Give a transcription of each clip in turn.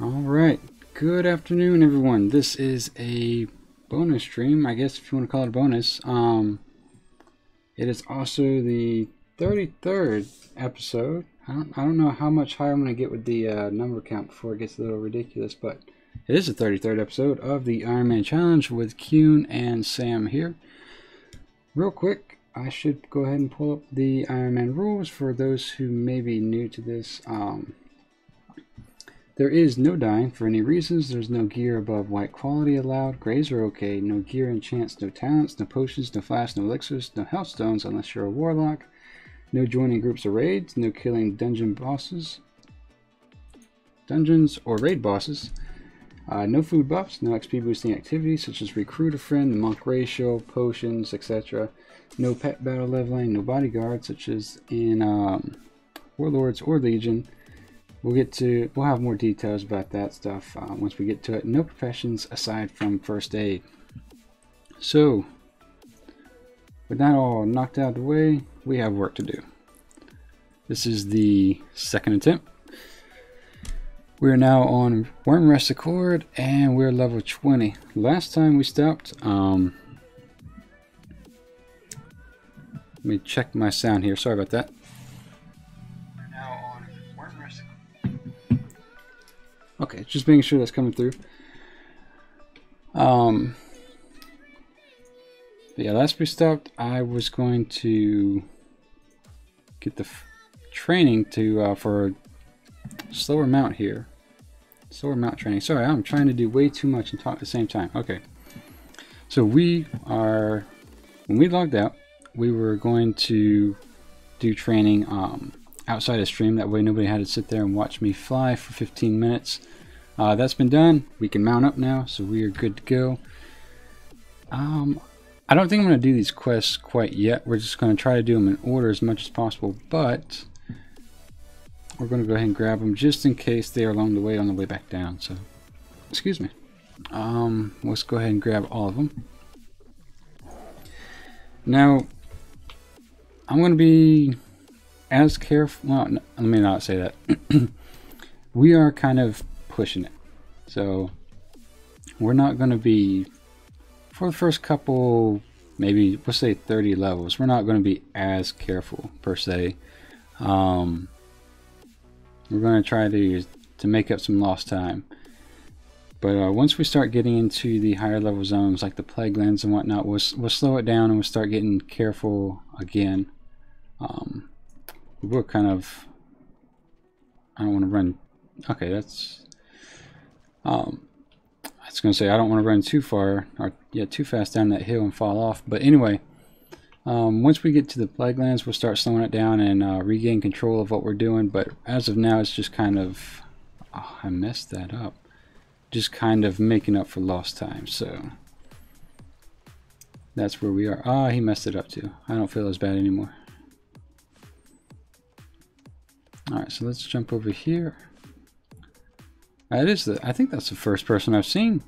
Alright, good afternoon everyone. This is a bonus stream, I guess if you want to call it a bonus. It is also the 33rd episode. I don't know how much higher I'm going to get with the number count before it gets a little ridiculous, but it is the 33rd episode of the Ironman Challenge with Qyune and Sam here. Real quick, I should go ahead and pull up the Ironman rules for those who may be new to this. There is no dying for any reasons. There's no gear above white quality allowed. Grays are okay. No gear, enchants, no talents, no potions, no flasks, no elixirs, no health stones unless you're a warlock. No joining groups or raids. No killing dungeons or raid bosses. No food buffs. No XP boosting activities such as recruit a friend, the monk ratio, potions, etc. No pet battle leveling. No bodyguards such as in Warlords or Legion. We'll have more details about that stuff once we get to it. No professions aside from first aid. So, with that all knocked out of the way, we have work to do. This is the second attempt. We're now on Worm Rest Accord, and we're level 20. Last time we stopped, let me check my sound here. Sorry about that. Okay, just making sure that's coming through. But yeah, last we stopped, I was going to get the training to for slower mount here. Slower mount training. Sorry, I'm trying to do way too much and talk at the same time. Okay. So when we logged out, we were going to do training outside of stream. That way nobody had to sit there and watch me fly for 15 minutes. That's been done. We can mount up now, so we are good to go. I don't think I'm going to do these quests quite yet. We're just going to try to do them in order as much as possible, but we're going to go ahead and grab them just in case they are along the way on the way back down. So, excuse me. Let's go ahead and grab all of them. Now, I'm going to be as careful. Well, no, let me not say that. We are kind of pushing it, so we're not going to be, for the first couple, maybe we'll say 30 levels, we're not going to be as careful per se. We're going to try to make up some lost time, but once we start getting into the higher level zones like the plague lands and whatnot, we'll slow it down and we'll start getting careful again. We're kind of, I don't want to run, okay, that's I was going to say I don't want to run too far or too fast down that hill and fall off, but anyway, once we get to the plague lands, we'll start slowing it down and regain control of what we're doing. But as of now, it's just kind of, oh, I messed that up, just kind of making up for lost time. So that's where we are. Ah, he messed it up too. I don't feel as bad anymore. Alright, so let's jump over here. I think that's the first person I've seen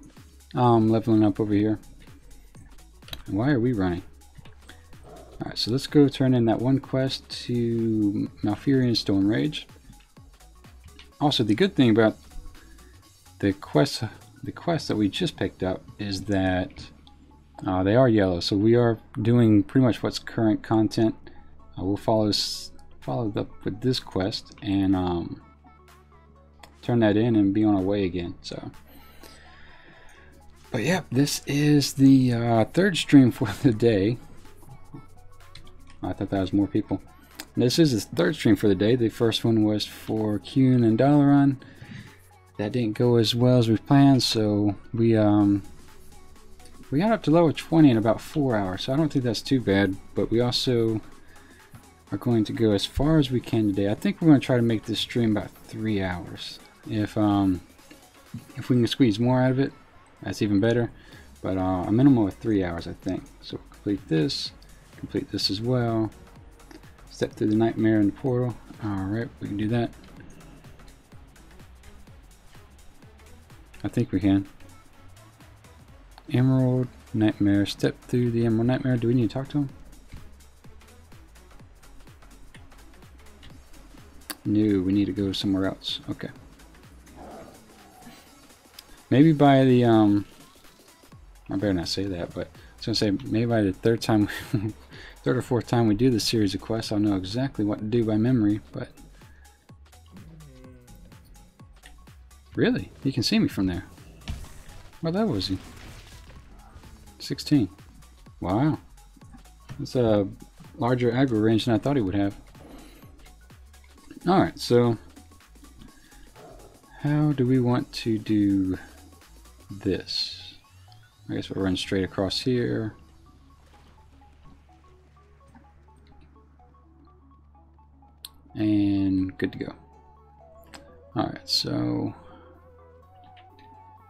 leveling up over here. Why are we running? Alright, so let's go turn in that one quest to Malfurion Storm Rage. Also, the good thing about the quests that we just picked up is that they are yellow, so we are doing pretty much what's current content. We'll follow up with this quest and turn that in and be on our way again. So, but yeah, this is the third stream for the day. I thought that was more people. This is the third stream for the day. The first one was for Qyune and Dalaran. That didn't go as well as we planned, so we got up to level 20 in about 4 hours. So I don't think that's too bad. But we also are going to go as far as we can today. I think we're going to try to make this stream about 3 hours. If we can squeeze more out of it, that's even better. But a minimum of 3 hours, I think. So complete this as well. Step through the nightmare in the portal. Alright, we can do that. I think we can. Emerald Nightmare. Step through the Emerald Nightmare. Do we need to talk to him? No, we need to go somewhere else. Okay. Maybe by the I better not say that, but I was gonna say maybe by the third or fourth time we do this series of quests, I'll know exactly what to do by memory. But really, you can see me from there. What level was he? 16. Wow, that's a larger aggro range than I thought he would have. All right, so how do we want to do this? I guess we'll run straight across here. And good to go. Alright, so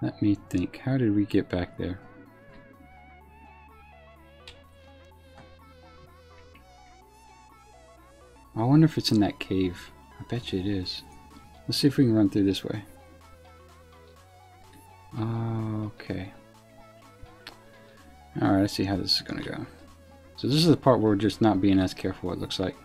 let me think. How did we get back there? I wonder if it's in that cave. I bet you it is. Let's see if we can run through this way. Okay. Alright, let's see how this is going to go. So this is the part where we're just not being as careful, it looks like.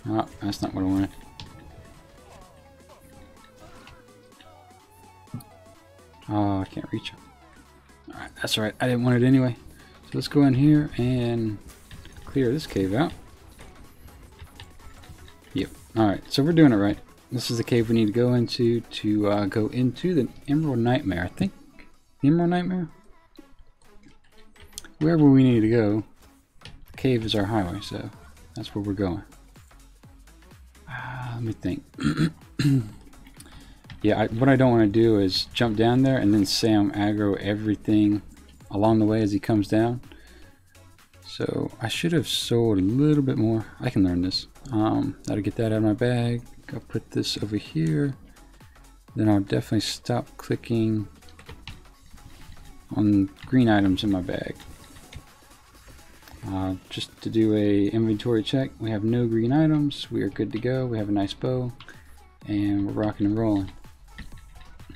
Oh, that's not what I wanted. Oh, I can't reach him. Alright, that's alright. I didn't want it anyway. So let's go in here and clear this cave out. Yep. Alright, so we're doing it right. This is the cave we need to go into go into the Emerald Nightmare. I think the Emerald Nightmare? Wherever we need to go, the cave is our highway, so that's where we're going. Let me think. Yeah, what I don't want to do is jump down there and then Sam aggro everything along the way as he comes down. So I should have sold a little bit more. I can learn this. That'll get that out of my bag. I'll put this over here. Then I'll definitely stop clicking on green items in my bag. Just to do a inventory check, we have no green items. We are good to go. We have a nice bow, and we're rocking and rolling.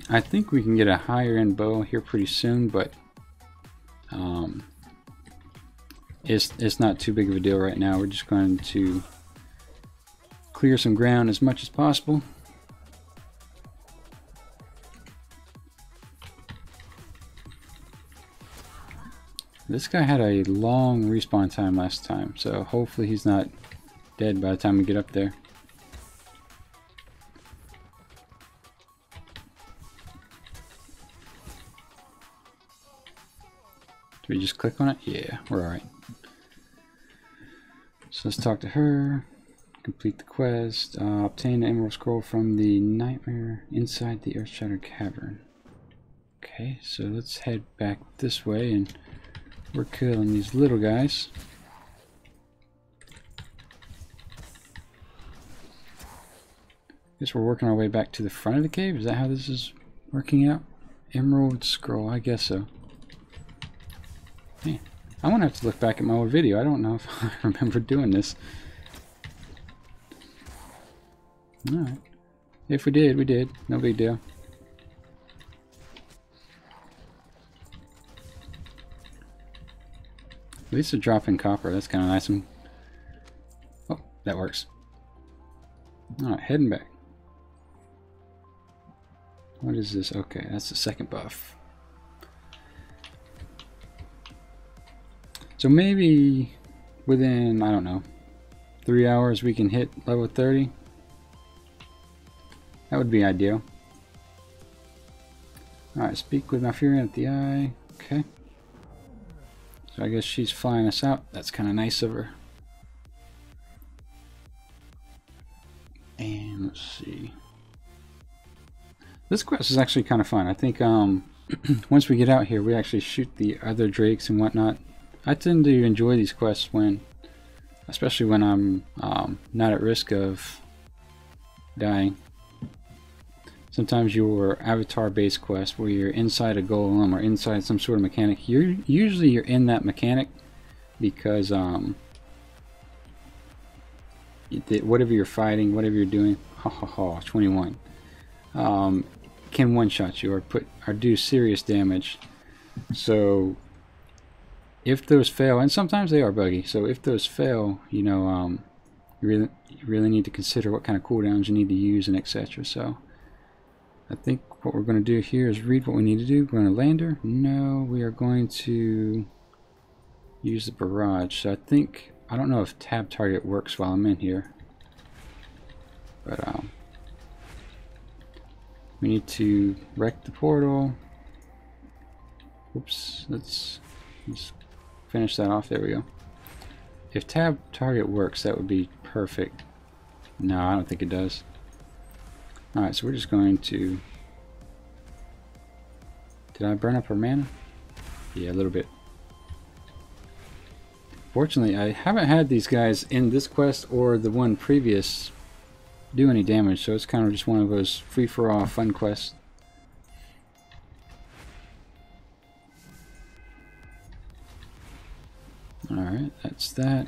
I think we can get a higher end bow here pretty soon, but it's not too big of a deal right now. We're just going to clear some ground as much as possible. This guy had a long respawn time last time, so hopefully he's not dead by the time we get up there. Do we just click on it? Yeah, we're alright. So let's talk to her. Complete the quest. Obtain the Emerald Scroll from the Nightmare inside the Earth-Shattered Cavern. Okay, so let's head back this way, and we're killing these little guys. Guess we're working our way back to the front of the cave. Is that how this is working out? Emerald Scroll, I guess so. Man, I'm gonna have to look back at my old video. I don't know if I remember doing this. Alright. If we did, we did. No big deal. At least a drop in copper. That's kind of nice. Oh, that works. Alright, heading back. What is this? Okay, that's the second buff. So maybe within, I don't know, 3 hours we can hit level 30. That would be ideal. Alright, speak with my Fury at the eye. Okay. So I guess she's flying us out. That's kind of nice of her. And let's see. This quest is actually kind of fun. I think once we get out here, we actually shoot the other drakes and whatnot. I tend to enjoy these quests especially when I'm not at risk of dying. Sometimes your avatar-based quest, where you're inside a golem or inside some sort of mechanic, usually you're in that mechanic because whatever you're fighting, whatever you're doing, 21, can one-shot you or do serious damage. So if those fail, and sometimes they are buggy, so if those fail, you know, you really need to consider what kind of cooldowns you need to use and etc. So I think what we're going to do here is read what we need to do. We're going to lander. No, we are going to use the barrage. So I don't know if tab target works while I'm in here, but we need to wreck the portal. Oops, let's finish that off. There we go. If tab target works, that would be perfect. No, I don't think it does. Alright, so we're just going to... Did I burn up our mana? Yeah, a little bit. Fortunately, I haven't had these guys in this quest or the one previous do any damage, so it's kind of just one of those free-for-all fun quests. Alright, that's that.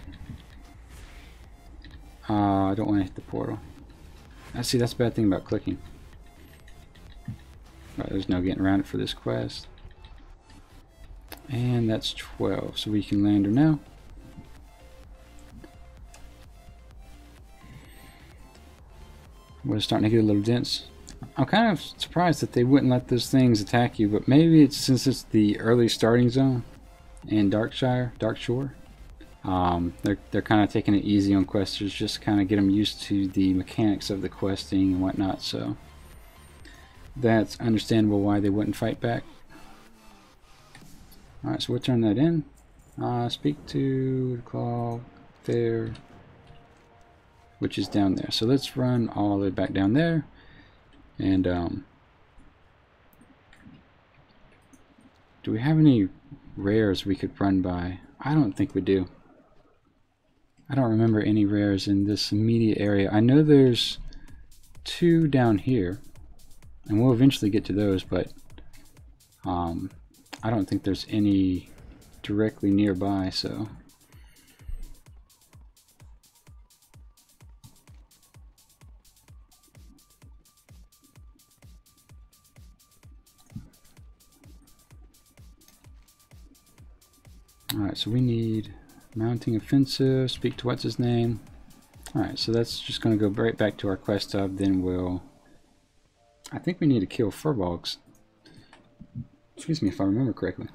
I don't want to hit the portal. See, that's a bad thing about clicking. Right, there's no getting around it for this quest. And that's 12, so we can land her now. We're starting to get a little dense. I'm kind of surprised that they wouldn't let those things attack you, but maybe it's since it's the early starting zone in Dark Shore. They're kind of taking it easy on questers, just kind of get them used to the mechanics of the questing and whatnot. So that's understandable why they wouldn't fight back. All right, so we'll turn that in. Speak to the claw there, which is down there. So let's run all the way back down there, and do we have any rares we could run by? I don't think we do. I don't remember any rares in this immediate area. I know there's 2 down here, and we'll eventually get to those, but I don't think there's any directly nearby, so... Alright, so we need mounting offensive, speak to what's his name. Alright, so that's just going to go right back to our quest hub, then we'll... I think we need to kill furbolgs. Excuse me if I remember correctly.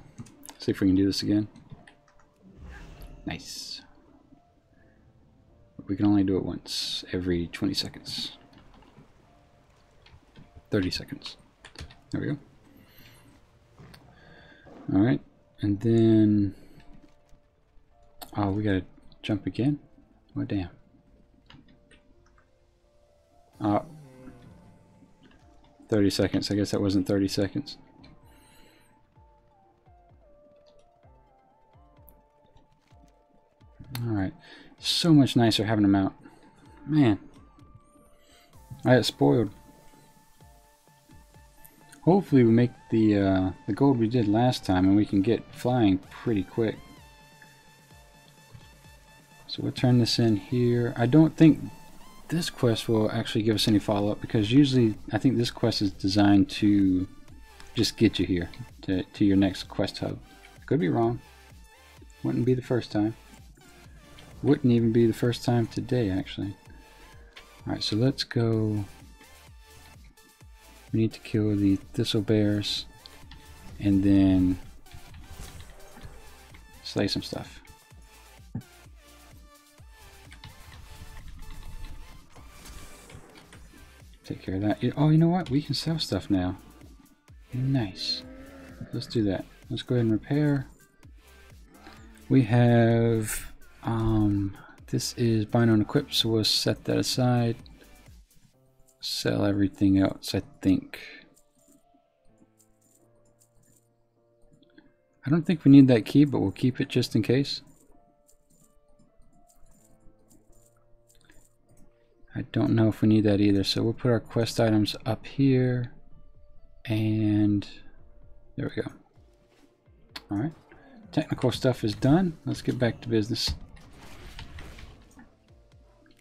See if we can do this again. Nice. We can only do it once every 20 seconds. 30 seconds. There we go. Alright, and then... Oh, we gotta jump again? Oh, damn. 30 seconds. I guess that wasn't 30 seconds. Alright. So much nicer having them out. Man. I got spoiled. Hopefully we make the gold we did last time and we can get flying pretty quick. So we'll turn this in here. I don't think this quest will actually give us any follow-up, because usually I think this quest is designed to just get you here to your next quest hub. Could be wrong. Wouldn't be the first time. Wouldn't even be the first time today, actually. Alright, so let's go. We need to kill the thistle bears and then slay some stuff. Take care of that. Oh, you know what? We can sell stuff now. Nice. Let's do that. Let's go ahead and repair. We have this is bind on equip, so we'll set that aside. Sell everything else, I think. I don't think we need that key, but we'll keep it just in case. I don't know if we need that either, so we'll put our quest items up here, and there we go. Alright, technical stuff is done. Let's get back to business.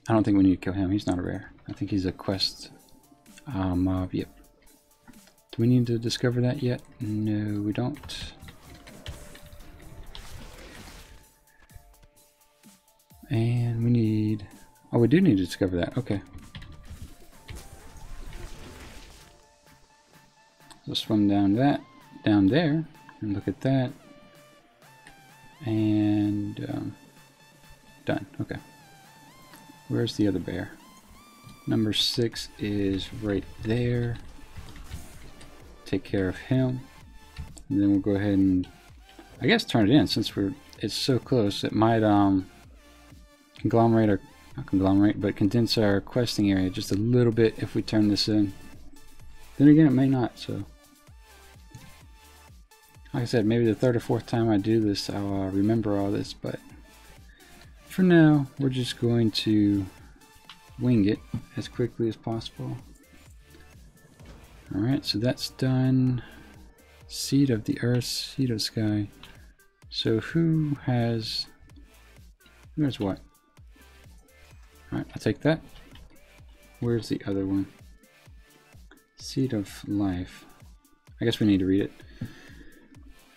I don't think we need to kill him, he's not a rare. I think he's a quest mob, yep. Do we need to discover that yet? No, we don't. And we need... Oh, we do need to discover that. Okay. So swim down there, and look at that. And done. Okay. Where's the other bear? Number 6 is right there. Take care of him. And then we'll go ahead and, I guess, turn it in since it's so close. It might conglomerate, or not conglomerate, but condense our questing area just a little bit if we turn this in. Then again, it may not. So, like I said, maybe the 3rd or 4th time I do this, I'll remember all this. But for now, we're just going to wing it as quickly as possible. Alright, so that's done. Seed of the earth, seed of the sky. So who has what? Alright, I'll take that. Where's the other one? Seed of life. I guess we need to read it.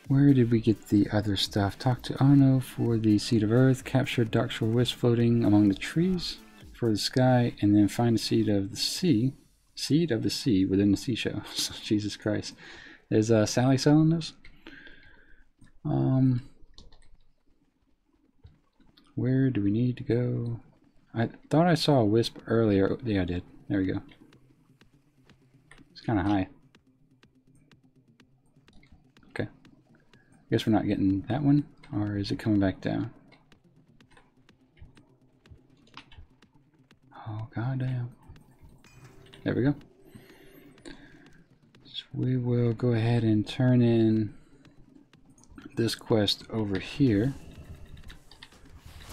Where did we get the other stuff? Talk to Ano for the seed of earth. Capture dark shore wisp floating among the trees for the sky, and then find the seed of the sea. Seed of the sea within the seashell. Jesus Christ. Is Sally selling this? Where do we need to go? I thought I saw a wisp earlier. Yeah, I did. There we go. It's kind of high. Okay. Guess we're not getting that one, or is it coming back down? Oh, goddamn. There we go. So we will go ahead and turn in this quest over here.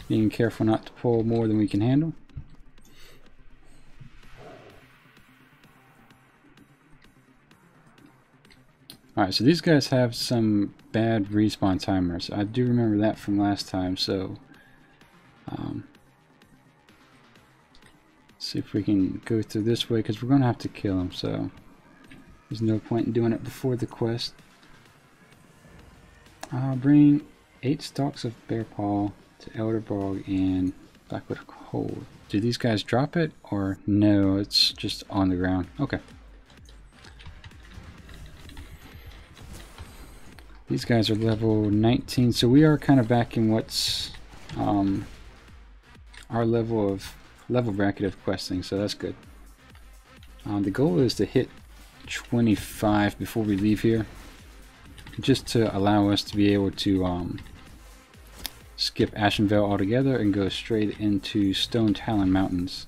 Being careful not to pull more than we can handle. Alright, so these guys have some bad respawn timers. I do remember that from last time, so see if we can go through this way, because we're going to have to kill them, so there's no point in doing it before the quest. I'll bring 8 stalks of bear paw to Elder Bog and Blackwood Hold. Do these guys drop it, or no, it's just on the ground? Okay. These guys are level 19, so we are kind of back in what's our level bracket of questing, so that's good. The goal is to hit 25 before we leave here, just to allow us to be able to skip Ashenvale altogether and go straight into Stone Talon Mountains.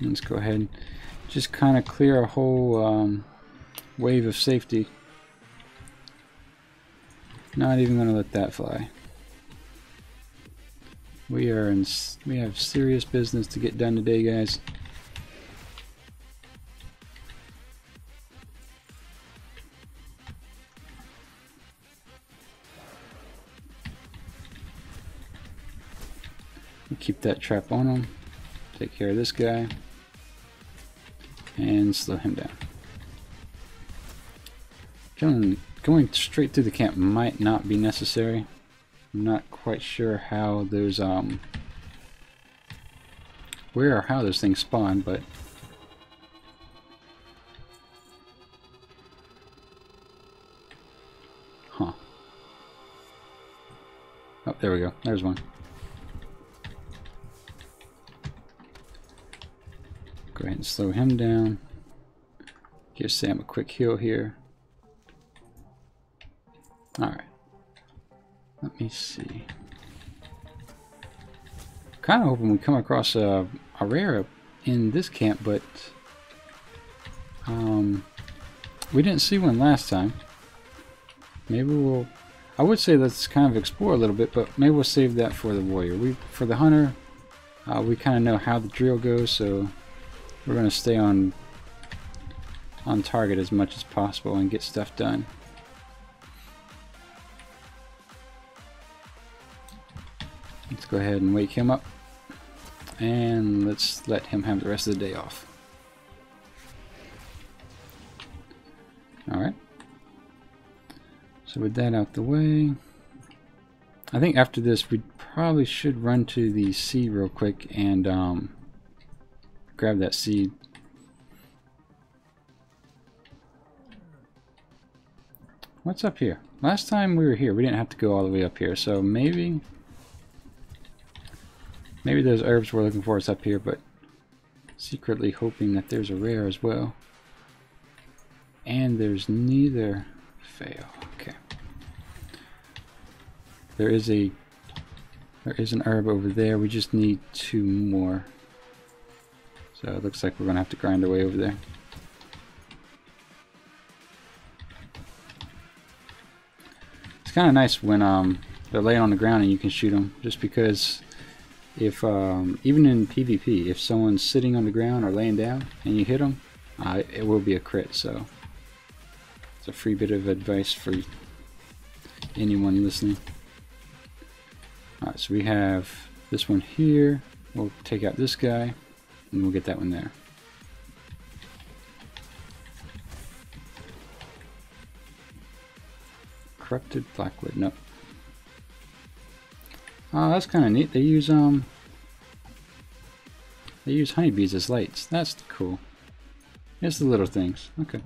Let's go ahead and just kind of clear a whole wave of safety. Not even going to let that fly. We have serious business to get done today, guys. We'll keep that trap on him. Take care of this guy. And slow him down. Going straight through the camp might not be necessary. I'm not quite sure how those where or how those things spawn, but huh. Oh, there we go. There's one. Go ahead and slow him down. Give Sam a quick heal here. Alright. Let me see. Kind of hoping we come across a rare in this camp, but we didn't see one last time. Maybe we'll... I would say let's kind of explore a little bit, but maybe we'll save that for the warrior. For the hunter, we kind of know how the drill goes, so we're going to stay on target as much as possible and get stuff done. Let's go ahead and wake him up, and let's let him have the rest of the day off. Alright. So with that out the way, I think after this we probably should run to the sea real quick and grab that seed. What's up here? Last time we were here we didn't have to go all the way up here, so maybe those herbs we're looking for is up here, but secretly hoping that there's a rare as well. And there's neither. Fail. Okay. There is an herb over there. We just need 2 more. So it looks like we're gonna have to grind our way over there. It's kind of nice when they're laying on the ground and you can shoot them, just because if even in PvP, if someone's sitting on the ground or laying down and you hit them, it will be a crit. So it's a free bit of advice for anyone listening. Alright, so we have this one here. We'll take out this guy and we'll get that one there. Corrupted blackwood, nope. Oh, that's kind of neat. They use honeybees as lights. That's cool. It's the little things. Okay.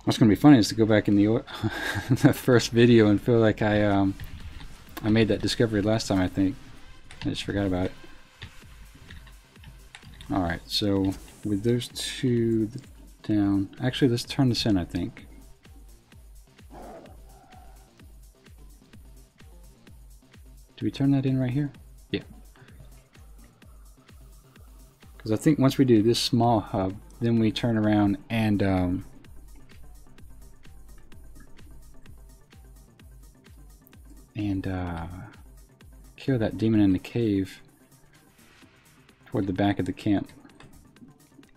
What's gonna be funny is to go back in the the first video and feel like I made that discovery last time. I think I just forgot about it. All right, so with those 2 down, actually let's turn this in. I think. Do we turn that in right here? Yeah. Because I think once we do this small hub, then we turn around and kill that demon in the cave toward the back of the camp.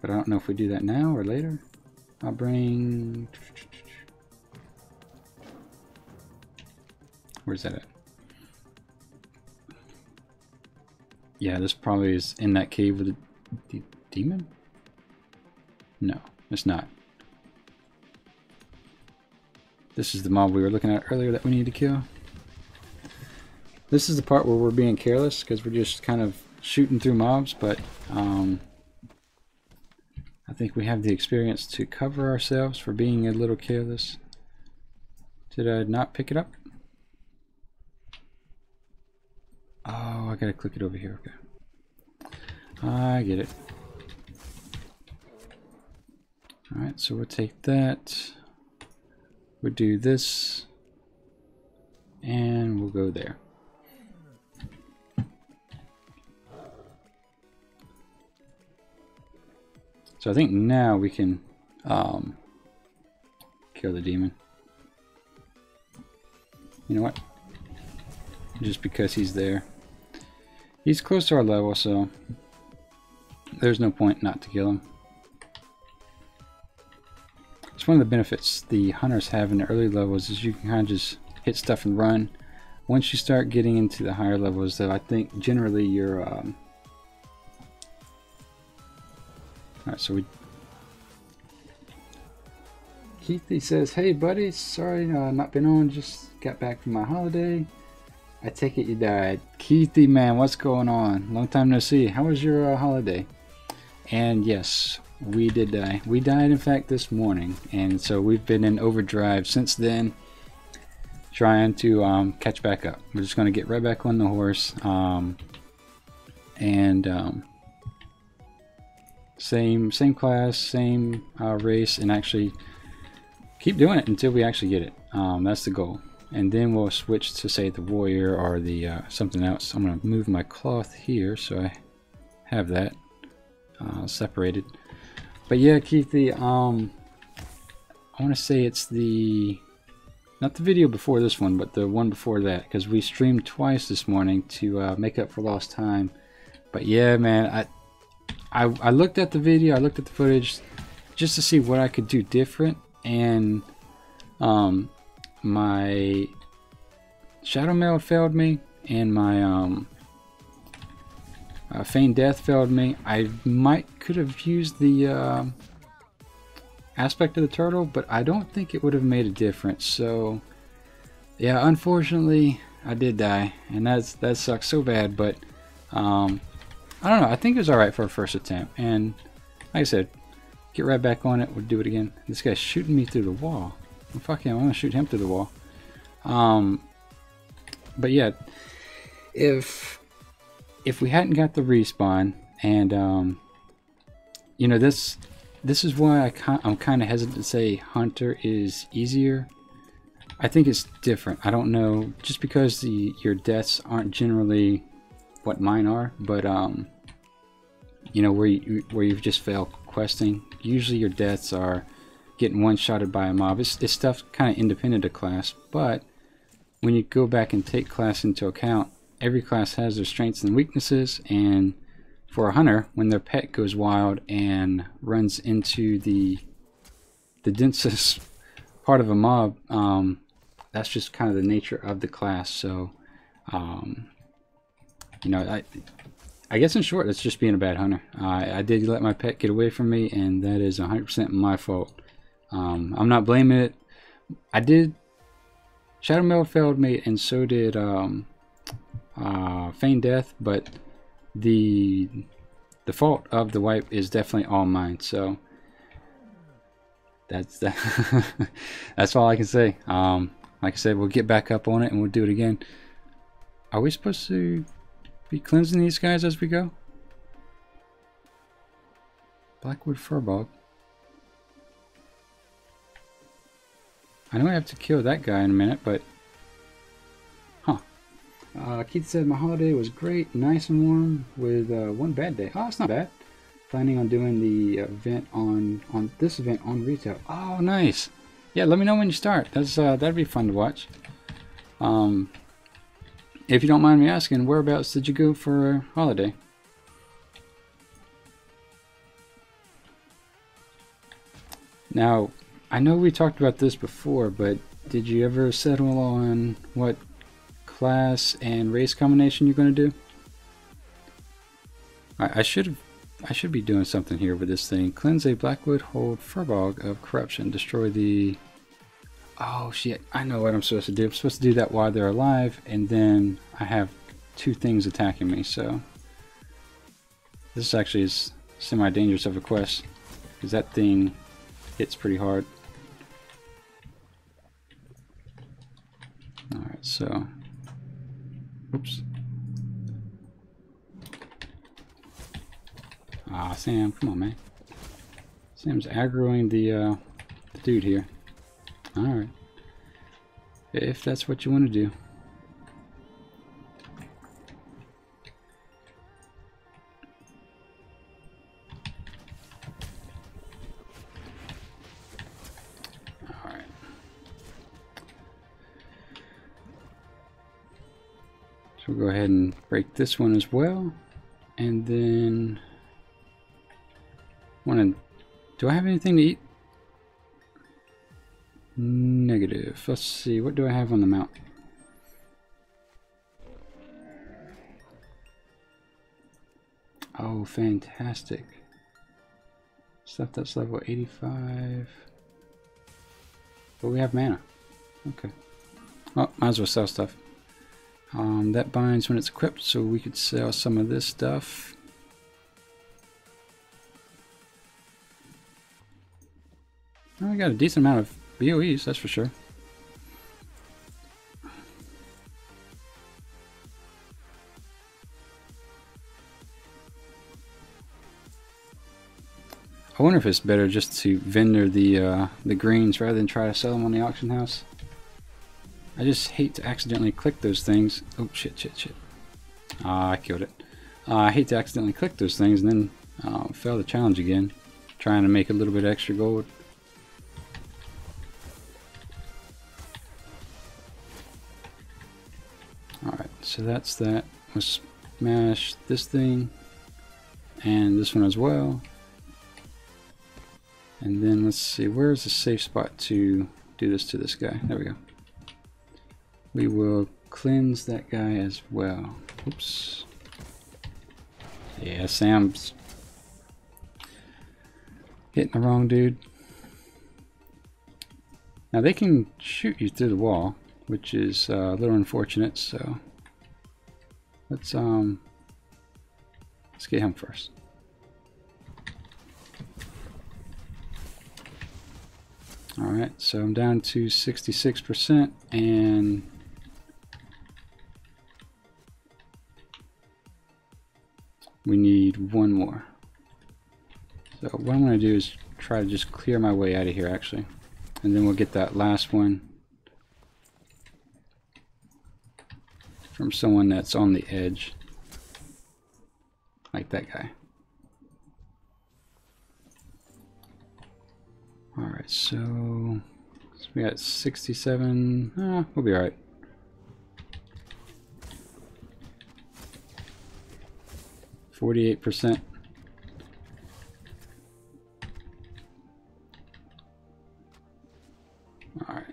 But I don't know if we do that now or later. I'll bring... Where's that at? Yeah, this probably is in that cave with the demon? No, it's not. This is the mob we were looking at earlier that we need to kill. This is the part where we're being careless because we're just kind of shooting through mobs, but I think we have the experience to cover ourselves for being a little careless. Did I not pick it up? Oh, I gotta click it over here. Okay, I get it. Alright, so we'll take that. We'll do this. And we'll go there. So I think now we can kill the demon. You know what? Just because he's there. He's close to our level, so there's no point not to kill him. It's one of the benefits the hunters have in the early levels is you can kind of just hit stuff and run. Once you start getting into the higher levels, though, I think generally you're alright, so we... Keithy says, hey buddy, sorry not been on, just got back from my holiday. I take it you died. Keithy, man, what's going on? Long time no see. How was your holiday? And yes, we did die. We died, in fact, this morning. And so we've been in overdrive since then, trying to catch back up. We're just going to get right back on the horse. Same class, same race, and actually keep doing it until we actually get it. That's the goal. And then we'll switch to, say, the warrior or the something else. I'm going to move my cloth here so I have that separated. But yeah, Keithy, I want to say it's not the video before this one, but the one before that, because we streamed twice this morning to make up for lost time. But yeah, man, I looked at the video, I looked at the footage just to see what I could do different, and my shadow mail failed me, and my Feigned Death failed me. I could have used the aspect of the turtle, but I don't think it would have made a difference. So yeah, unfortunately I did die, and that sucks so bad. But I don't know, I think it was alright for a first attempt, and like I said, get right back on it. We'll do it again. This guy's shooting me through the wall. Well, fuck him, I'm gonna shoot him through the wall. But yeah, if we hadn't got the respawn, and you know, this is why I'm kind of hesitant to say Hunter is easier. I think it's different. I don't know, just because your deaths aren't generally what mine are, but you know, where you've just failed questing. Usually your deaths are getting one-shotted by a mob. It's stuff kind of independent of class, but when you go back and take class into account, every class has their strengths and weaknesses, and for a hunter, when their pet goes wild and runs into the densest part of a mob, that's just kind of the nature of the class. So you know, I guess in short, it's just being a bad hunter. I did let my pet get away from me, and that is 100% my fault. I'm not blaming it. I did. Shadow Mail failed me, and so did Feigned Death, but the fault of the wipe is definitely all mine. So that's that's all I can say. Like I said, we'll get back up on it and we'll do it again. Are we supposed to be cleansing these guys as we go? Blackwood Furbog. I know I have to kill that guy in a minute, but huh. Keith said my holiday was great, nice and warm, with one bad day. Oh, it's not bad. Planning on doing the event on this event on retail. Oh, nice. Yeah, let me know when you start. That's that'd be fun to watch. If you don't mind me asking, whereabouts did you go for a holiday? Now, I know we talked about this before, but did you ever settle on what class and race combination you're going to do? I should be doing something here with this thing. Cleanse a Blackwood Hold Furbog of corruption. Destroy the... Oh shit, I know what I'm supposed to do. I'm supposed to do that while they're alive, and then I have two things attacking me, so... This actually is semi-dangerous of a quest, because that thing hits pretty hard. Alright, so... Oops. Ah, Sam, come on, man. Sam's aggroing the dude here. Alright. If that's what you want to do. Alright. So we'll go ahead and break this one as well. And then... Do I have anything to eat? Negative. Let's see, what do I have on the mount? Oh, fantastic. Stuff that's level 85. But we have mana. Okay. Oh, might as well sell stuff. That binds when it's equipped, so we could sell some of this stuff. Well, we got a decent amount of BOEs, that's for sure. I wonder if it's better just to vendor the greens rather than try to sell them on the auction house. I just hate to accidentally click those things. Oh shit, shit, shit. I killed it. I hate to accidentally click those things and then fail the challenge again, trying to make a little bit extra gold. Alright, so that's that. Let's smash this thing and this one as well. And then let's see, where's the safe spot to do this to this guy? There we go. We will cleanse that guy as well. Oops. Yeah, Sam's hitting the wrong dude. Now they can shoot you through the wall, which is a little unfortunate, so let's get him first. Alright, so I'm down to 66% and we need one more. So what I'm going to do is try to just clear my way out of here actually. And then we'll get that last one from someone that's on the edge. Like that guy. Alright, so we got 67. We'll be alright. %. Alright.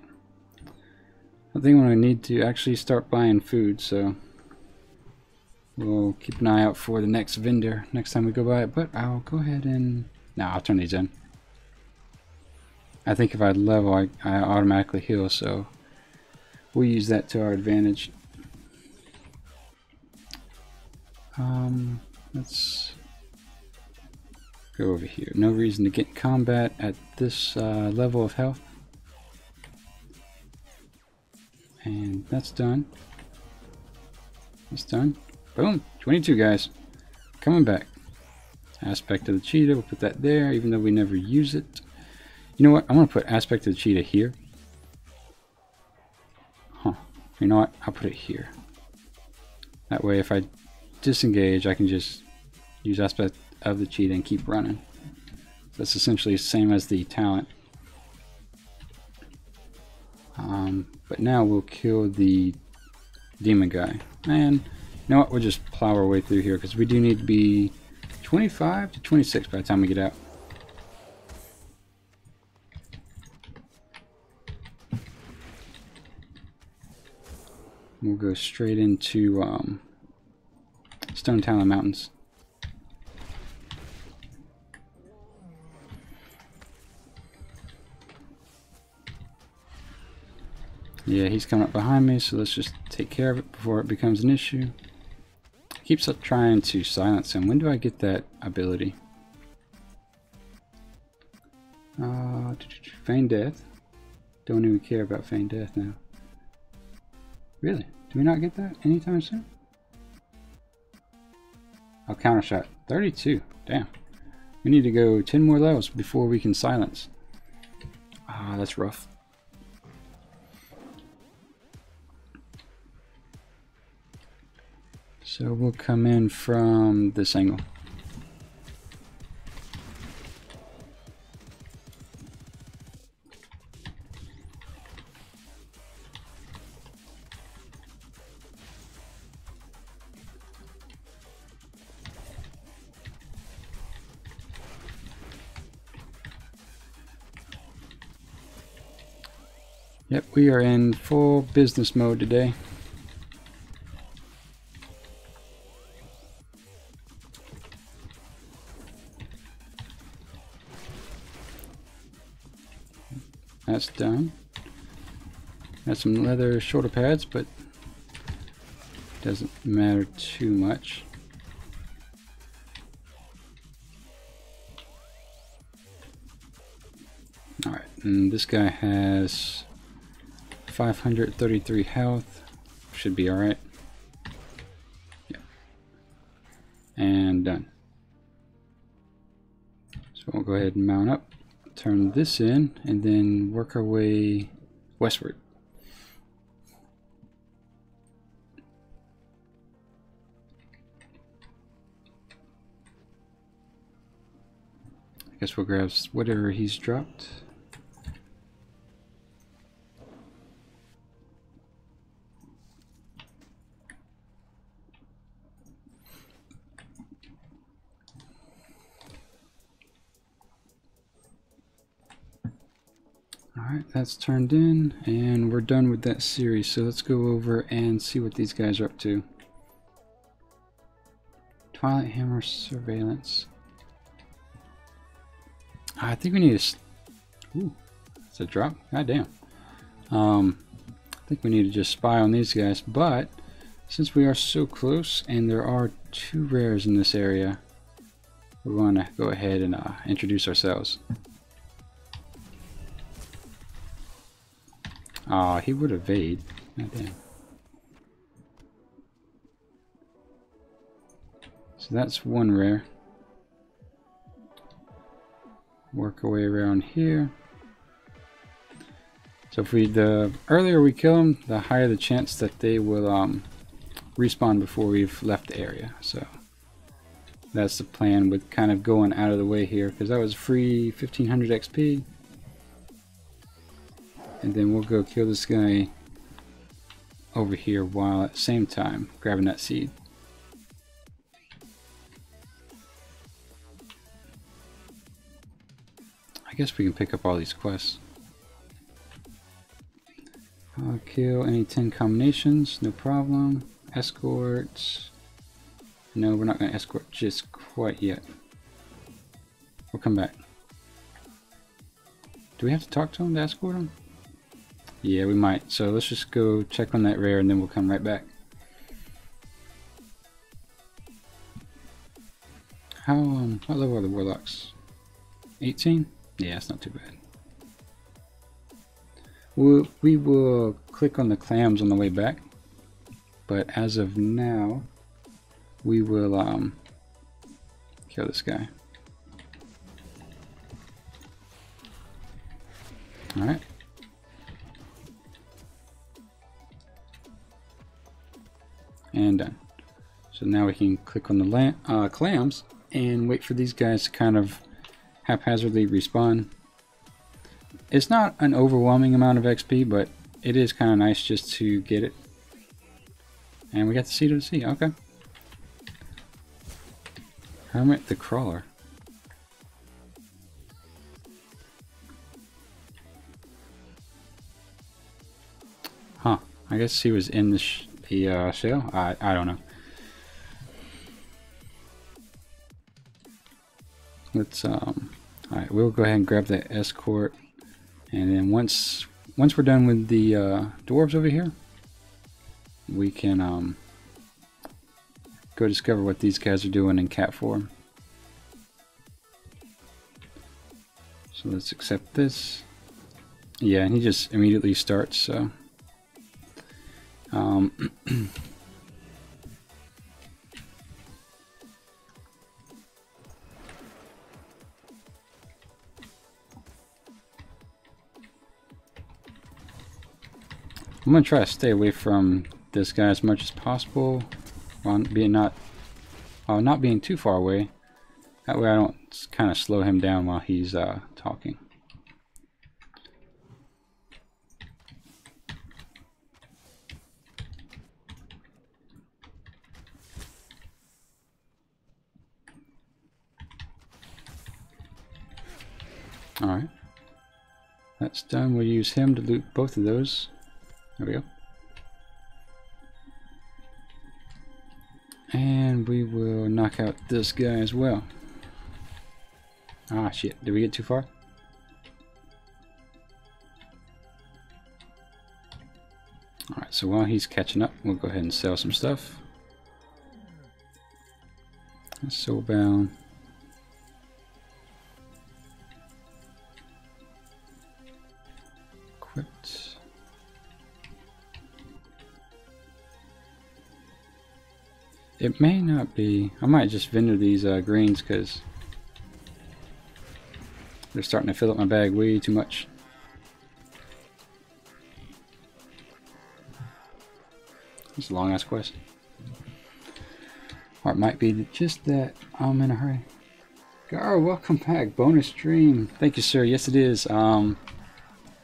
I think I need to actually start buying food, so we'll keep an eye out for the next vendor next time we go by it, but I'll go ahead and... I'll turn these in. I think if I level, I automatically heal, so we'll use that to our advantage. Let's go over here. No reason to get in combat at this level of health. And that's done. That's done. Boom! 22 guys. Coming back. Aspect of the cheetah, we'll put that there, even though we never use it. You know what? I'm going to put aspect of the cheetah here. You know what? I'll put it here. That way if I disengage, I can just use aspect of the cheetah and keep running. That's essentially the same as the talent. But now we'll kill the demon guy. And you know what? We'll just plow our way through here because we do need to be 25 to 26 by the time we get out. We'll go straight into Stone Talon Mountains. Yeah, he's coming up behind me, so let's just take care of it before it becomes an issue. He keeps trying to silence him. When do I get that ability? Feign Death. Don't even care about Feign Death now. Really? Do we not get that anytime soon? Oh, counter shot. 32. Damn. We need to go 10 more levels before we can silence. That's rough. So we'll come in from this angle. Yep, we are in full business mode today. That's done. Got some leather shoulder pads, but doesn't matter too much. Alright, and this guy has 533 health. Should be alright. Yeah. And done. So we'll go ahead and mount up, turn this in, and then work our way westward. I guess we'll grab whatever he's dropped. Alright, that's turned in, and we're done with that series, so let's go over and see what these guys are up to. Twilight Hammer surveillance. I think we need to. Ooh, it's a drop. God damn. I think we need to just spy on these guys, but since we are so close and there are 2 rares in this area, we're going to go ahead and introduce ourselves. He would evade. God damn. So that's 1 rare. Work our way around here. So if the earlier we kill them, the higher the chance that they will respawn before we've left the area. So that's the plan with kind of going out of the way here, because that was free 1500 XP. And then we'll go kill this guy over here while at the same time grabbing that seed. I guess we can pick up all these quests. I'll kill any 10 combinations, no problem. Escorts. No, we're not going to escort just quite yet. We'll come back. Do we have to talk to him to escort him? Yeah, we might. So let's just go check on that rare and then we'll come right back. What level are the warlocks? 18? Yeah, it's not too bad. We will click on the clams on the way back, but as of now, we will kill this guy. All right. And done. So now we can click on the clams and wait for these guys to kind of haphazardly respawn. It's not an overwhelming amount of XP, but it is kind of nice just to get it. And we got the Seed of the Sea. Okay. Hermit the Crawler. Huh. I guess he was in the shell. I don't know. Let's alright, we'll go ahead and grab that escort, and then once we're done with the dwarves over here, we can go discover what these guys are doing in cat form. So let's accept this. Yeah, and he just immediately starts, so I'm gonna try to stay away from this guy as much as possible, while not being too far away. That way I don't kind of slow him down while he's talking. Alright. That's done. We'll use him to loot both of those. There we go. And we will knock out this guy as well. Ah, shit. Did we get too far? Alright, so while he's catching up, we'll go ahead and sell some stuff. Soulbound. Equipped. It may not be. I might just vendor these greens because they're starting to fill up my bag way too much. It's a long ass quest. Or it might be just that I'm in a hurry. Gar, welcome back. Bonus stream. Thank you, sir. Yes, it is.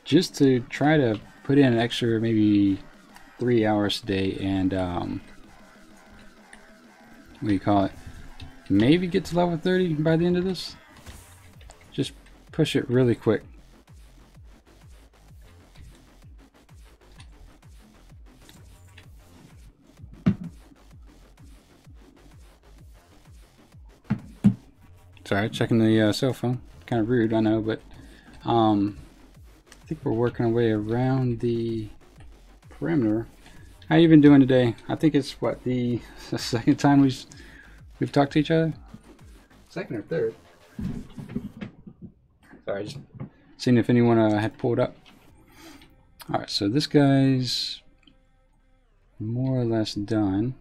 Just to try to put in an extra maybe 3 hours today and what do you call it? Maybe get to level 30 by the end of this. Just push it really quick. Sorry, checking the cell phone. Kind of rude, I know, but I think we're working our way around the perimeter. How you been doing today? I think it's what, the second time we've talked to each other? Second or third? Sorry, just seeing if anyone had pulled up. Alright, so this guy's more or less done,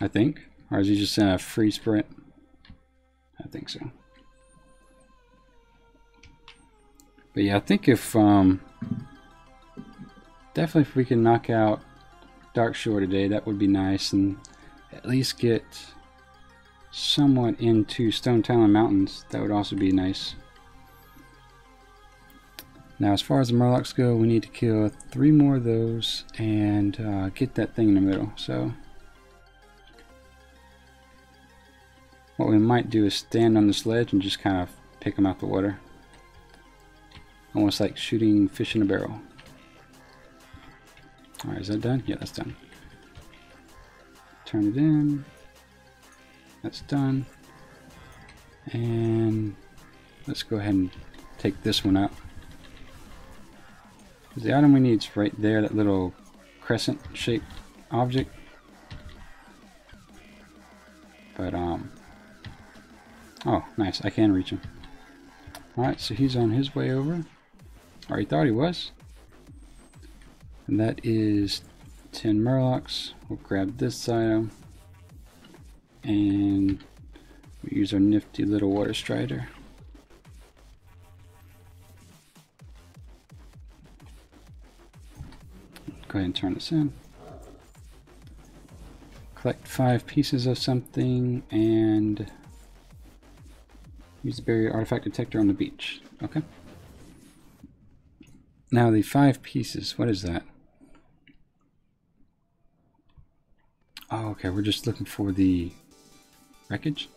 I think. Or is he just in a free sprint? I think so. But yeah, I think if definitely if we can knock out Darkshore today, that would be nice, and at least get somewhat into Stone Talon Mountains. That would also be nice. Now, as far as the Murlocs go, we need to kill 3 more of those and get that thing in the middle. So what we might do is stand on this ledge and just kind of pick them out the water. Almost like shooting fish in a barrel. Alright, is that done? Yeah, that's done. Turn it in. That's done. And let's go ahead and take this one out. The item we need is right there, that little crescent shaped object. But oh, nice, I can reach him. Alright, so he's on his way over. Or he thought he was. And that is 10 Murlocs. We'll grab this item. And we use our nifty little water strider. Go ahead and turn this in. Collect 5 pieces of something and use the barrier artifact detector on the beach. Okay. Now the 5 pieces, what is that? Oh, okay, we're just looking for the wreckage.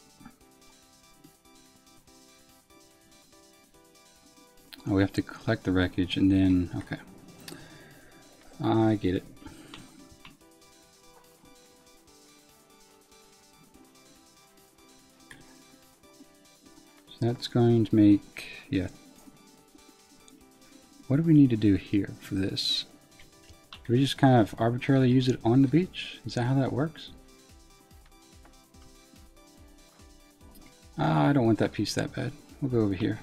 Oh, we have to collect the wreckage and then, okay. I get it. So that's going to make, yeah. What do we need to do here for this? Do we just kind of arbitrarily use it on the beach? Is that how that works? I don't want that piece that bad. We'll go over here.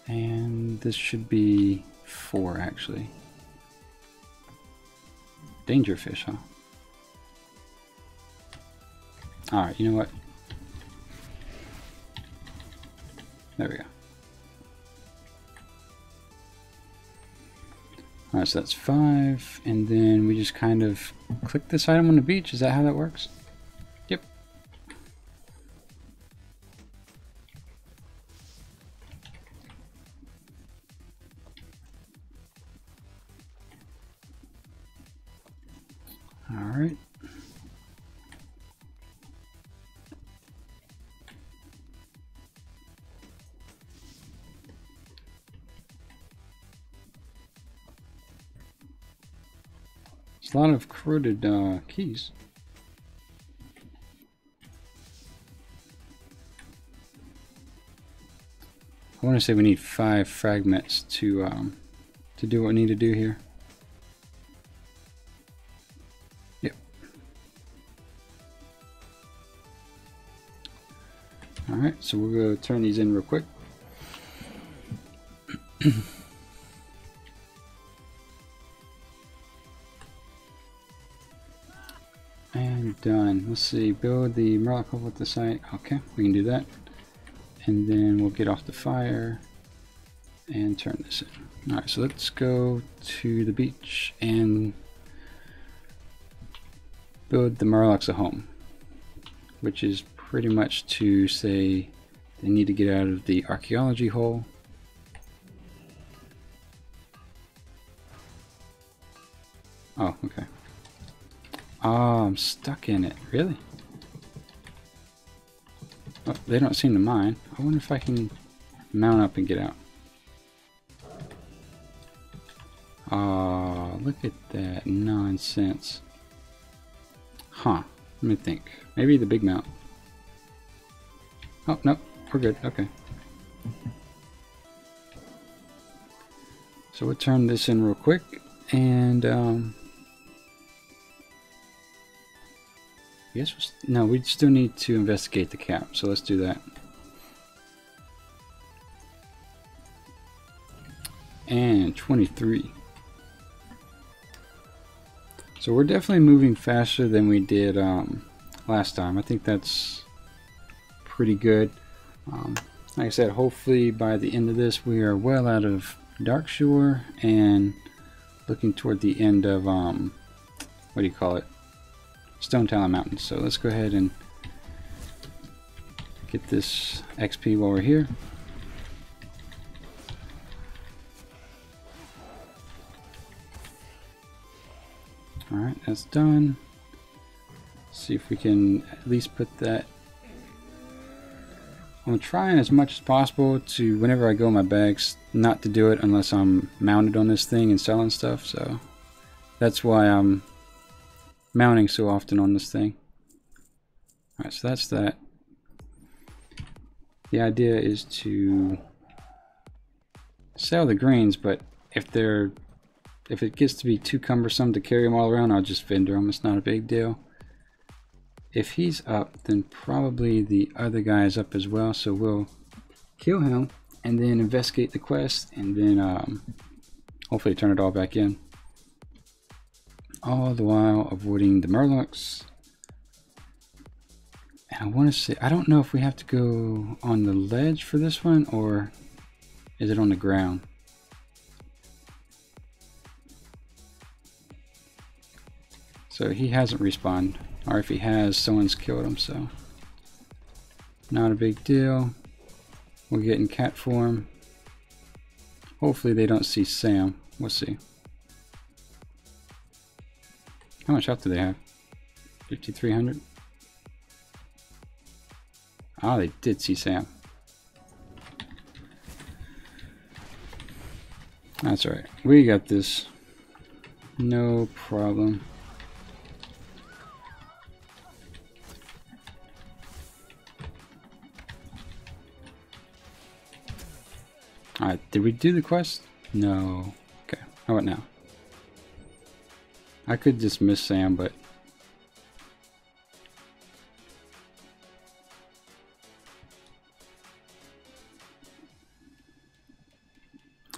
And this should be 4 actually. Danger fish, huh? Alright, you know what? There we go. Alright, so that's 5, and then we just kind of click this item on the beach. Is that how that works? Yep. Alright. It's a lot of corroded keys. I want to say we need 5 fragments to do what we need to do here. Yep. Alright, so we'll go turn these in real quick. And done. Let's see, build the Murloc hole at the site. Okay, we can do that. And then we'll get off the fire and turn this in. Alright, so let's go to the beach and build the Murlocs a home, which is pretty much to say they need to get out of the archaeology hole. Oh, okay. Oh, I'm stuck in it. Really? Oh, they don't seem to mind. I wonder if I can mount up and get out. Look at that nonsense. Huh. Let me think. Maybe the big mount. Oh, nope. We're good. Okay. So we'll turn this in real quick. And, I guess no, we still need to investigate the cap. So let's do that. And 23. So we're definitely moving faster than we did last time. I think that's pretty good. Like I said, hopefully by the end of this we are well out of Darkshore and looking toward the end of what do you call it? Stone Talon Mountains. So let's go ahead and get this XP while we're here. Alright, that's done. See if we can at least put that. I'm trying as much as possible to, whenever I go in my bags, not to do it unless I'm mounted on this thing and selling stuff. So that's why I'm mounting so often on this thing. Alright, so that's that. The idea is to sell the grains, but if it gets to be too cumbersome to carry them all around, I'll just vendor them. It's not a big deal. If he's up, then probably the other guy is up as well. So we'll kill him and then investigate the quest and then hopefully turn it all back in. All the while avoiding the Murlocs. And I want to say, I don't know if we have to go on the ledge for this one or is it on the ground? So he hasn't respawned, or if he has, someone's killed him, so not a big deal. We'll get in cat form. Hopefully they don't see Sam. We'll see. How much health do they have? 5,300? Ah, they did see Sam. That's alright. We got this. No problem. Alright, did we do the quest? No. Okay, how about now? I could just miss Sam, but...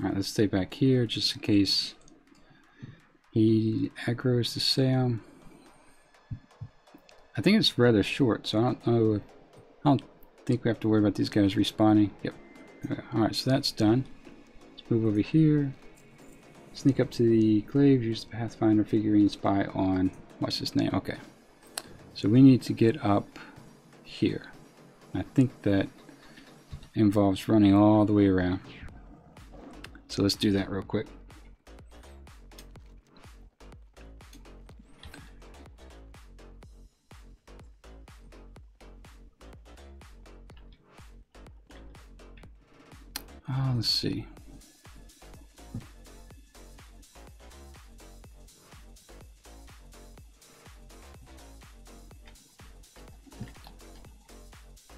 Alright, let's stay back here just in case he aggroes to Sam. I think it's rather short, so I don't know. I don't think we have to worry about these guys respawning. Yep. Alright, so that's done. Let's move over here. Sneak up to the glaive, use the Pathfinder figurine, spy on, what's his name? Okay. So we need to get up here. I think that involves running all the way around. So let's do that real quick. Let's see.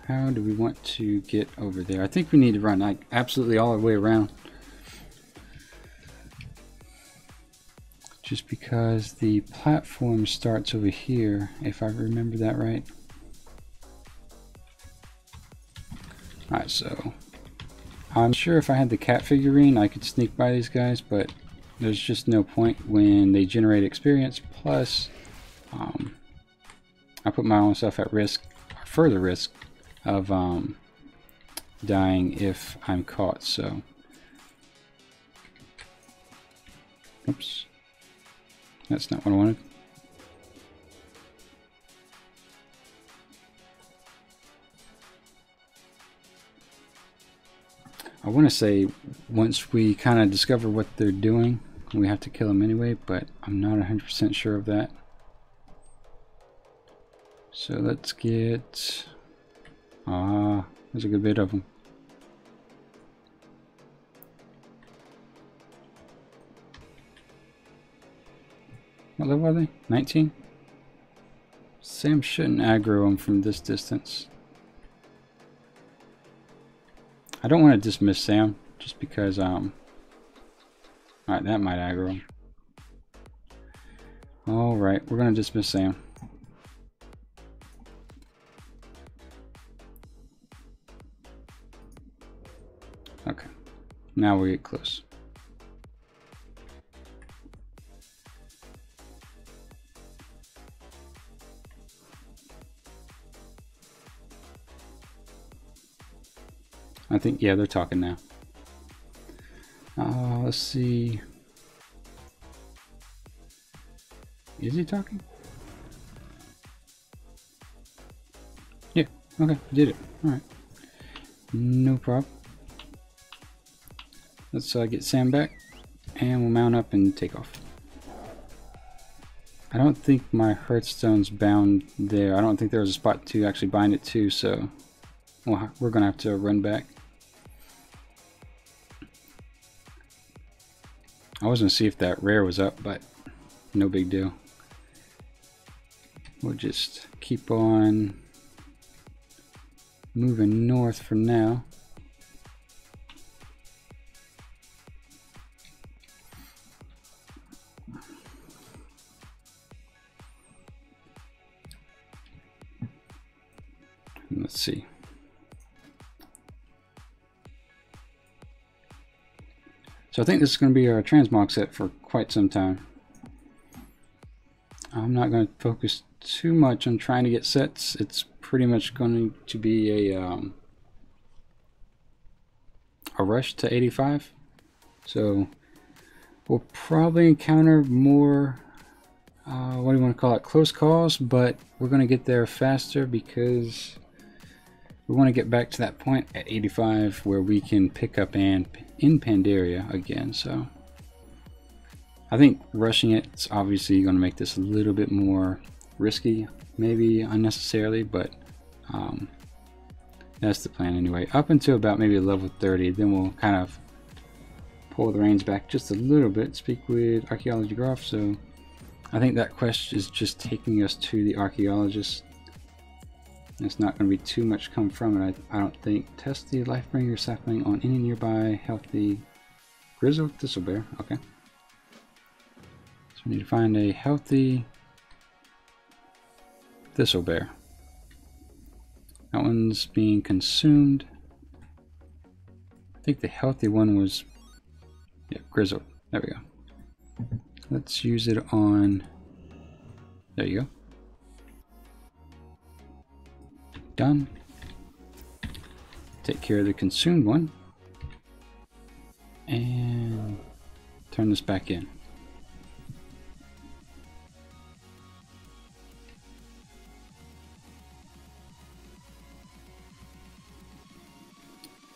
How do we want to get over there? I think we need to run like absolutely all the way around. Just because the platform starts over here, if I remember that right. Alright, so I'm sure if I had the cat figurine I could sneak by these guys, but there's just no point when they generate experience. Plus, I put my own self at risk, or further risk, of dying if I'm caught. So, oops, that's not what I wanted. I want to say once we kind of discover what they're doing, we have to kill them anyway, but I'm not 100% sure of that. So let's get... there's a good bit of them. What level are they? 19? Sam shouldn't aggro him from this distance. I don't want to dismiss Sam just because alright, that might aggro him. Alright, we're gonna dismiss Sam. Okay. Now we get close. I think, yeah, they're talking now. Let's see. Is he talking? Yeah, okay, did it. Alright. No problem. Let's get Sam back, and we'll mount up and take off. I don't think my Hearthstone's bound there. I don't think there was a spot to actually bind it to, so we're going to have to run back. I was going to see if that rare was up, but no big deal. We'll just keep on moving north for now. Let's see. So I think this is going to be our transmog set for quite some time. I'm not going to focus too much on trying to get sets. It's pretty much going to be a rush to 85. So we'll probably encounter more, what do you want to call it, close calls, but we're going to get there faster because we want to get back to that point at 85 where we can pick up in Pandaria again. So I think rushing it's obviously going to make this a little bit more risky, maybe unnecessarily, but that's the plan anyway. Up until about maybe level 30, then we'll kind of pull the reins back just a little bit, speak with Archaeology Graph. So I think that quest is just taking us to the archaeologist. There's not going to be too much come from it, I don't think. Test the Lifebringer sapling on any nearby healthy grizzled thistlebear. Okay. So we need to find a healthy thistlebear. That one's being consumed. I think the healthy one was, yeah, grizzled. There we go. Let's use it on, there you go. Done. Take care of the consumed one and turn this back in.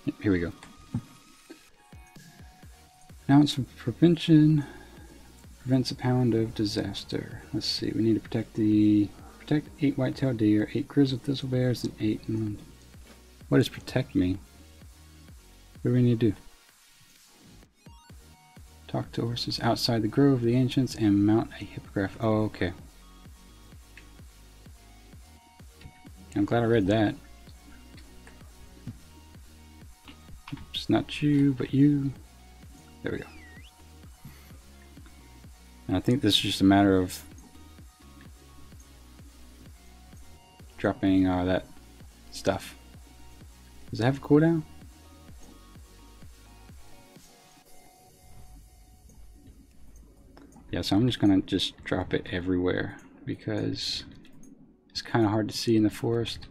Yep, here we go. Now it's prevention. Prevents a pound of disaster. Let's see, we need to protect 8 white-tailed deer, 8 grizzled thistlebears, and 8. What does protect mean? What do we need to do? Talk to horses outside the grove of the ancients and mount a hippogriff. Oh, okay. I'm glad I read that. Oops, not you, but you. There we go. And I think this is just a matter of dropping that stuff. Does it have a cooldown? Yeah, so I'm just gonna drop it everywhere because it's kind of hard to see in the forest.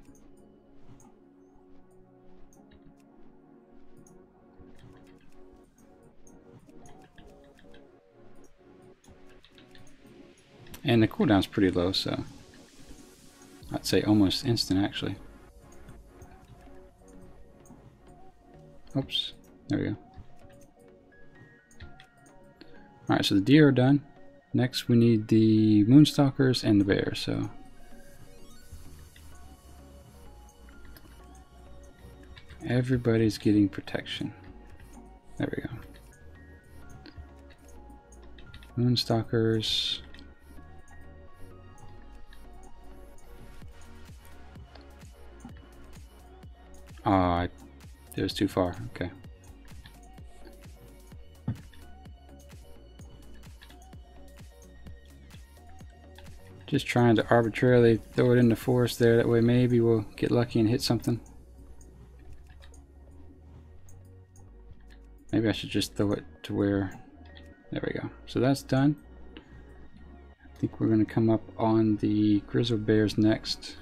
And the cooldown's pretty low, so I'd say almost instant actually. Oops, there we go. Alright, so the deer are done. Next we need the moonstalkers and the bear, so everybody's getting protection. There we go. Moonstalkers. Ah, it was too far. Okay. Just trying to arbitrarily throw it in the forest there. That way maybe we'll get lucky and hit something. Maybe I should just throw it to where... There we go. So that's done. I think we're going to come up on the grizzly bears next.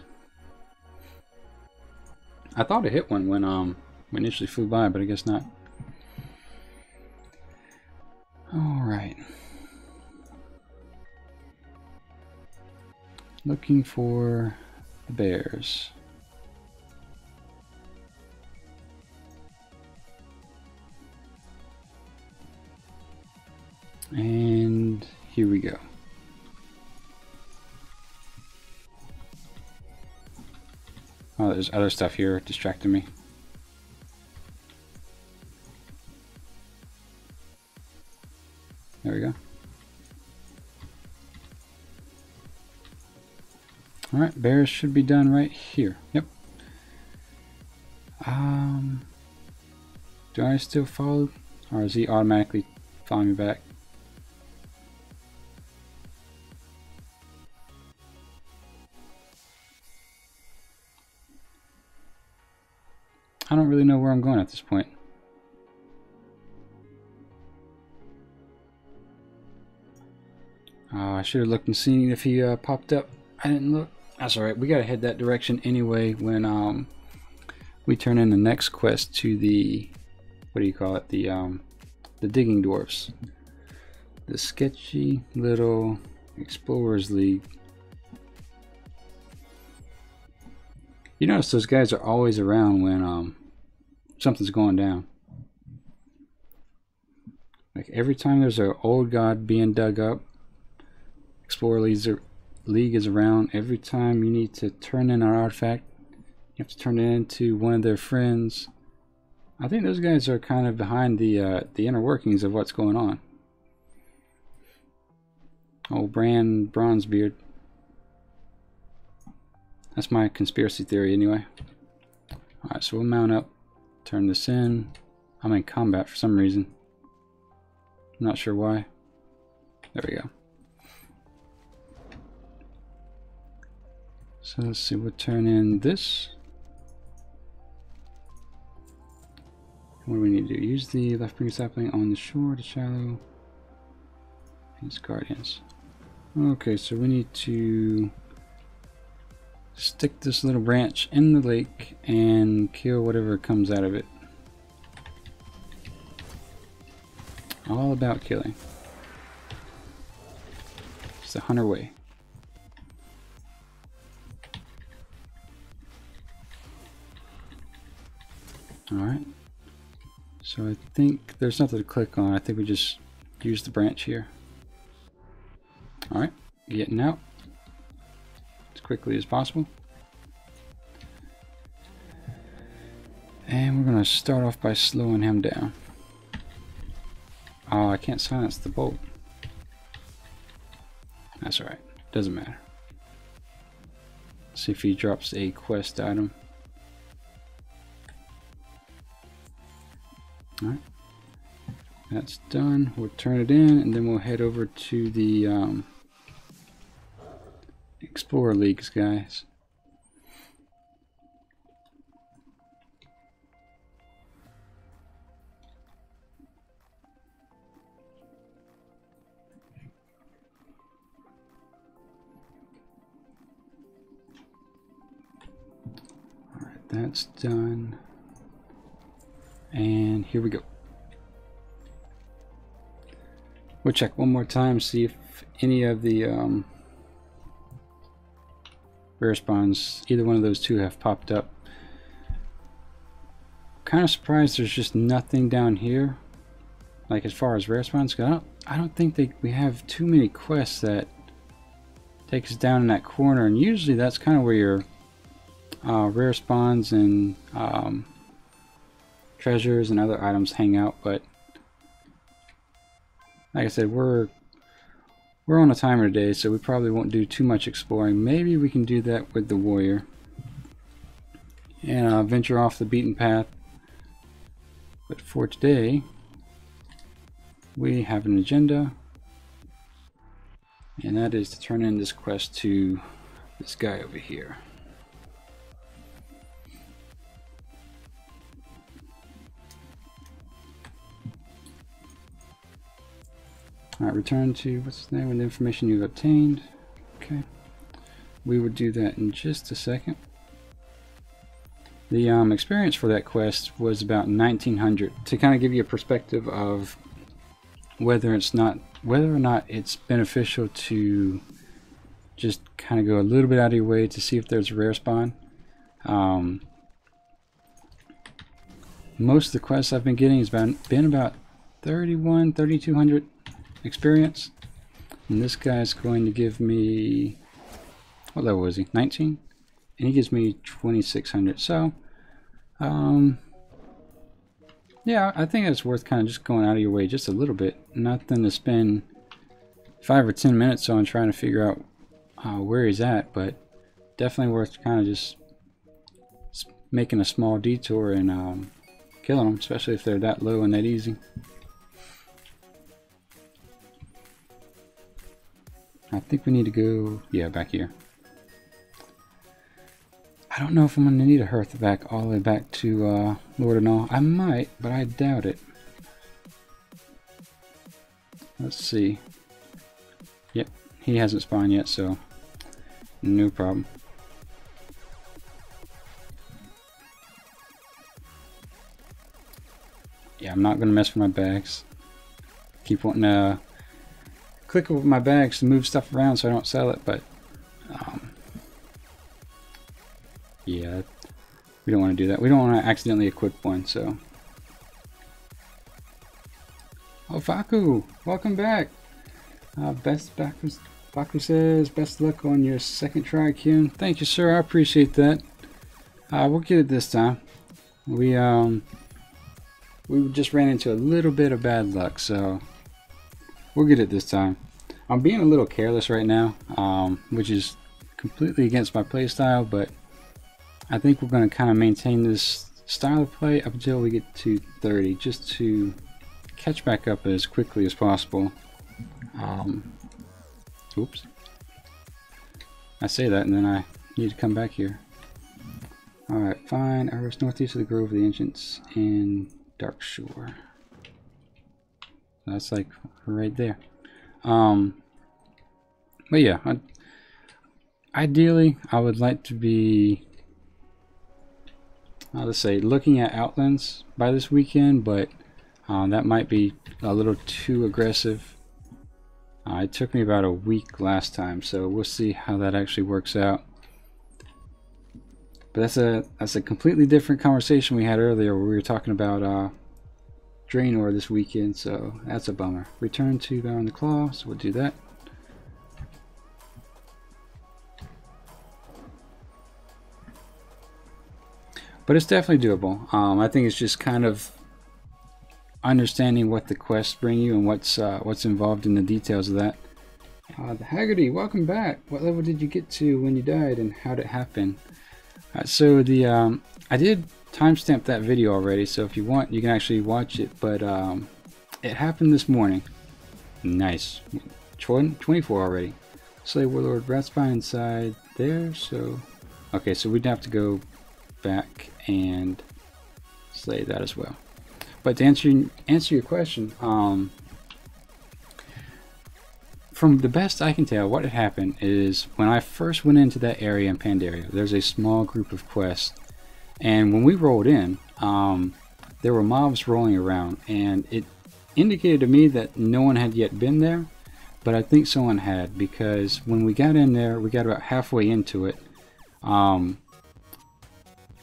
I thought I hit one when we initially flew by, but I guess not. Alright. Looking for the bears. And here we go. Oh, there's other stuff here distracting me. There we go. Alright, bears should be done right here. Yep. Do I still follow? Or is he automatically following me back? I don't really know where I'm going at this point. Oh, I should have looked and seen if he popped up. I didn't look. That's alright. We gotta head that direction anyway when we turn in the next quest to the, what do you call it? The digging dwarfs. The sketchy little Explorers League. You notice those guys are always around when something's going down. Like every time there's an old god being dug up, Explorer League is around. Every time you need to turn in an artifact, you have to turn it into one of their friends. I think those guys are kind of behind the inner workings of what's going on. Old Bronzebeard. That's my conspiracy theory anyway. Alright, so we'll mount up, turn this in. I'm in combat for some reason. I'm not sure why. There we go. So let's see, we'll turn in this. What do we need to do? Use the left finger sapling on the shore to shallow. His guardians. Okay, so we need to stick this little branch in the lake and kill whatever comes out of it. All about killing. It's the hunter way. Alright. So I think there's nothing to click on. I think we just use the branch here. Alright, getting out as quickly as possible. And we're going to start off by slowing him down. Oh, I can't silence the bolt. That's alright, doesn't matter. See if he drops a quest item. Alright, that's done. We'll turn it in and then we'll head over to the Explorer Leagues guys. Alright, that's done. And here we go. We'll check one more time, see if any of the rare spawns, either one of those two, have popped up. Kind of surprised there's just nothing down here, like as far as rare spawns go. I don't think we have too many quests that take us down in that corner, and usually that's kind of where your rare spawns and treasures and other items hang out. But like I said, we're on a timer today, so we probably won't do too much exploring. Maybe we can do that with the warrior. and venture off the beaten path. But for today, we have an agenda, and that is to turn in this quest to this guy over here. Alright, return to, what's his name, with the information you've obtained. Okay. We would do that in just a second. The experience for that quest was about 1900, to kind of give you a perspective of whether or not it's beneficial to just kind of go a little bit out of your way to see if there's a rare spawn. Most of the quests I've been getting has been about 3200 experience, and this guy's going to give me, what level was he? 19, and he gives me 2600. So yeah, I think it's worth kind of just going out of your way just a little bit. Nothing to spend 5 or 10 minutes on trying to figure out where he's at, but definitely worth kind of just making a small detour and killing them, especially if they're that low and that easy. I think we need to go, yeah, back here. I don't know if I'm going to need a hearth back all the way back to Lord and all. I might, but I doubt it. Let's see. Yep, he hasn't spawned yet, so no problem. Yeah, I'm not going to mess with my bags. Keep wanting to click with my bags to move stuff around so I don't sell it, but yeah, we don't want to do that. We don't want to accidentally equip one, so. Oh, Faku, welcome back. Faku says, best luck on your second try, Qyune. Thank you, sir. I appreciate that. We'll get it this time. We just ran into a little bit of bad luck, so we'll get it this time. I'm being a little careless right now, which is completely against my play style, but I think we're going to kind of maintain this style of play up until we get to 30, just to catch back up as quickly as possible. Oops. I say that and then I need to come back here. Alright, fine. Iris northeast of the Grove of the Ancients and Dark Shore. That's like right there. But yeah, ideally I would like to be, let's say, looking at Outlands by this weekend, but that might be a little too aggressive. It took me about a week last time, so we'll see how that actually works out. But that's a completely different conversation we had earlier where we were talking about Draenor this weekend, so that's a bummer. Return to Bound the Claw, so we'll do that. But it's definitely doable. I think it's just kind of understanding what the quests bring you and what's involved in the details of that. The Haggerty, welcome back. What level did you get to when you died, and how did it happen? So the I did timestamp that video already, so if you want, you can actually watch it. But it happened this morning. Nice, 24 already. Slay Warlord Ratspine inside there. So okay, so we'd have to go back and slay that as well. But to answer your question, from the best I can tell, what had happened is when I first went into that area in Pandaria, there's a small group of quests, and when we rolled in, there were mobs rolling around, and it indicated to me that no one had yet been there, but I think someone had, because when we got in there, we got about halfway into it.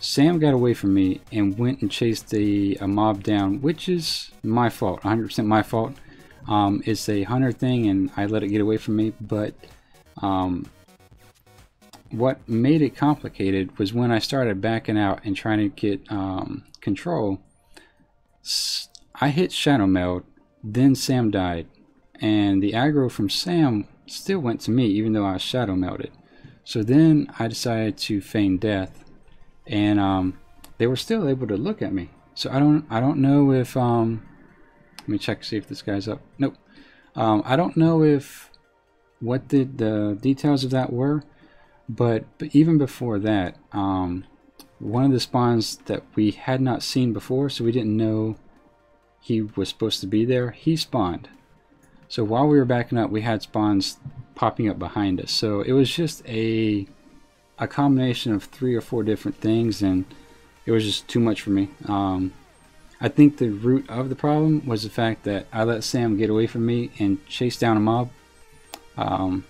Sam got away from me and went and chased a mob down, which is my fault, 100% my fault. It's a hunter thing and I let it get away from me, but what made it complicated was when I started backing out and trying to get control, I hit Shadow Meld, then Sam died, and the aggro from Sam still went to me even though I was Shadow Melded. So then I decided to feign death, and they were still able to look at me. So I don't know if let me check, see if this guy's up. Nope. I don't know if what the details of that were, but even before that, one of the spawns that we had not seen before, so we didn't know he was supposed to be there, he spawned. So while we were backing up, we had spawns popping up behind us. So it was just a combination of 3 or 4 different things, and it was just too much for me. I think the root of the problem was the fact that I let Sam get away from me and chase down a mob. I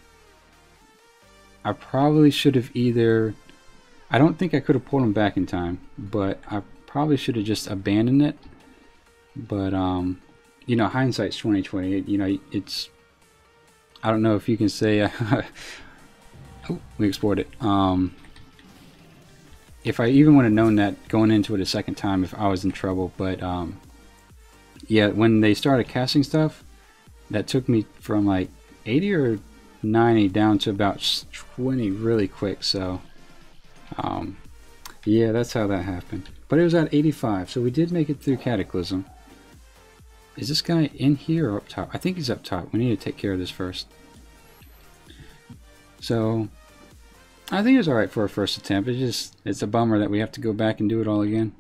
probably should have either... I don't think I could have pulled him back in time, but I probably should have just abandoned it. But, you know, hindsight's 20/20. You know, it's... I don't know if you can say... oh, we explored it. If I even would have known that going into it a second time, if I was in trouble. But, yeah, when they started casting stuff, that took me from like 80 or 90 down to about 20 really quick. So, yeah, that's how that happened. But it was at 85, so we did make it through Cataclysm. Is this guy in here or up top? I think he's up top. We need to take care of this first. So, I think it's alright for our first attempt. It's a bummer that we have to go back and do it all again.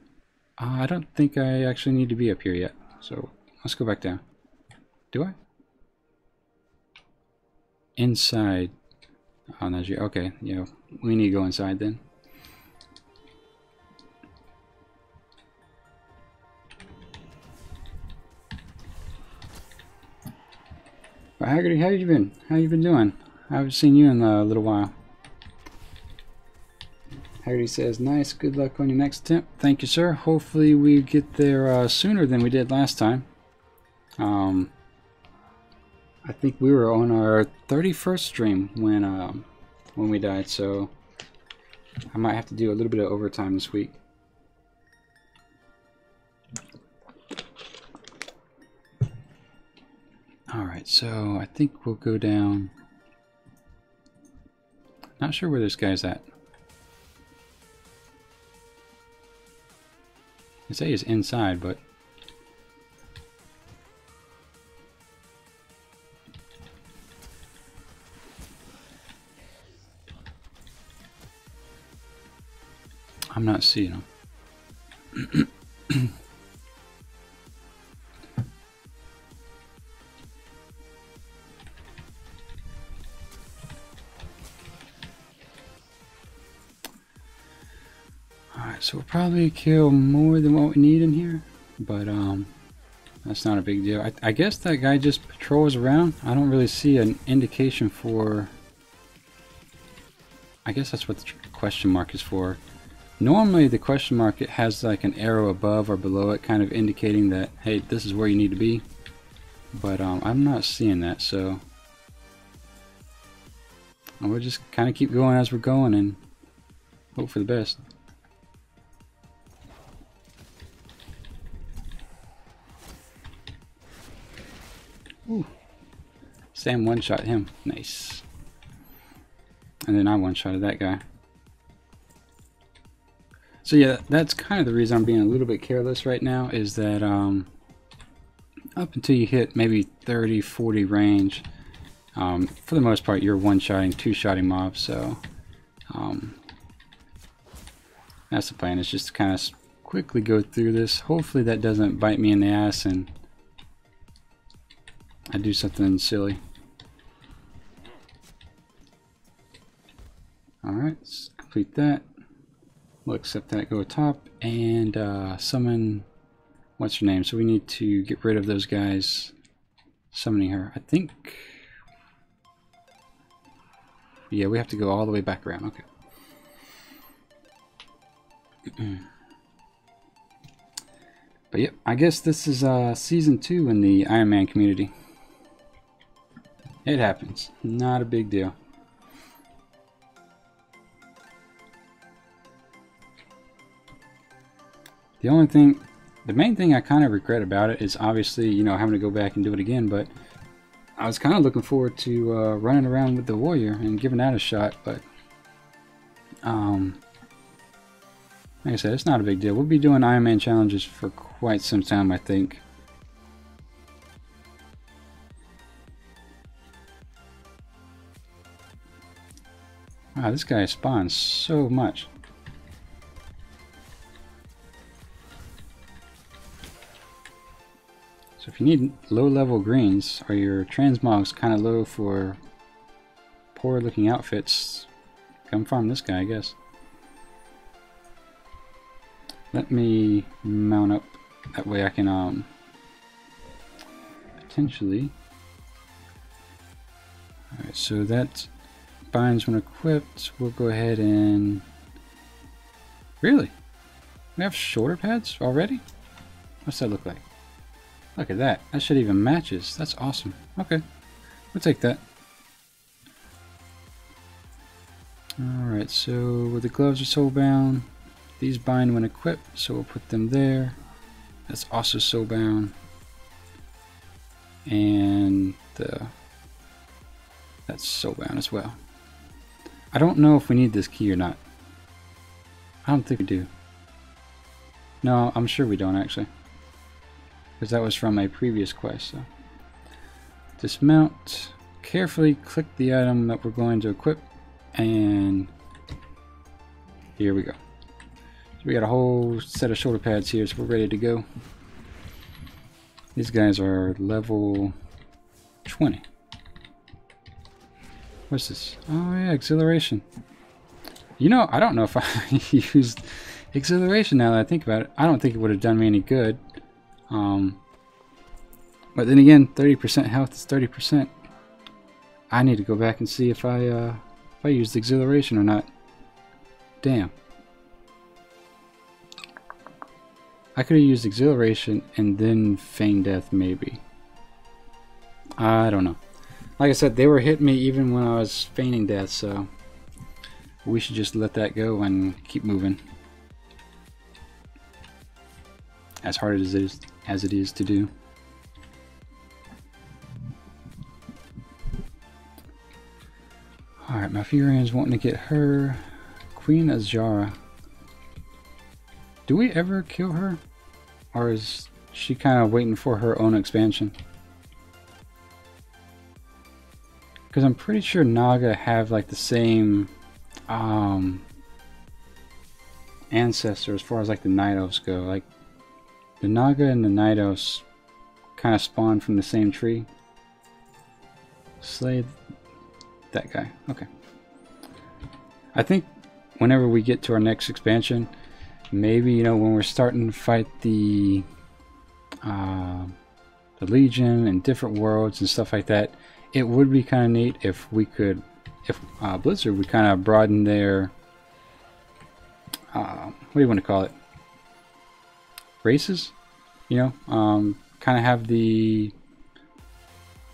I don't think I actually need to be up here yet. So, let's go back down. Do I? Inside. Oh, no, okay, yeah, we need to go inside then. But Haggerty, how you been? How you been doing? I haven't seen you in a little while. Haggerty says, nice, good luck on your next attempt. Thank you, sir. Hopefully we get there sooner than we did last time. I think we were on our 31st stream when we died, so I might have to do a little bit of overtime this week. Alright, so I think we'll go down. Not sure where this guy's at. I say he's inside, but I'm not seeing him. Alright, so we'll probably kill more than what we need in here, but that's not a big deal. I guess that guy just patrols around. I don't really see an indication for... I guess that's what the question mark is for. Normally the question mark, it has like an arrow above or below it kind of indicating that, hey, this is where you need to be. But I'm not seeing that, so we'll just kind of keep going as we're going and hope for the best. Ooh. Sam one-shot him. Nice. And then I one-shotted that guy. So yeah, that's kind of the reason I'm being a little bit careless right now, is that up until you hit maybe 30, 40 range, for the most part you're one-shotting, two-shotting mobs, so that's the plan, is just to kind of quickly go through this. Hopefully that doesn't bite me in the ass and I do something silly. Alright, let's complete that. We'll accept that, go top, and summon, what's her name? So we need to get rid of those guys summoning her. I think, yeah, we have to go all the way back around. Okay. But yep, I guess this is season 2 in the Ironman community. It happens. Not a big deal. The only thing, the main thing I kind of regret about it is obviously, you know, having to go back and do it again, but I was kind of looking forward to running around with the warrior and giving that a shot, but Like I said, it's not a big deal. We'll be doing Ironman challenges for quite some time, I think. Wow, this guy spawns so much. So if you need low-level greens, or your transmog's kind of low for poor-looking outfits, come farm this guy, I guess. Let me mount up. That way I can potentially. Alright, so that binds when equipped. We'll go ahead and. Really? We have shoulder pads already? What's that look like? Look at that. That shit even matches. That's awesome. Okay. We'll take that. Alright, so with the gloves are soulbound. These bind when equipped, so we'll put them there. That's also soulbound. And that's soulbound as well. I don't know if we need this key or not. I don't think we do. No, I'm sure we don't actually. Because that was from a previous quest. So. Dismount. Carefully click the item that we're going to equip. And here we go. So we got a whole set of shoulder pads here, so we're ready to go. These guys are level 20. What's this? Oh yeah, exhilaration. You know, I don't know if I used exhilaration now that I think about it. I don't think it would have done me any good. But then again, 30% health is 30%. I need to go back and see if I used exhilaration or not. Damn. I could have used exhilaration and then feign death maybe. I don't know. Like I said, they were hitting me even when I was feigning death, so we should just let that go and keep moving. As hard as it is to do. Alright, my Furian's wanting to get her. Queen Azara. Do we ever kill her? Or is she kind of waiting for her own expansion? Because I'm pretty sure Naga have like the same ancestor as far as like the Night Elves go. Like the Naga and the Night Elves kind of spawn from the same tree. Slay that guy. Okay. I think whenever we get to our next expansion, maybe, you know, when we're starting to fight the Legion and different worlds and stuff like that, it would be kind of neat if we could, if Blizzard would kind of broaden their, what do you want to call it? Races? You know, kind of have the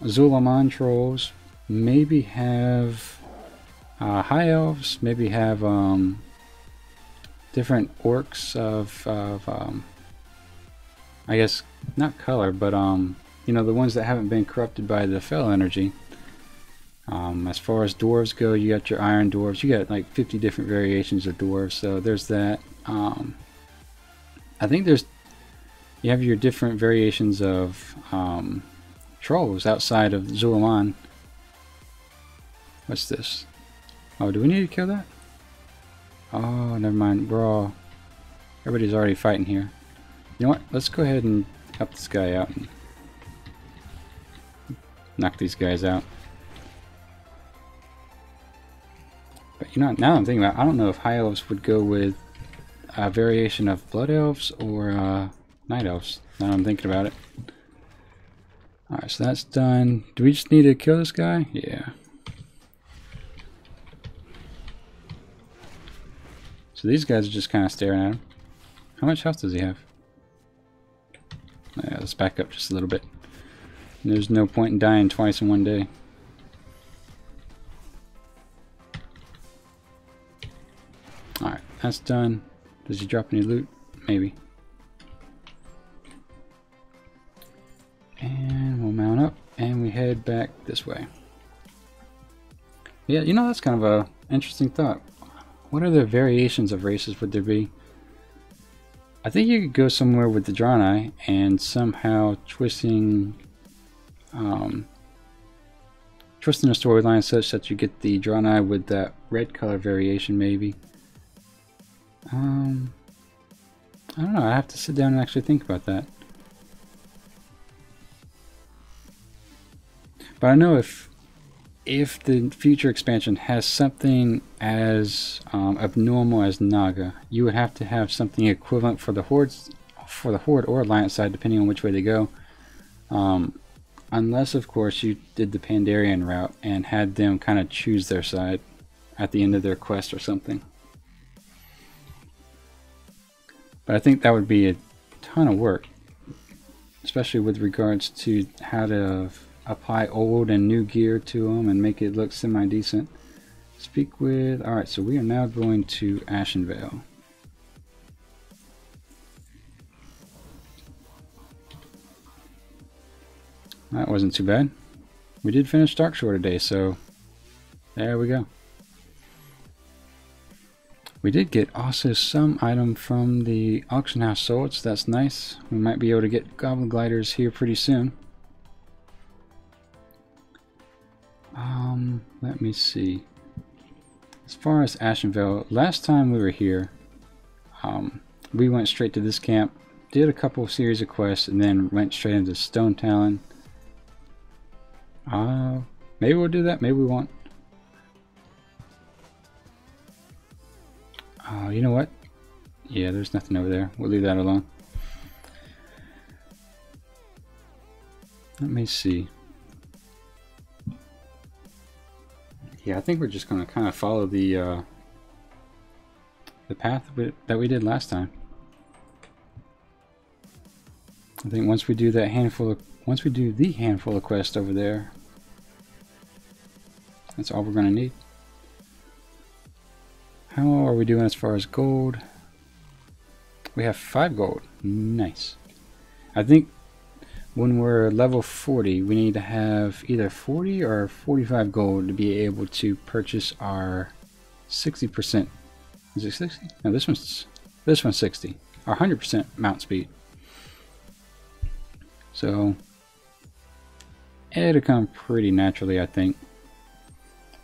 Zulaman trolls, maybe have high elves, maybe have different orcs of I guess not color, but you know, the ones that haven't been corrupted by the fell energy. As far as dwarves go, you got your iron dwarves. You got like 50 different variations of dwarves, so there's that. I think you have your different variations of trolls outside of Zulaman. What's this? Oh, do we need to kill that? Oh, never mind. Everybody's already fighting here. You know what? Let's go ahead and help this guy out and knock these guys out. But you know, now I'm thinking about it, I don't know if high elves would go with a variation of blood elves or night elves. Now I'm thinking about it. Alright, so that's done. Do we just need to kill this guy? Yeah. So these guys are just kind of staring at him. How much health does he have? Yeah, let's back up just a little bit. There's no point in dying twice in one day. Alright, that's done. Does he drop any loot? Maybe. And we'll mount up and we head back this way. Yeah, you know, that's kind of a interesting thought. What other variations of races would there be? I think you could go somewhere with the drawn eye and somehow twisting the storyline such that you get the drawn eye with that red color variation, maybe. I don't know. I have to sit down and actually think about that. But I know if the future expansion has something as abnormal as Naga, you would have to have something equivalent for the Horde or Alliance side, depending on which way they go. Unless, of course, you did the Pandarian route and had them kind of choose their side at the end of their quest or something. But I think that would be a ton of work, especially with regards to how to apply old and new gear to them and make it look semi-decent. Speak with... Alright, so we are now going to Ashenvale. That wasn't too bad. We did finish Darkshore today, so there we go. We did get also some item from the auction house sold, so that's nice. We might be able to get Goblin Gliders here pretty soon. Let me see. As far as Ashenvale, last time we were here, we went straight to this camp, did a couple series of quests, and then went straight into Stone Talon. Maybe we'll do that, maybe we won't. You know what? Yeah, there's nothing over there. We'll leave that alone. Let me see. Yeah, I think we're just going to kind of follow the path that we did last time. I think once we do that once we do the handful of quests over there, that's all we're going to need. How are we doing as far as gold? We have 5 gold. Nice. I think when we're level 40, we need to have either 40 or 45 gold to be able to purchase our 60%. Is it 60? No, this one's 60. Our 100% mount speed. So it'll come pretty naturally, I think.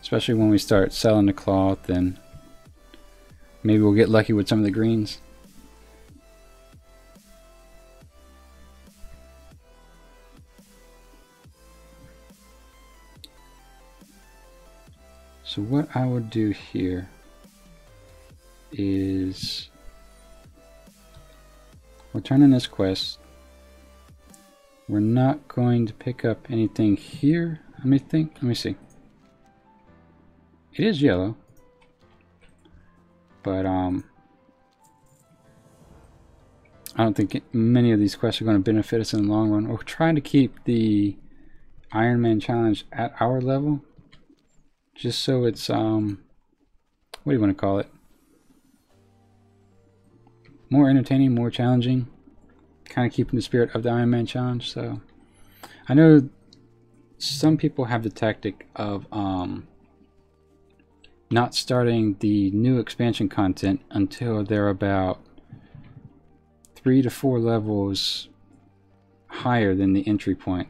Especially when we start selling the cloth, and maybe we'll get lucky with some of the greens. So what I would do here is we'll turn in this quest. We're not going to pick up anything here. Let me see. It is yellow, but I don't think many of these quests are going to benefit us in the long run. We're trying to keep the Ironman challenge at our level, just so it's what do you want to call it? More entertaining, more challenging, kind of keeping the spirit of the Ironman challenge. So I know some people have the tactic of not starting the new expansion content until they're about 3 to 4 levels higher than the entry point.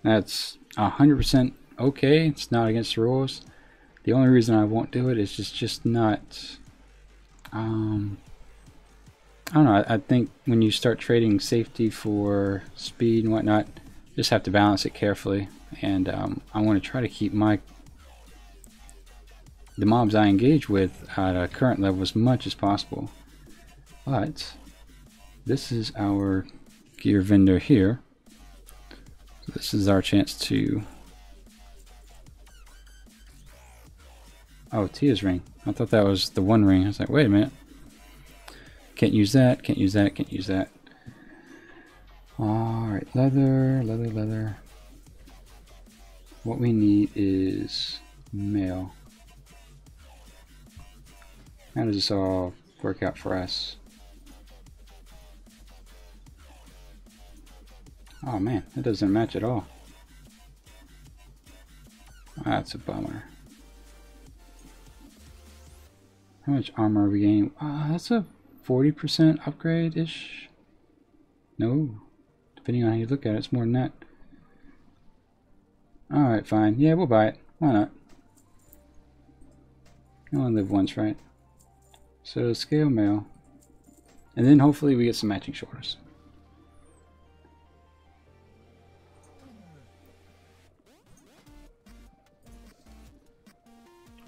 That's 100% okay. It's not against the rules. The only reason I won't do it is just not I don't know. I think when you start trading safety for speed and whatnot, you just have to balance it carefully. And I want to try to keep the mobs I engage with at a current level as much as possible. But this is our gear vendor here. So this is our chance to... Oh, Tia's ring. I thought that was the one ring. I was like, wait a minute. Can't use that, can't use that, can't use that. Alright, leather. What we need is mail. How does this all work out for us? Oh man, that doesn't match at all. That's a bummer. How much armor are we gaining? That's a 40% upgrade-ish? No. Depending on how you look at it, it's more than that. Alright, fine. Yeah, we'll buy it. Why not? You only live once, right? So, scale mail. And then hopefully we get some matching shoulders.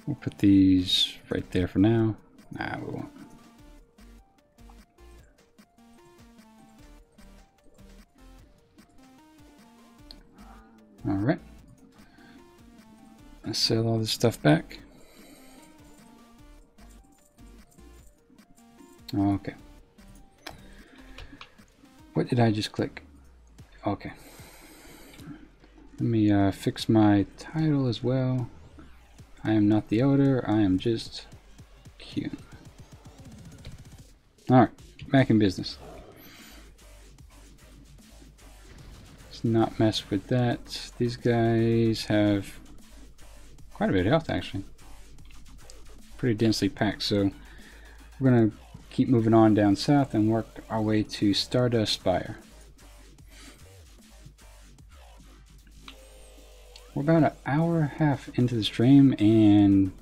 We'll put these right there for now. Nah, we won't. Alright. Let's sell all this stuff back. Okay. What did I just click? Okay. Let me fix my title as well. I am not the elder, I am just Qyune. Alright, back in business. Let's not mess with that. These guys have quite a bit of health actually. Pretty densely packed, so we're going to keep moving on down south and work our way to Stardust Spire. We're about an hour and a half into the stream and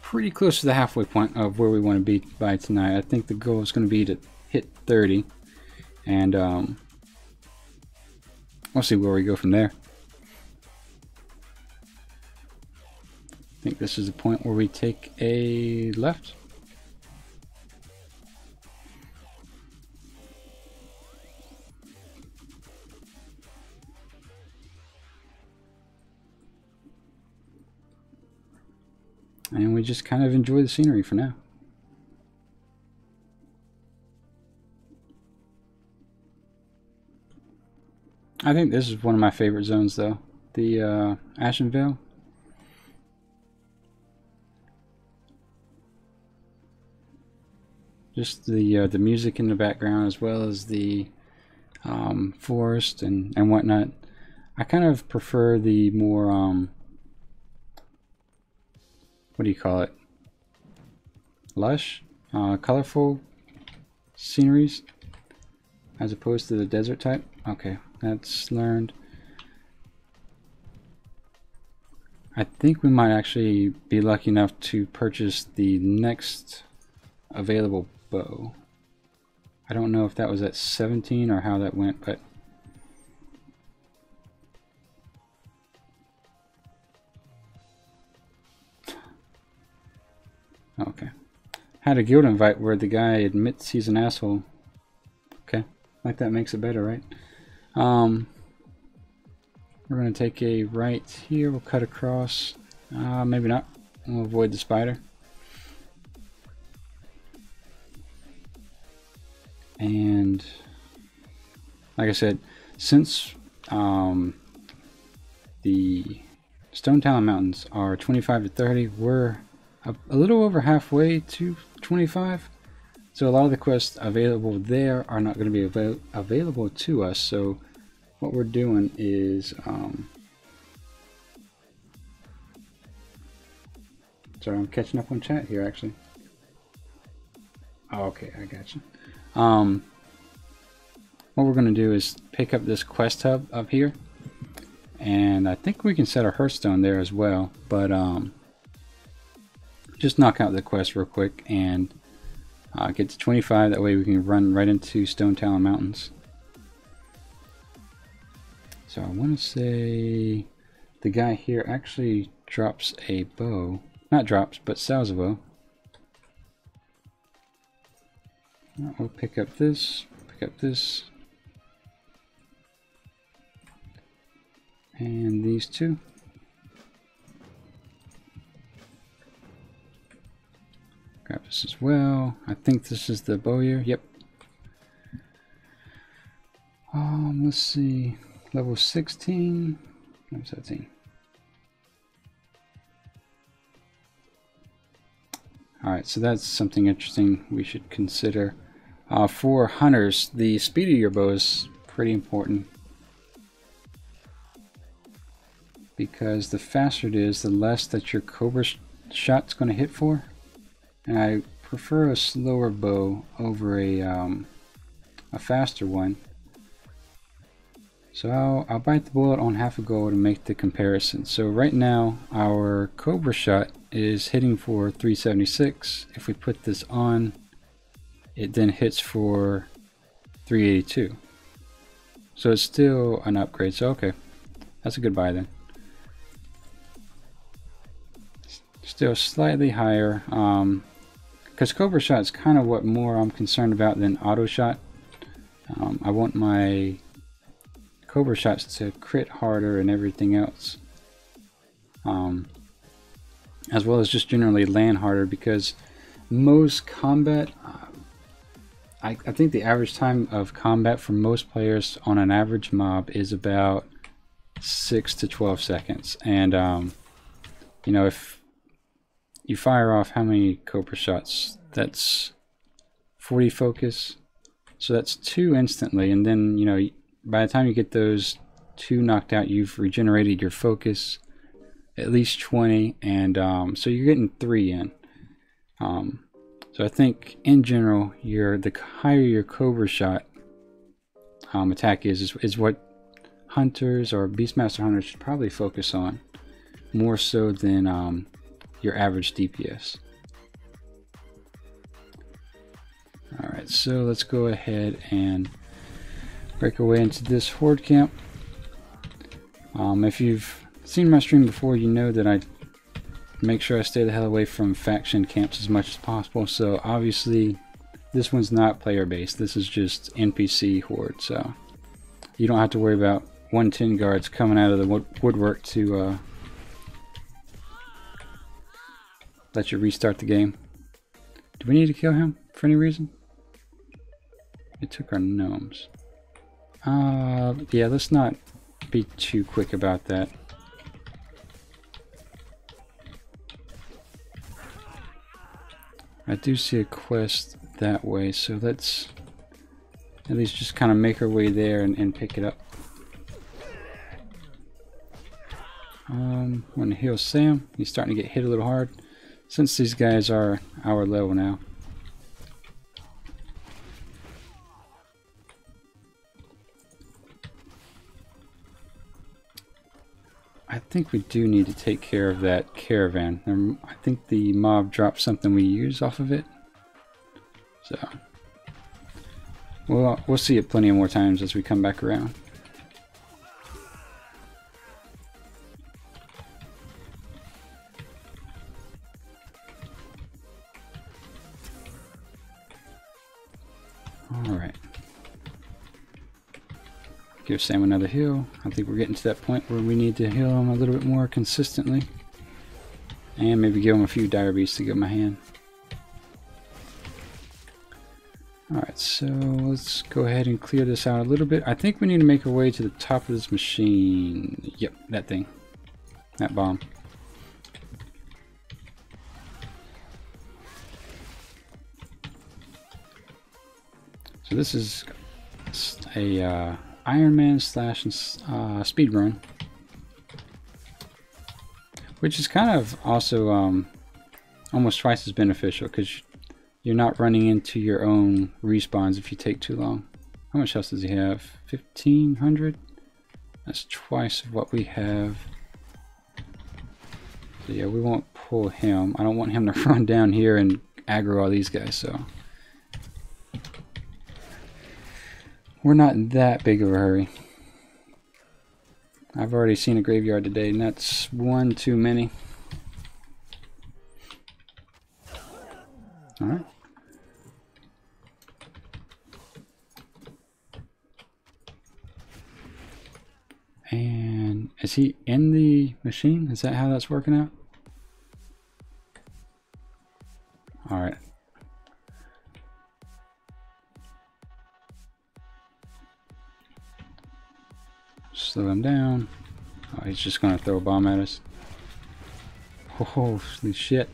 pretty close to the halfway point of where we want to be by tonight. I think the goal is going to be to hit 30 and we'll see where we go from there. I think this is the point where we take a left. And we just kind of enjoy the scenery for now. I think this is one of my favorite zones though. The Ashen Vale. Just the music in the background as well as the forest and whatnot. I kind of prefer the more what do you call it? Lush, colorful sceneries as opposed to the desert type. Okay, that's learned. I think we might actually be lucky enough to purchase the next available bow. I don't know if that was at 17 or how that went, but okay. Had a guild invite where the guy admits he's an asshole. Okay, like that makes it better, right? We're gonna take a right here. We'll cut across. Maybe not. We'll avoid the spider. And like I said, since the Stone Talon Mountains are 25 to 30, we're a little over halfway to 25. So a lot of the quests available there are not going to be available to us. So what we're doing is sorry, I'm catching up on chat here actually. Oh, okay, I got you. What we're going to do is pick up this quest hub up here, and I think we can set our Hearthstone there as well, but just knock out the quest real quick and get to 25. That way we can run right into Stone Talon Mountains. So I want to say the guy here actually drops a bow. Not drops, but sells a bow. We'll pick up this, and these two. Grab this as well. I think this is the bowyer. Yep. Let's see. Level 16. Level 17. Alright, so that's something interesting we should consider. For hunters, the speed of your bow is pretty important, because the faster it is, the less that your cobra shot's going to hit for. And I'm prefer a slower bow over a faster one. So I'll bite the bullet on half a gold and make the comparison. So right now our Cobra shot is hitting for 376. If we put this on, it then hits for 382. So it's still an upgrade. So okay, that's a good buy then. Still slightly higher, because Cobra shot is kind of what more I'm concerned about than auto shot. I want my Cobra shots to crit harder and everything else, as well as just generally land harder, because most combat, I think the average time of combat for most players on an average mob is about 6 to 12 seconds. And you know, if you fire off how many Cobra shots, that's 40 focus, so that's 2 instantly, and then, you know, by the time you get those 2 knocked out, you've regenerated your focus at least 20, and so you're getting 3 in. So I think in general, the higher your Cobra shot attack is what hunters or Beastmaster hunters should probably focus on, more so than your average DPS. Alright, so let's go ahead and break our way into this horde camp. If you've seen my stream before, you know that I make sure I stay the hell away from faction camps as much as possible. So obviously this one's not player based, this is just NPC horde, so you don't have to worry about 110 guards coming out of the woodwork to let you restart the game. Do we need to kill him for any reason? It took our gnomes. Yeah, let's not be too quick about that. I do see a quest that way, so let's at least just kind of make our way there and pick it up. I'm going to heal Sam. He's starting to get hit a little hard, since these guys are our level now. I think we do need to take care of that caravan. I think the mob dropped something we use off of it. So we'll see it plenty of more times as we come back around. Alright. Give Sam another heal. I think we're getting to that point where we need to heal him a little bit more consistently. And maybe give him a few dire beasts to give him a hand. Alright, so let's go ahead and clear this out a little bit. I think we need to make our way to the top of this machine. Yep, that thing. That bomb. So this is a Ironman slash speedrun, which is kind of also almost twice as beneficial, because you're not running into your own respawns if you take too long. How much else does he have? 1500? That's twice of what we have. So yeah, we won't pull him. I don't want him to run down here and aggro all these guys, so we're not in that big of a hurry. I've already seen a graveyard today, and that's one too many. Alright. And is he in the machine? Is that how that's working out? Alright. Slow him down. Oh, he's just gonna throw a bomb at us. Holy shit.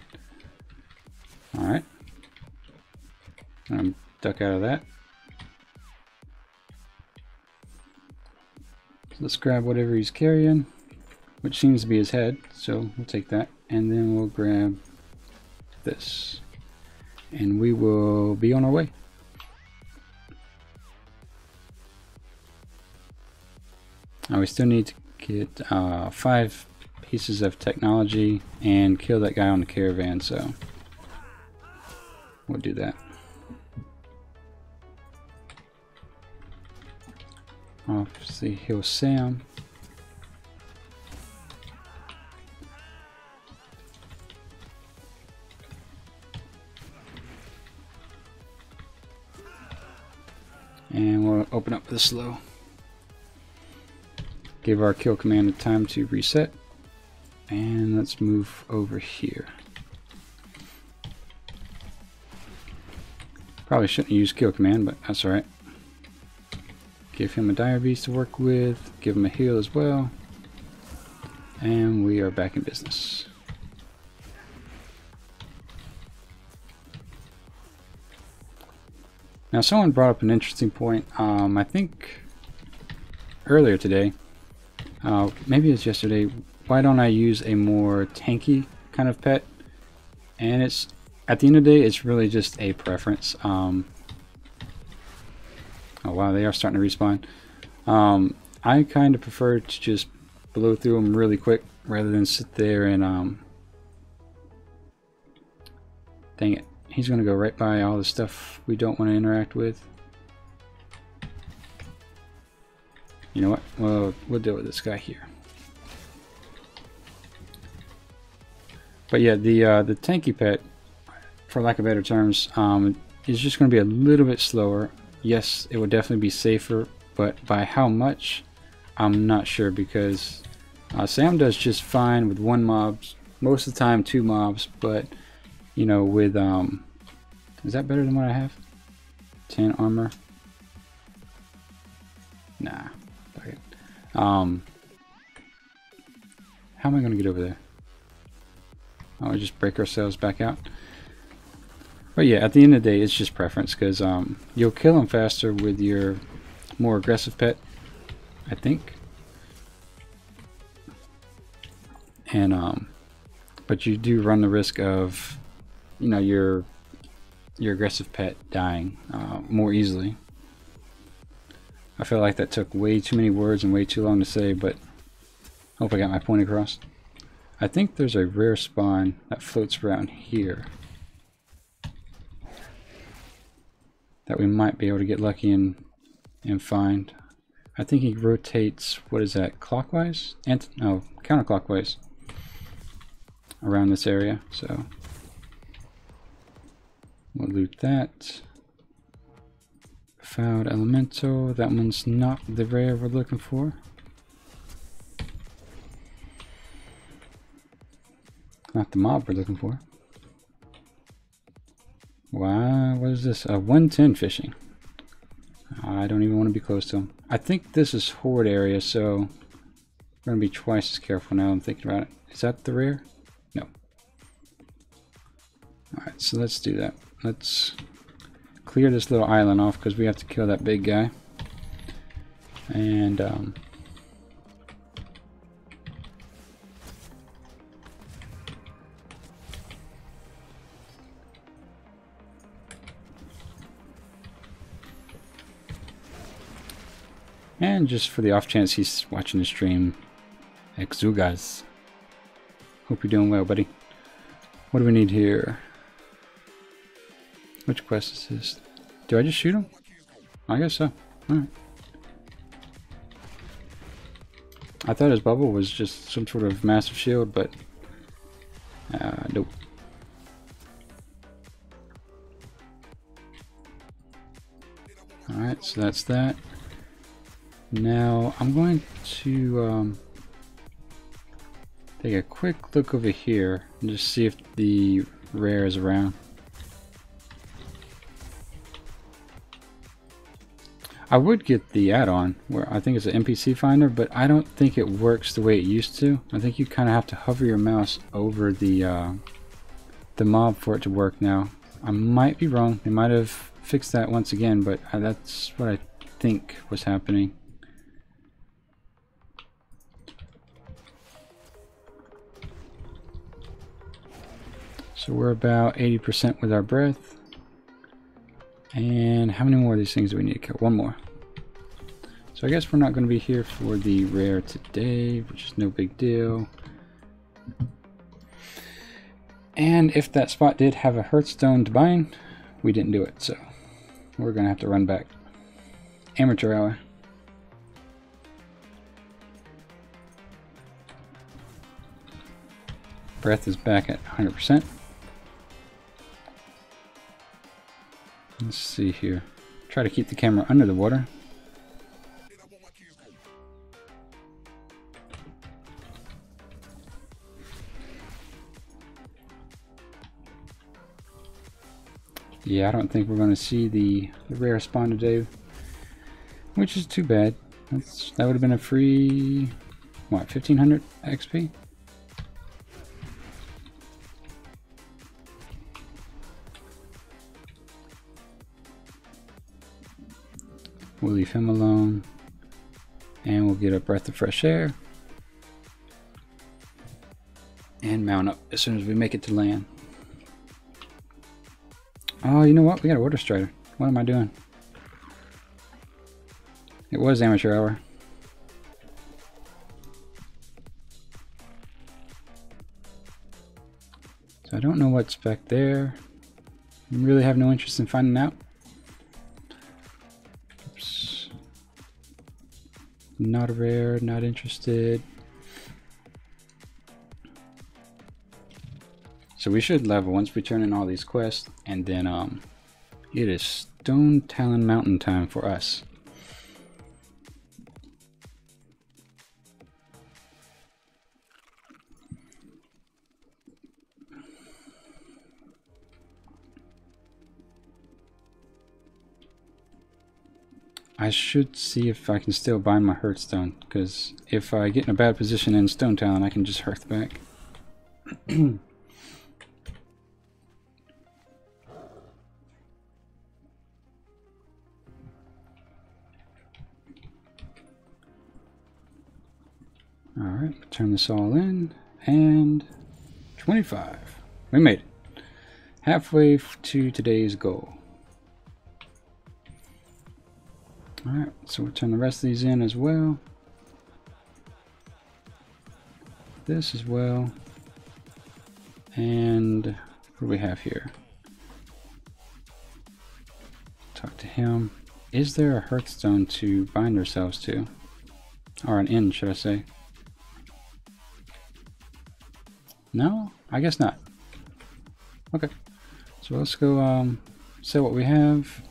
Alright. Duck out of that. So let's grab whatever he's carrying, which seems to be his head, so we'll take that. And then we'll grab this. and we will be on our way. We still need to get 5 pieces of technology and kill that guy on the caravan, so we'll do that. Obviously heal Sam. And we'll open up the slow. Give our kill command a time to reset. And let's move over here. Probably shouldn't use kill command, but that's alright. Give him a dire beast to work with. Give him a heal as well. And we are back in business. Now someone brought up an interesting point. I think earlier today, maybe it was yesterday, why don't I use a more tanky kind of pet? And it's, at the end of the day, it's really just a preference. Oh wow, they are starting to respawn. I kind of prefer to just blow through them really quick rather than sit there and dang it, he's gonna go right by all the stuff we don't want to interact with. You know what, we'll deal with this guy here. But yeah, the tanky pet, for lack of better terms, is just going to be a little bit slower. Yes, it would definitely be safer, but by how much, I'm not sure, because Sam does just fine with 1 mob, most of the time 2 mobs, but you know, with is that better than what I have? 10 armor? Nah. Okay. How am I going to get over there? Oh, we just break ourselves back out. But yeah, at the end of the day, it's just preference, because you'll kill them faster with your more aggressive pet, I think. And but you do run the risk of, you know, your aggressive pet dying more easily. I feel like that took way too many words and way too long to say, but I hope I got my point across. I think there's a rare spawn that floats around here that we might be able to get lucky and find. I think he rotates, what is that, clockwise? And no, counterclockwise around this area, so we'll loot that. Found elemental, that one's not the rare we're looking for. Not the mob we're looking for. Wow, what is this? 110 fishing. I don't even want to be close to them. I think this is horde area, so I'm going to be twice as careful now I'm thinking about it. Is that the rare? No. Alright, so let's do that. Let's clear this little island off because we have to kill that big guy. And just for the off chance he's watching the stream, Exugas. Hope you're doing well, buddy. What do we need here? Which quest is this? Do I just shoot him? I guess so. Alright. I thought his bubble was just some sort of massive shield, but nope. Alright, so that's that. Now I'm going to take a quick look over here and just see if the rare is around. I would get the add-on where I think it's an NPC finder, but I don't think it works the way it used to. I think you kind of have to hover your mouse over the mob for it to work now. I might be wrong. They might have fixed that once again, but that's what I think was happening. So we're about 80% with our breath. And how many more of these things do we need to kill? One more. So I guess we're not going to be here for the rare today, which is no big deal. And if that spot did have a Hearthstone to bind, we didn't do it, so we're going to have to run back. Amateur hour. Breath is back at 100%. Let's see here. Try to keep the camera under the water. Yeah, I don't think we're going to see the rare spawn today, which is too bad. That would have been a free, what, 1500 XP? We'll leave him alone, and we'll get a breath of fresh air and mount up as soon as we make it to land. Oh, you know what? We got a water strider. What am I doing? It was amateur hour. So I don't know what's back there. I really have no interest in finding out. Oops. Not a rare, not interested. So we should level once we turn in all these quests, and then it is Stone Talon Mountain time for us. I should see if I can still bind my Hearthstone, because if I get in a bad position in Stone Talon, I can just Hearth back. Alright, turn this all in, and 25. We made it. Halfway to today's goal. Alright, so we'll turn the rest of these in as well. This as well. And what do we have here? Talk to him. Is there a Hearthstone to bind ourselves to? Or an inn, should I say? No? I guess not. Okay. So let's go sell what we have.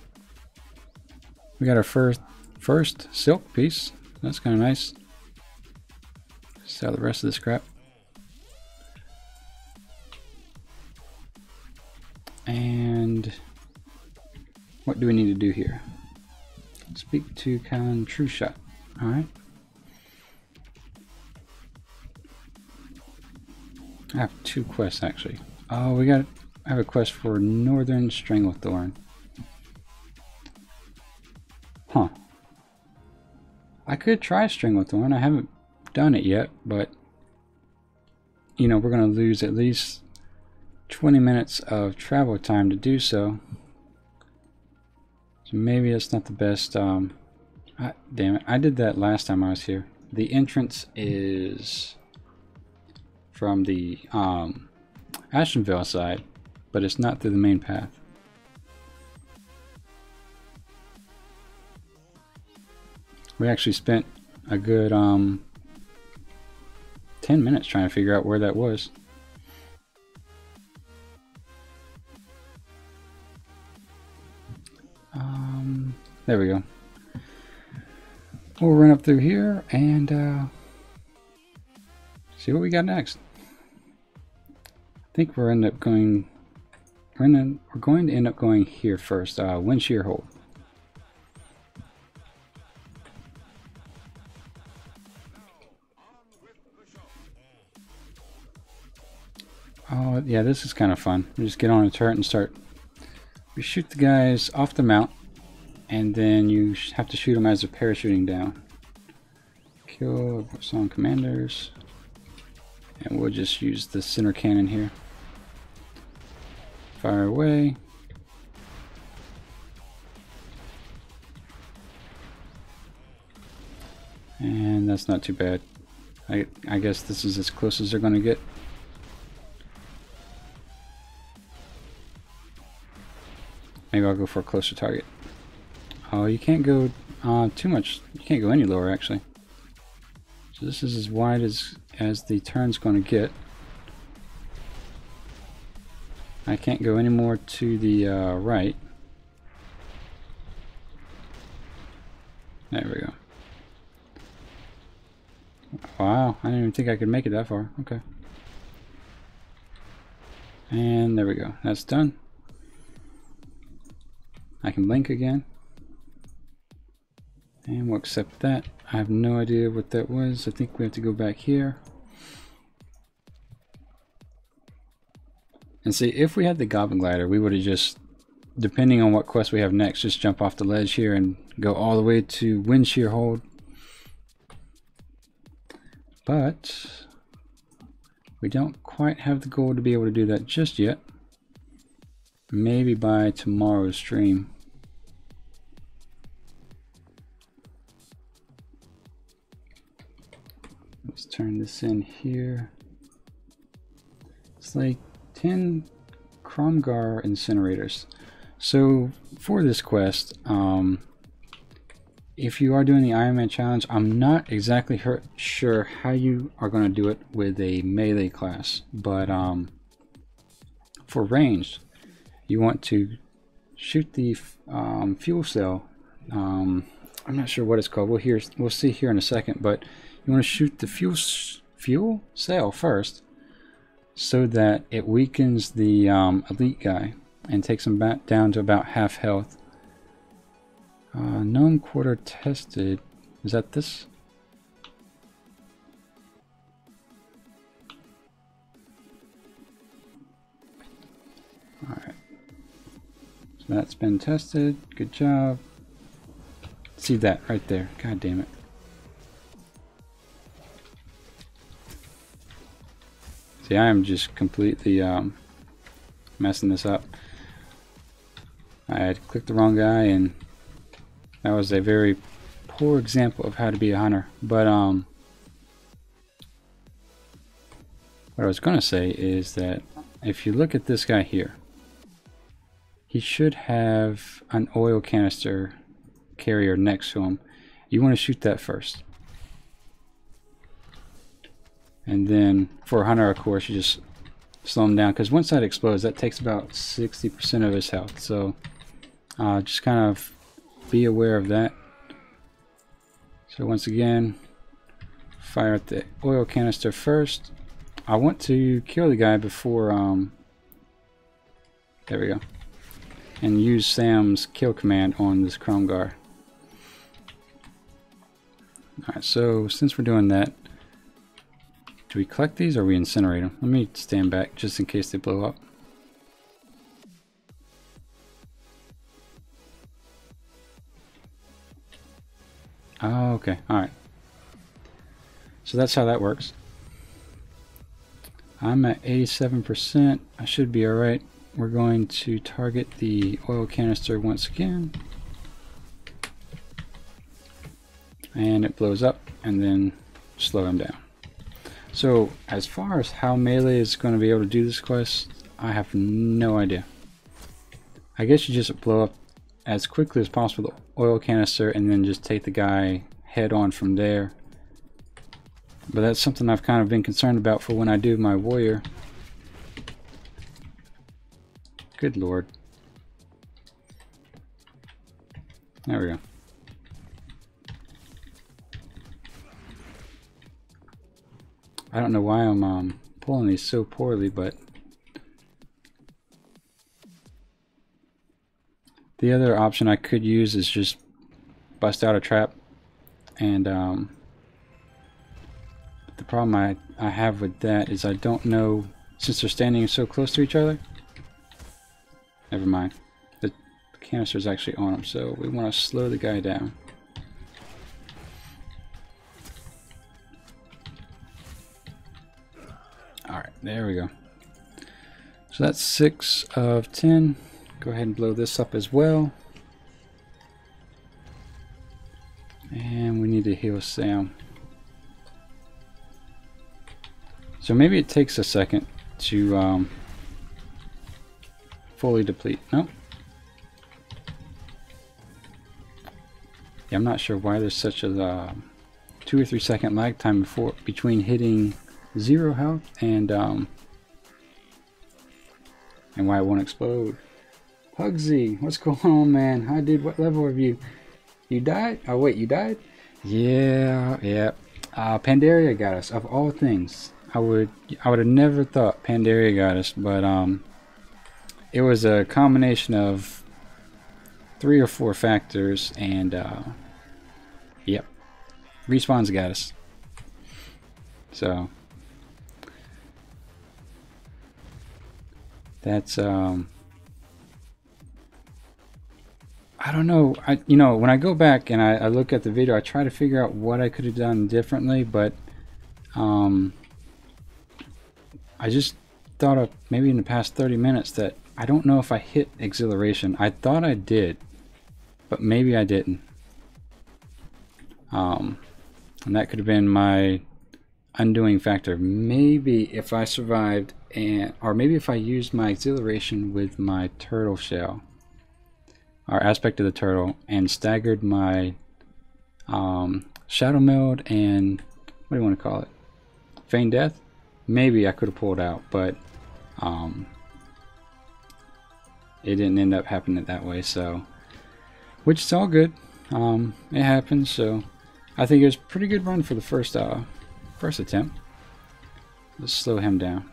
We got our first silk piece. That's kind of nice. Sell the rest of this crap. And what do we need to do here? Speak to Qyune True Shot. Alright. I have two quests actually. Oh, I have a quest for Northern Stranglethorn. Huh. I could try Stranglethorn. I haven't done it yet, but you know, we're going to lose at least 20 minutes of travel time to do so. So maybe it's not the best. Damn it. I did that last time I was here. The entrance is from the Ashenvale side, but it's not through the main path. We actually spent a good 10 minutes trying to figure out where that was. There we go. We'll run up through here and see what we got next. I think we're going to end up going here first. Wind Shear Hold. Oh yeah, this is kind of fun. We just get on a turret and start. We shoot the guys off the mount, and then you have to shoot them as they're parachuting down. Kill some commanders, and we'll just use the center cannon here. Fire away. And that's not too bad. I guess this is as close as they're going to get. Maybe I'll go for a closer target. Oh, you can't go too much. You can't go any lower, actually. So this is as wide as the turn's going to get. I can't go any more to the right. There we go. Wow, I didn't even think I could make it that far. Okay. And there we go. That's done. I can blink again. And we'll accept that. I have no idea what that was. I think we have to go back here. And see, if we had the Goblin Glider, we would have just, depending on what quest we have next, just jump off the ledge here and go all the way to Wind Shear Hold. But we don't quite have the goal to be able to do that just yet. Maybe by tomorrow's stream. Let's turn this in here. It's like 10 Kromgar incinerators. So for this quest, if you are doing the Ironman challenge, I'm not exactly sure how you are going to do it with a melee class, but for ranged, you want to shoot the fuel cell. I'm not sure what it's called. We'll see here in a second, but you want to shoot the fuel cell first, so that it weakens the elite guy and takes him back down to about half health. Gnome quarter tested. Is that this? Alright. So that's been tested. Good job. See that right there. God damn it. See, I am just completely messing this up. I had clicked the wrong guy, and that was a very poor example of how to be a hunter. But what I was going to say is that if you look at this guy here, he should have an oil canister carrier next to him. You want to shoot that first. And then for a hunter, of course, you just slow him down, because once that explodes, that takes about 60% of his health. So just kind of be aware of that. So once again, fire at the oil canister first. I want to kill the guy before, there we go, and use Sam's kill command on this Kromgar. Alright, so since we're doing that, do we collect these or we incinerate them? Let me stand back just in case they blow up. Oh, okay. Alright. So that's how that works. I'm at 87%. I should be alright. We're going to target the oil canister once again. And it blows up, and then slow him down. So as far as how melee is going to be able to do this quest, I have no idea. I guess you just blow up as quickly as possible the oil canister and then just take the guy head on from there. But that's something I've kind of been concerned about for when I do my warrior. Good lord. There we go. I don't know why I'm pulling these so poorly, but the other option I could use is just bust out a trap. And the problem I have with that is I don't know, since they're standing so close to each other. Never mind. The canister is actually on them, so we want to slow the guy down. Alright, there we go. So that's 6 of 10. Go ahead and blow this up as well. And we need to heal Sam. So maybe it takes a second to fully deplete. Nope. Yeah, I'm not sure why there's such a 2 or 3 second lag time between hitting 0 health and why it won't explode. Pugsy, what's going on, man? Hi, dude. What level are you? You died? Oh wait, you died? Yeah, yeah. Pandaria got us. Of all things, I would have never thought Pandaria got us, but it was a combination of 3 or 4 factors, and yep, Respawn's got us. So that's I don't know. You know, when I go back and I look at the video, I try to figure out what I could have done differently, but I just thought of maybe in the past 30 minutes that I don't know if I hit exhilaration. I thought I did, but maybe I didn't. And that could have been my undoing factor. Maybe if I survived, or maybe if I used my exhilaration with my turtle shell, or aspect of the turtle, and staggered my shadow meld and what do you want to call it, feign death, maybe I could have pulled out, but it didn't end up happening that way. So, which is all good. It happens. So I think it was a pretty good run for the first attempt. Let's slow him down.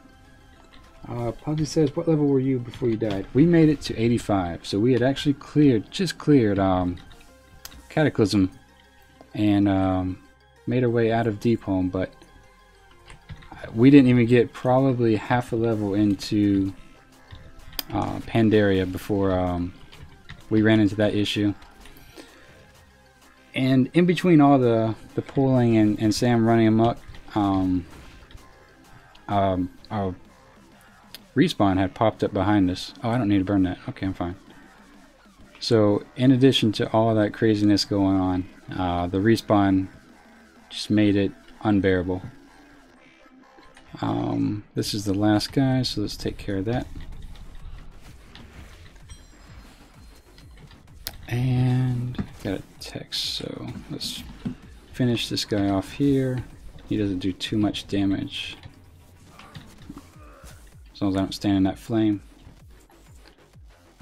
Pugsy says, what level were you before you died? We made it to 85, so we had actually just cleared Cataclysm and made our way out of Deepholm, but we didn't even get probably half a level into Pandaria before we ran into that issue. And in between all the pulling and Sam running amok, our respawn had popped up behind us. Oh, I don't need to burn that. Okay, I'm fine. So in addition to all that craziness going on, the respawn just made it unbearable. This is the last guy, so let's take care of that. And got a text, so let's finish this guy off here. He doesn't do too much damage, as long as I don't stand in that flame.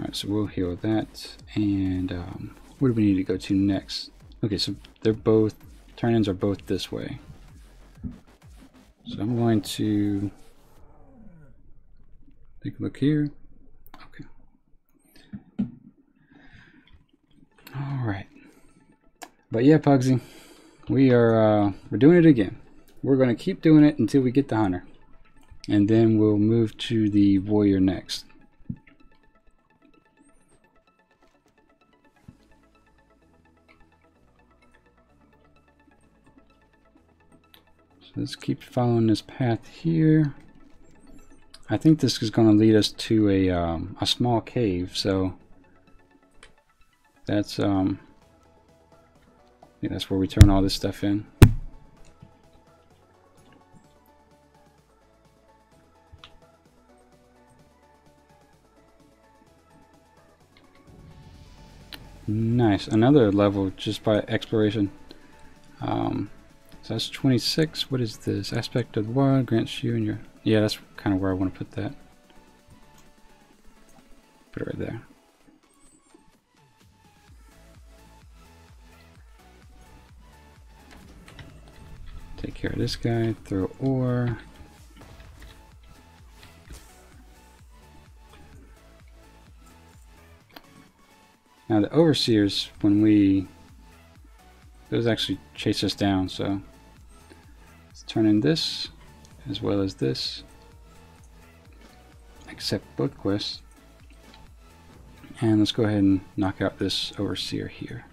Alright, so we'll heal that. And where do we need to go to next? Okay, so they're both, turn-ins are both this way. So I'm going to take a look here. Okay. Alright. But yeah, Pugsy, we're doing it again. We're going to keep doing it until we get the hunter. And then we'll move to the warrior next. So let's keep following this path here. I think this is going to lead us to a small cave, so that's yeah, that's where we turn all this stuff in. Nice, another level just by exploration. So that's 26. What is this? Aspect of the wild grants you and your... Yeah, that's kind of where I want to put that. Put it right there. Take care of this guy. Throw ore. Now the overseers, those actually chase us down, so let's turn in this as well as this. Accept both quests. And let's go ahead and knock out this overseer here.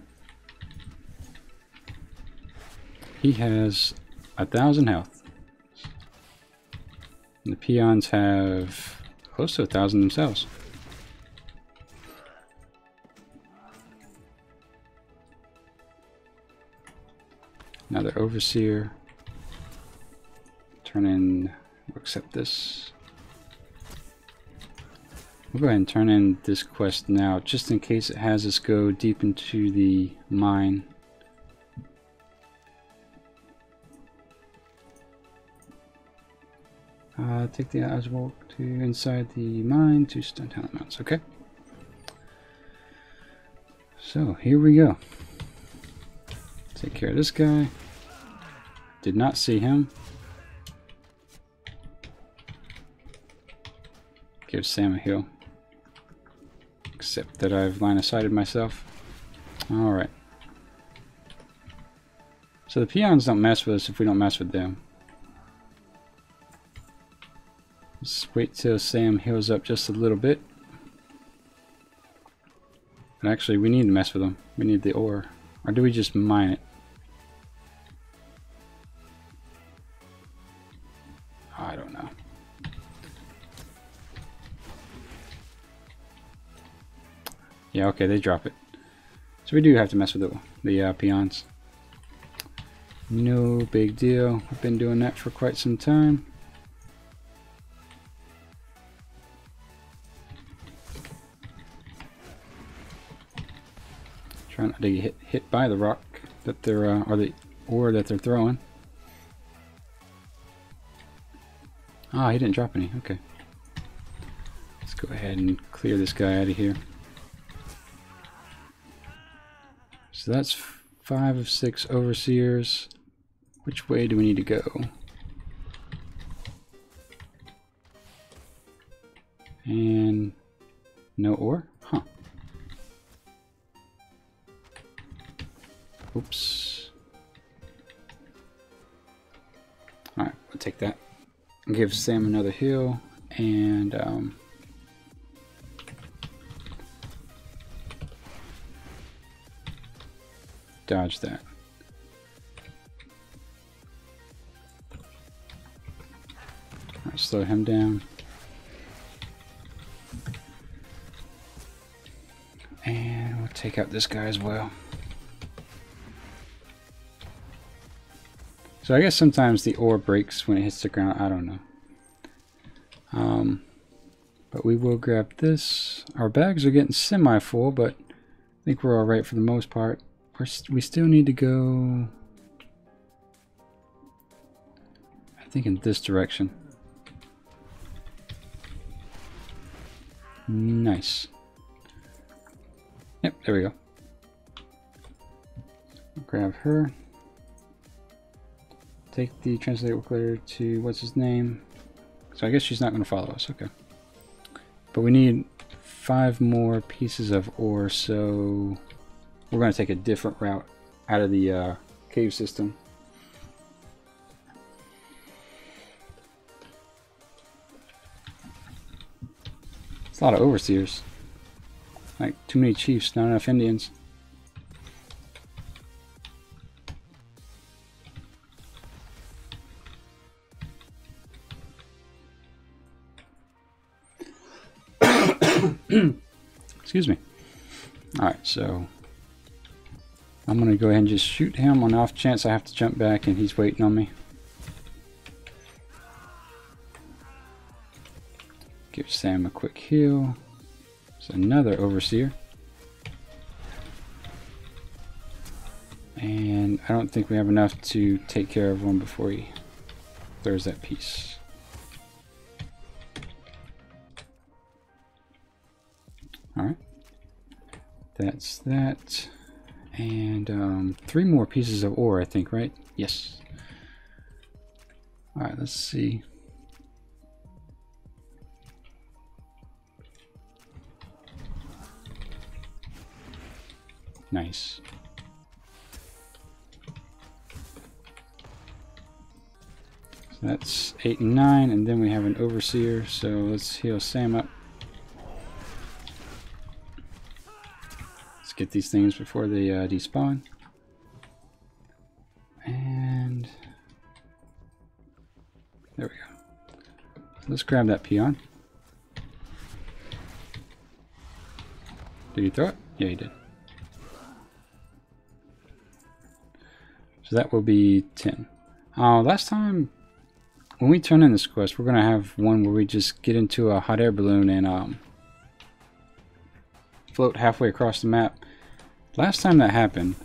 He has 1,000 health. And the peons have close to 1,000 themselves. another overseer. Turn in, we'll accept this. We'll go ahead and turn in this quest now, just in case it has us go deep into the mine. Take the eyes walk to inside the mine to Stone Town Mountains. Okay. So here we go. Take care of this guy. Did not see him. Give Sam a heal. Except that I've line of sighted myself. Alright. So the peons don't mess with us if we don't mess with them. Let's wait till Sam heals up just a little bit. But actually, we need to mess with them. We need the ore. Or do we just mine it? I don't know. Yeah, okay, they drop it. So we do have to mess with the peons. No big deal. I've been doing that for quite some time. Trying not to get hit by the rock that they're, or the ore that they're throwing. Ah, he didn't drop any. Okay. Let's go ahead and clear this guy out of here. So that's 5 of 6 overseers. Which way do we need to go? And no ore? Huh. Oops. Alright, we'll take that. Give Sam another heal and dodge that. Alright, slow him down. And we'll take out this guy as well. So I guess sometimes the ore breaks when it hits the ground. I don't know. But we will grab this. Our bags are getting semi-full, but I think we're alright for the most part. We still need to go, I think, in this direction. Nice. Yep, there we go. Grab her. Take the translate work letter to what's his name. So I guess she's not going to follow us. Okay. But we need 5 more pieces of ore, so we're going to take a different route out of the cave system. It's a lot of overseers. Like, too many chiefs, not enough Indians. Excuse me. Alright, so I'm going to go ahead and just shoot him on the off chance I have to jump back and he's waiting on me. Give Sam a quick heal. There's another overseer. And I don't think we have enough to take care of one before he throws that piece. Alright. That's that. And 3 more pieces of ore, I think, right? Yes. Alright, let's see. Nice. So that's 8 and 9, and then we have an overseer, so let's heal Sam up. Let's get these things before they despawn. And there we go. So let's grab that peon. Did he throw it? Yeah, he did. So that will be 10. Last time, when we turn in this quest, we're going to have one where we just get into a hot air balloon and float halfway across the map. Last time that happened,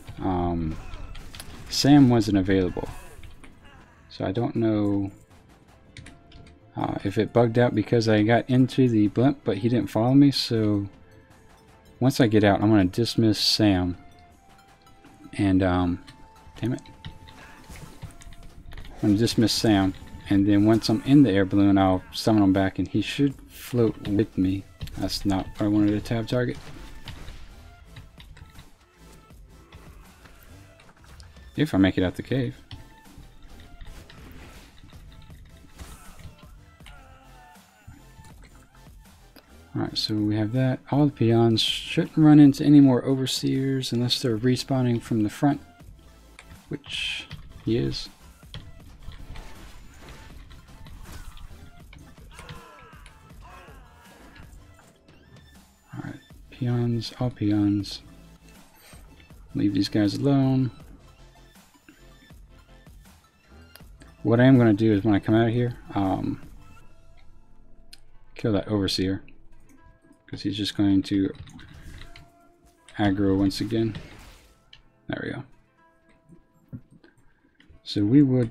Sam wasn't available. So I don't know if it bugged out because I got into the blimp, but he didn't follow me. So once I get out, I'm going to dismiss Sam. And, damn it. I'm going to dismiss Sam. And then once I'm in the air balloon, I'll summon him back and he should float with me. That's not what I wanted to tab target. If I make it out the cave. Alright, so we have that. All the peons shouldn't run into any more overseers unless they're respawning from the front, which he is. Alright, peons, all peons. Leave these guys alone. What I am going to do is when I come out of here, kill that overseer. Because he's just going to aggro once again. There we go. So we would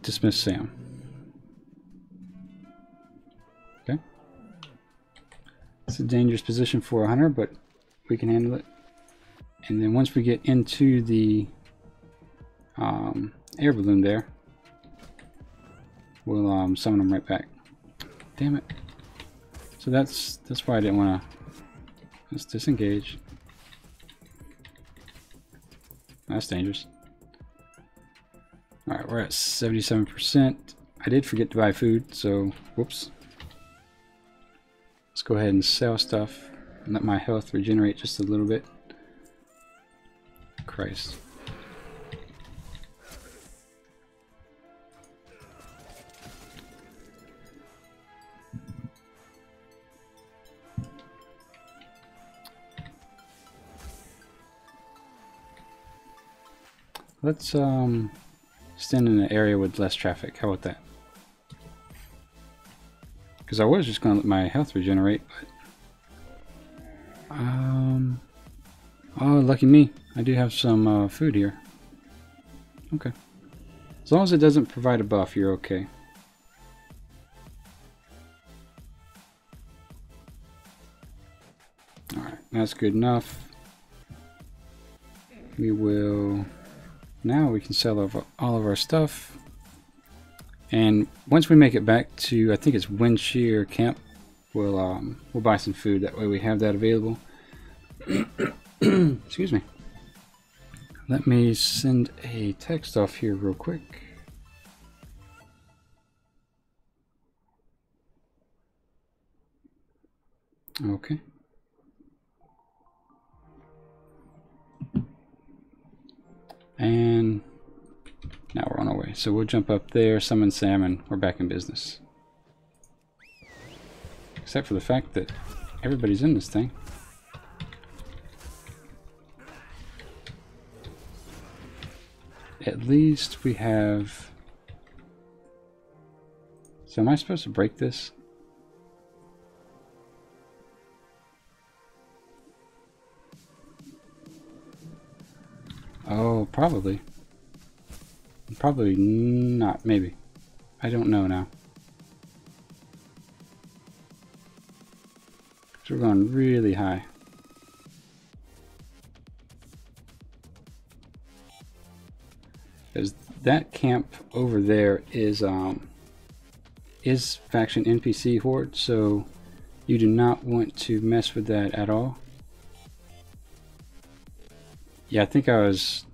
dismiss Sam. Okay. It's a dangerous position for a hunter, but we can handle it. And then once we get into the air balloon there, we'll summon him right back. Damn it. So that's why I didn't want to. Let's disengage. That's dangerous. Alright, we're at 77%. I did forget to buy food, so whoops. Let's go ahead and sell stuff and let my health regenerate just a little bit. Christ. Let's stand in an area with less traffic. How about that? Because I was just going to let my health regenerate, but oh, lucky me! I do have some food here. Okay, as long as it doesn't provide a buff, you're okay. All right, that's good enough. We will. Now we can sell all of our stuff, and once we make it back to, I think it's Windshear Camp, we'll buy some food. That way we have that available. Excuse me. Let me send a text off here real quick. Okay. And now we're on our way. So we'll jump up there, summon Sam, and we're back in business. Except for the fact that everybody's in this thing. At least we have... So am I supposed to break this? Oh, probably. Probably not, maybe. I don't know now. So we're going really high. Because that camp over there is faction NPC horde, so you do not want to mess with that at all. Yeah, I think I was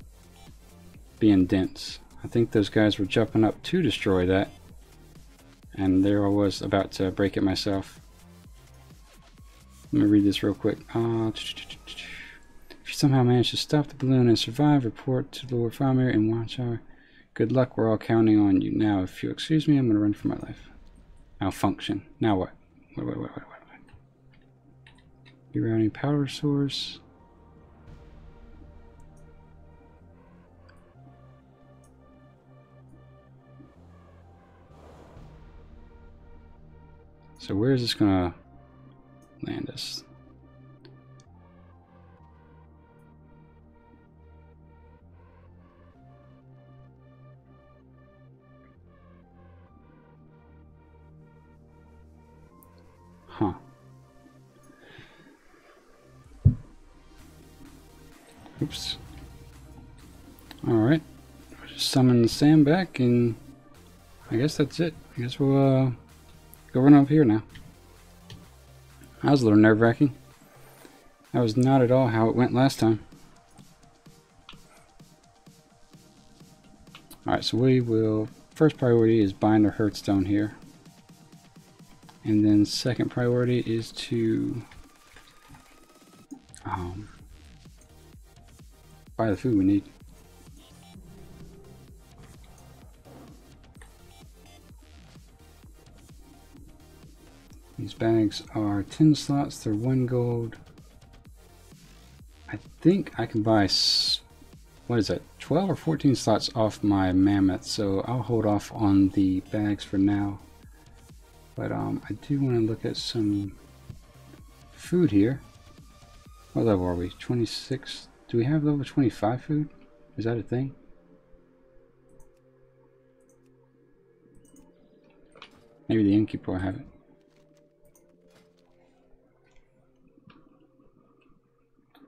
being dense. I think those guys were jumping up to destroy that. And there I was about to break it myself. Let me read this real quick. If you somehow manage to stop the balloon and survive, report to Lord Falmir and Watchtower. Good luck, we're all counting on you. Now, if you'll excuse me, I'm going to run for my life. Malfunction. Now what? What? Rerouting power source. So where is this gonna land us? Huh. Oops. Alright. Just summon Sam back, and I guess that's it. I guess we'll go run up here now. That was a little nerve-wracking. That was not at all how it went last time. Alright, so we will... First priority is bind our Hearthstone here. And then second priority is to buy the food we need. These bags are 10 slots, they're 1 gold. I think I can buy, what is that, 12 or 14 slots off my mammoth, so I'll hold off on the bags for now. But I do want to look at some food here. What level are we? 26? Do we have level 25 food? Is that a thing? Maybe the innkeeper will have it.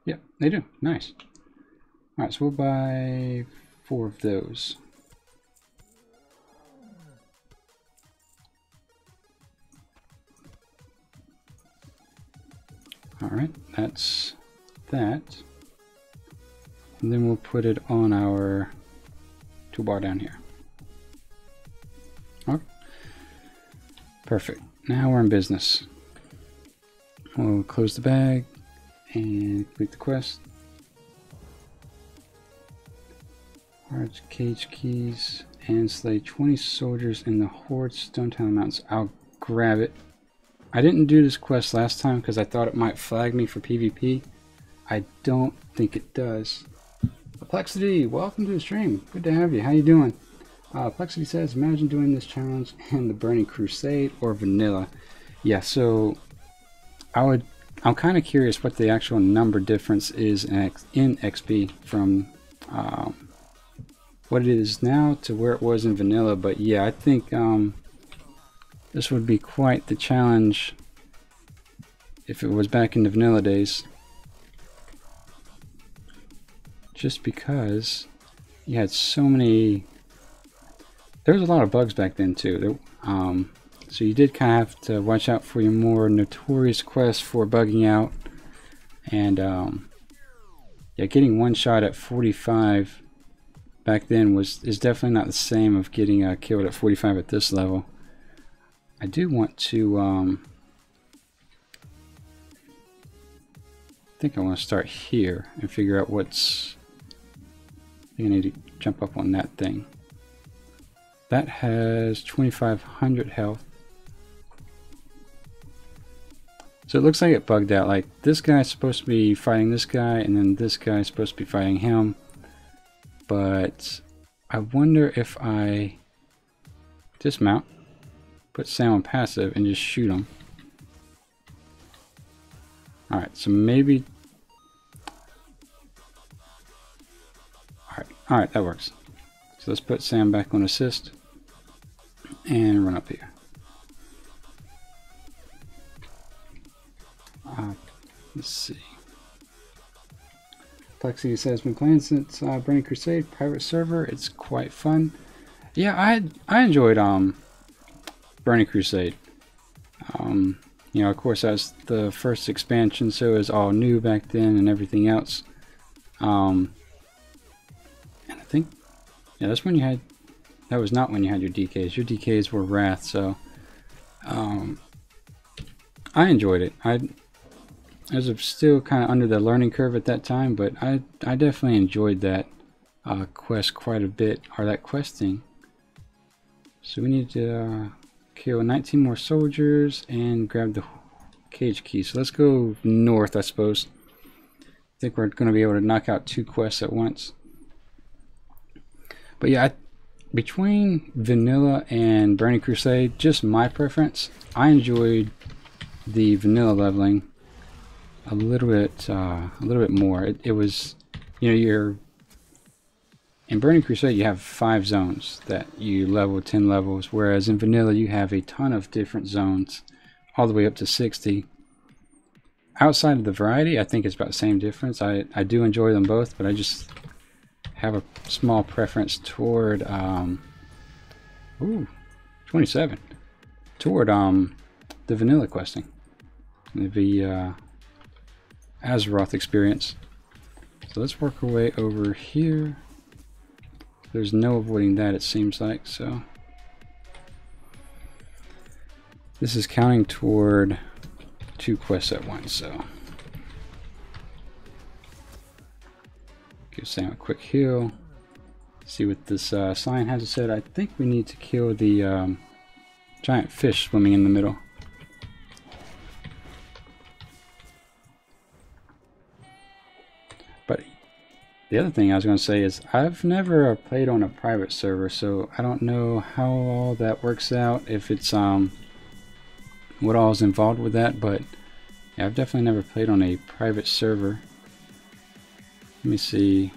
Yep, they do. Nice. Alright, so we'll buy 4 of those. Alright, that's that. And then we'll put it on our toolbar down here. Okay. Perfect. Now we're in business. We'll close the bag and complete the quest. Large cage keys and slay 20 soldiers in the Horde Stone Town Mountains. I'll grab it. I didn't do this quest last time because I thought it might flag me for PvP. I don't think it does. Perplexity, welcome to the stream. Good to have you. How you doing? Perplexity says, imagine doing this challenge in the Burning Crusade or vanilla. Yeah, so I'm kind of curious what the actual number difference is in XP from what it is now to where it was in vanilla. But yeah, I think this would be quite the challenge if it was back in the vanilla days. Just because you had so many... There was a lot of bugs back then too. So you did kind of have to watch out for your more notorious quests for bugging out. And yeah, getting one shot at 45 back then is definitely not the same of getting killed at 45 at this level. I do want to, I think I want to start here and figure out what's, I think I need to jump up on that thing. That has 2,500 health. So it looks like it bugged out. Like this guy's supposed to be fighting this guy, and then this guy's supposed to be fighting him. But I wonder if I dismount, put Sam on passive, and just shoot him. Alright, so maybe... Alright, that works. So let's put Sam back on assist and run up here. Let's see. Plexi says, been playing since Burning Crusade, private server. It's quite fun. Yeah, I enjoyed Burning Crusade. You know, of course, that's the first expansion, so it was all new back then and everything else. And I think, yeah, that's when you had. That was not when you had your DKs. Your DKs were Wrath, so I enjoyed it. I was still kind of under the learning curve at that time, but I definitely enjoyed that quest quite a bit, or that questing. So we need to kill 19 more soldiers and grab the cage key. So let's go north, I suppose. I think we're going to be able to knock out 2 quests at once. But yeah, between vanilla and Burning Crusade, just my preference, I enjoyed the vanilla leveling a little bit more. It was, you know, you're in Burning Crusade you have 5 zones that you level 10 levels, whereas in vanilla you have a ton of different zones, all the way up to 60. Outside of the variety, I think it's about the same difference. I do enjoy them both, but I just have a small preference toward 27 toward the vanilla questing, the Azeroth experience. So let's work our way over here. There's no avoiding that, it seems like. So this is counting toward 2 quests at once. So give Sam a quick heal. See what this sign has said. I think we need to kill the giant fish swimming in the middle. But the other thing I was going to say is I've never played on a private server, so I don't know how all that works out, if it's what all is involved with that, but yeah, I've definitely never played on a private server. Let me see.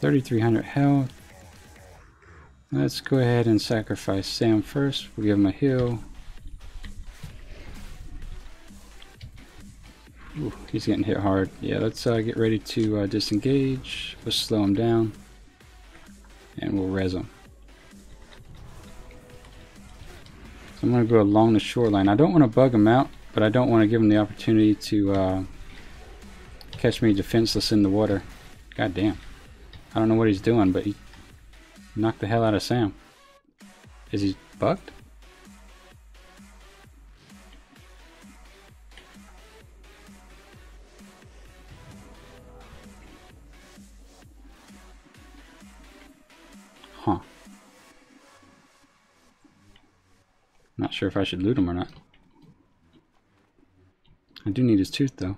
3,300 health. Let's go ahead and sacrifice Sam first. We'll give him a heal. Ooh, he's getting hit hard. Yeah, let's get ready to disengage. We'll slow him down. And we'll res him. So I'm going to go along the shoreline. I don't want to bug him out, but I don't want to give him the opportunity to catch me defenseless in the water. God damn. I don't know what he's doing, but he knocked the hell out of Sam. Is he bugged? Huh. Not sure if I should loot him or not. I do need his tooth though.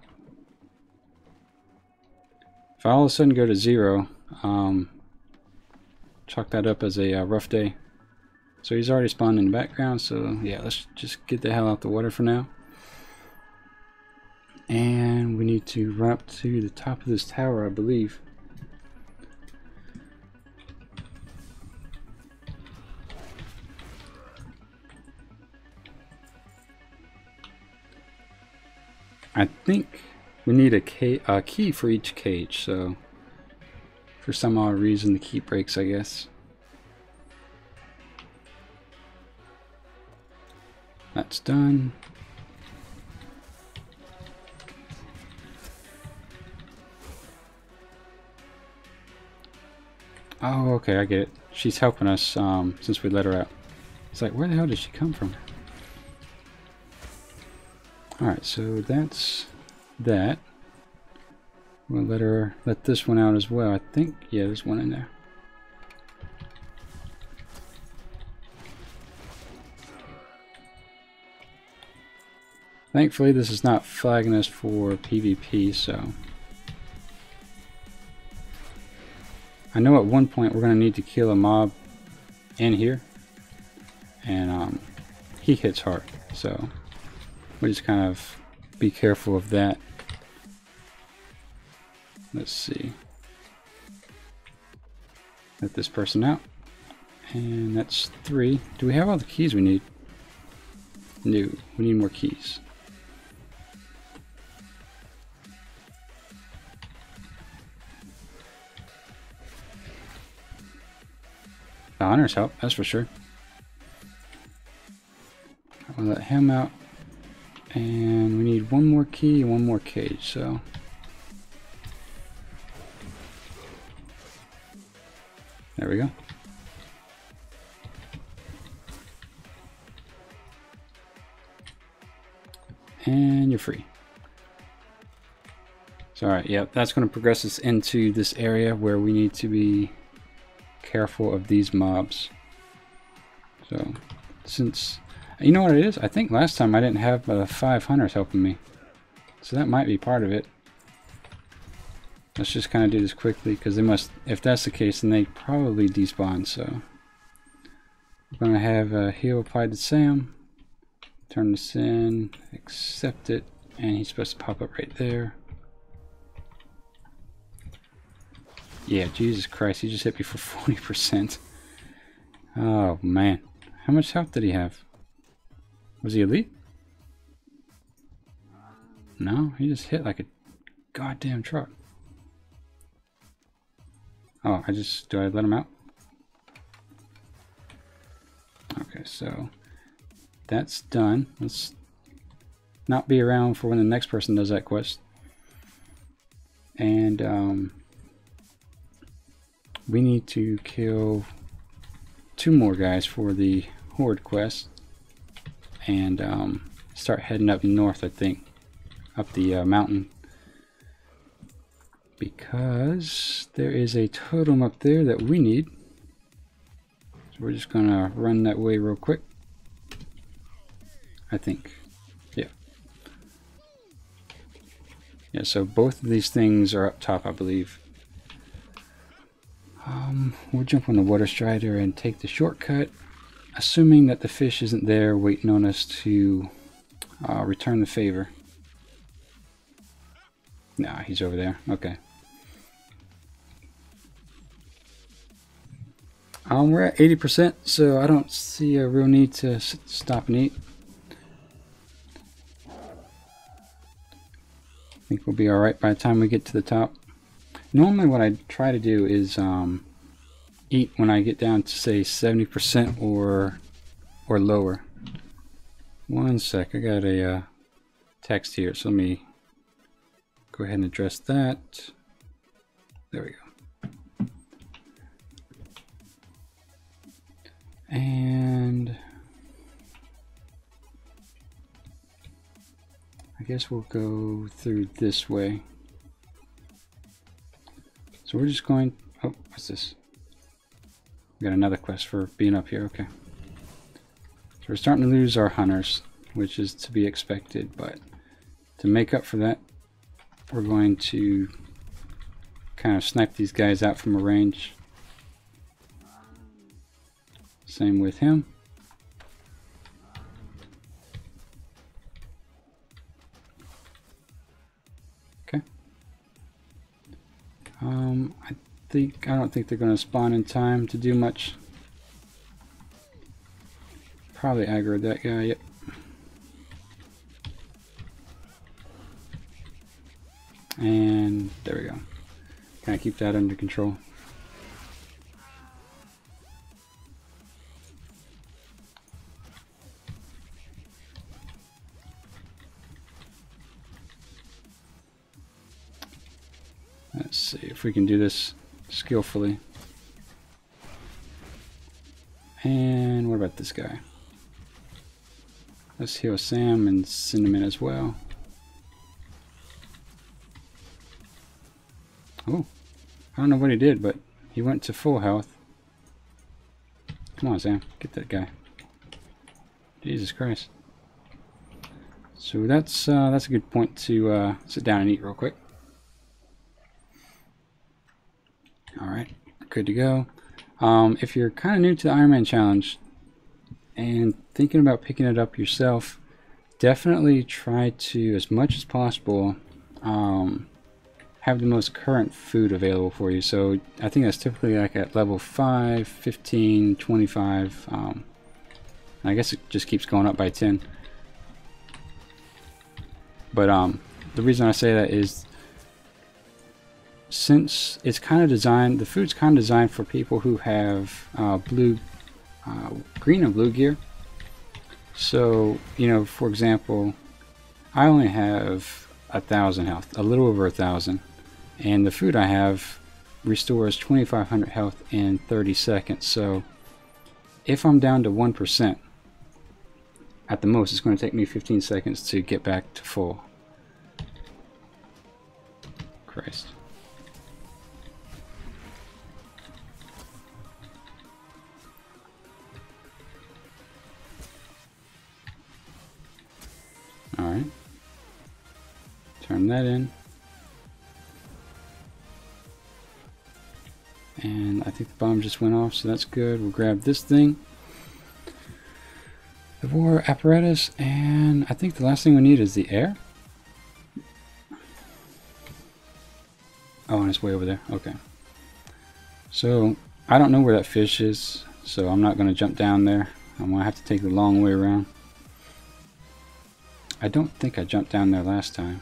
If I all of a sudden go to 0, chalk that up as a rough day. So he's already spawned in the background, so yeah, let's just get the hell out the water for now. And we need to run up to the top of this tower, I believe. I think we need a key for each cage, so for some odd reason the key breaks, I guess. That's done. Oh, okay, I get it. She's helping us since we let her out. It's like, where the hell did she come from? Alright, so that's that. We'll let this one out as well. I think, yeah, there's one in there. Thankfully, this is not flagging us for PvP, so I know at one point we're going to need to kill a mob in here, and he hits hard, so we just kind of be careful of that. Let's see. Let this person out, and that's 3. Do we have all the keys we need? No, we need more keys. The hunters help, that's for sure. I'll let him out. And we need one more key and one more cage, so there we go. And you're free. So alright, yeah, that's going to progress us into this area where we need to be careful of these mobs. So since, you know what it is? I think last time I didn't have 5 hunters helping me. So that might be part of it. let's just kind of do this quickly, because they must, if that's the case, then they probably despawn. So we're going to have a heal applied to Sam. Turn this in, accept it, and he's supposed to pop up right there. Yeah, Jesus Christ, he just hit me for 40%. Oh man, how much health did he have? Was he elite? No, he just hit like a goddamn truck. Oh, do I let him out? Okay, so that's done. Let's not be around for when the next person does that quest. And we need to kill 2 more guys for the Horde quest, and start heading up north, I think, up the mountain, because there is a totem up there that we need. So we're just gonna run that way real quick, I think. Yeah, so both of these things are up top, I believe. We'll jump on the water strider and take the shortcut, assuming that the fish isn't there waiting on us to return the favor. Nah, he's over there. Okay. We're at 80%, so I don't see a real need to stop and eat. I think we'll be alright by the time we get to the top. Normally what I try to do is eat when I get down to, say, 70% or lower. One sec, I got a text here, so let me go ahead and address that. There we go. And I guess we'll go through this way. So we're just going, oh, what's this? We got another quest for being up here, okay. So we're starting to lose our hunters, which is to be expected, but to make up for that, we're going to kind of snipe these guys out from a range. Same with him. Okay. I don't think they're going to spawn in time to do much. Probably aggroed that guy, yep. And there we go. Kind of keep that under control. Let's see if we can do this skillfully. And what about this guy? Let's heal Sam and Cinnamon as well. Oh, I don't know what he did, but he went to full health. Come on, Sam, get that guy. Jesus Christ. So that's a good point to sit down and eat real quick. Alright, good to go. If you're kind of new to the Ironman challenge and thinking about picking it up yourself, definitely try to, as much as possible, have the most current food available for you. So I think that's typically like at level 5, 15, 25. I guess it just keeps going up by 10. But the reason I say that is, since it's kind of designed, the food's kind of designed for people who have green and blue gear. So, you know, for example, I only have 1,000 health, a little over 1,000, and the food I have restores 2,500 health in 30 seconds. So if I'm down to 1%, at the most, it's going to take me 15 seconds to get back to full. Christ. Alright. Turn that in. And I think the bomb just went off, so that's good. We'll grab this thing, the war apparatus, and I think the last thing we need is the air. Oh, and it's way over there. Okay. So, I don't know where that fish is, so I'm not going to jump down there. I'm going to have to take the long way around. I don't think I jumped down there last time.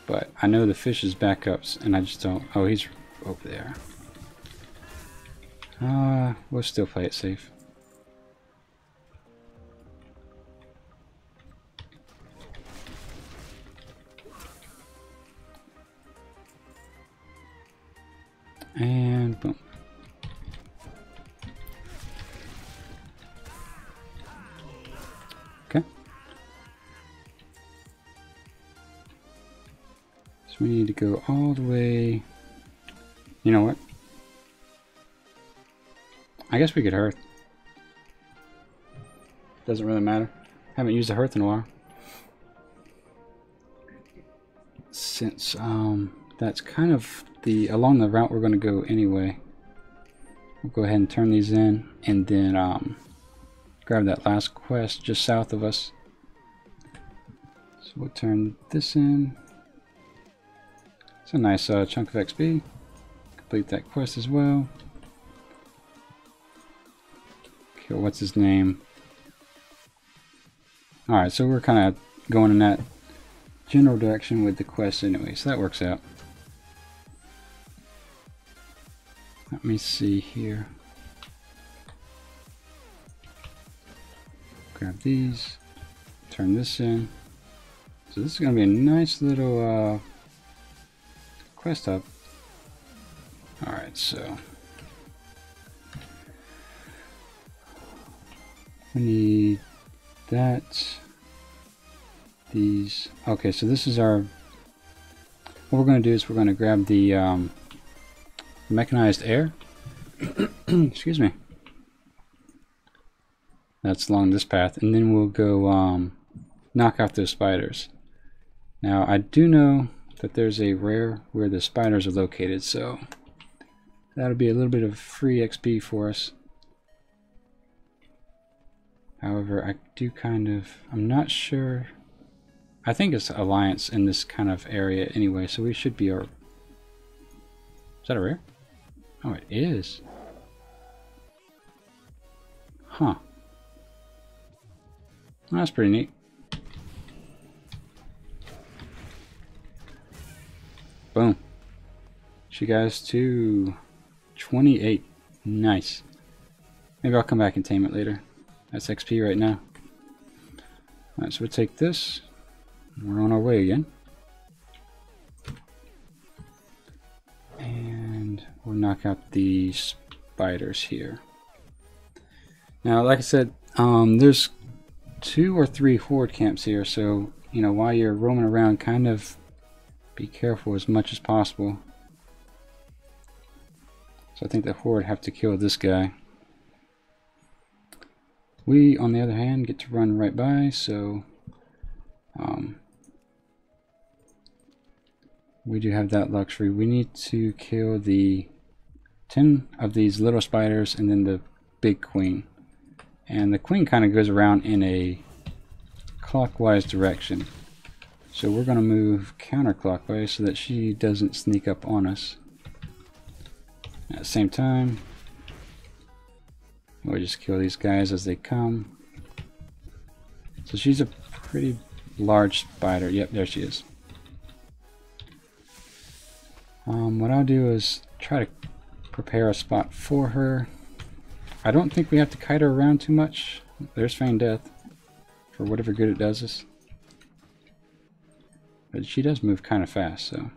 But I know the fish is back up, and I just don't... Oh, he's over there. We'll still play it safe. And boom. Okay. So we need to go all the way. You know what? I guess we could hearth. Doesn't really matter. Haven't used a hearth in a while. Since that's kind of along the route we're going to go anyway. We'll go ahead and turn these in, and then grab that last quest just south of us. So we'll turn this in. It's a nice chunk of XP. Complete that quest as well. Kill what's his name. Alright, so we're kind of going in that general direction with the quest anyway, so that works out. Let me see here. Grab these. Turn this in. So this is going to be a nice little quest hub. Alright, so we need that. These. Okay, so this is our... What we're going to do is we're going to grab the mechanized air. Excuse me. That's along this path, and then we'll go knock out those spiders. Now I do know that there's a rare where the spiders are located, so that'll be a little bit of free XP for us. However, I do kind of... I'm not sure... I think it's Alliance in this kind of area anyway, so we should be... Is that a rare? Oh, it is. Huh. Well, that's pretty neat. Boom. She goes to 28. Nice. Maybe I'll come back and tame it later. That's XP right now. Alright, so we'll take this. We're on our way again. And we'll knock out the spiders here. Now, like I said, there's 2 or 3 horde camps here, so, you know, while you're roaming around, kind of be careful as much as possible. So I think the horde have to kill this guy. We, on the other hand, get to run right by, so we do have that luxury. We need to kill the 10 of these little spiders and then the big queen. And the queen kind of goes around in a clockwise direction. So we're going to move counterclockwise so that she doesn't sneak up on us. At the same time, we'll just kill these guys as they come. So she's a pretty large spider. Yep, there she is. What I'll do is try to prepare a spot for her. I don't think we have to kite her around too much. There's Feign Death for whatever good it does us. But she does move kind of fast, so.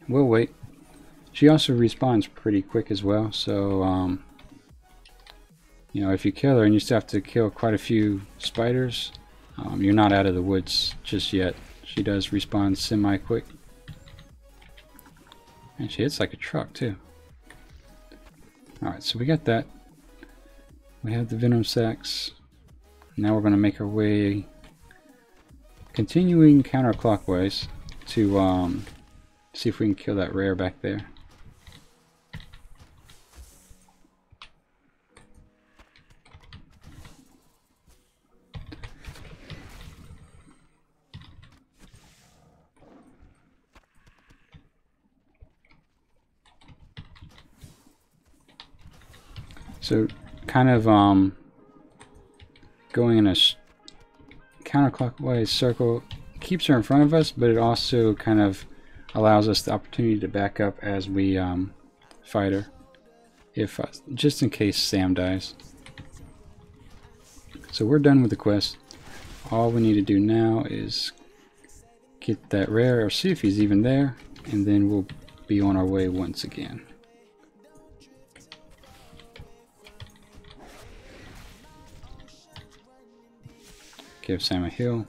We'll wait. She also respawns pretty quick as well, so you know, if you kill her and you still have to kill quite a few spiders, you're not out of the woods just yet. She does respawn semi-quick. And she hits like a truck too. Alright, so we got that. We have the venom sacs. Now we're going to make our way, continuing counterclockwise. to see if we can kill that rare back there. So kind of going in a counterclockwise circle keeps her in front of us, but it also kind of allows us the opportunity to back up as we fight her, if just in case Sam dies. So we're done with the quest. All we need to do now is get that rare, or see if he's even there, and then we'll be on our way once again. Give Sam a heal.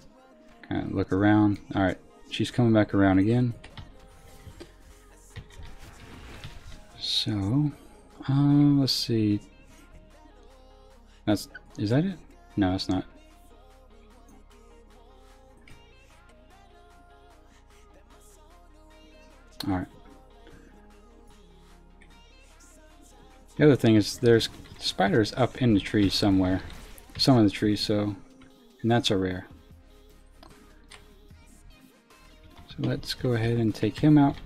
Kind of look around. Alright, she's coming back around again. So, let's see. Is that it? No, that's not. Alright. The other thing is there's spiders up in the tree somewhere. Some of the trees, so. And that's a rare. So let's go ahead and take him out.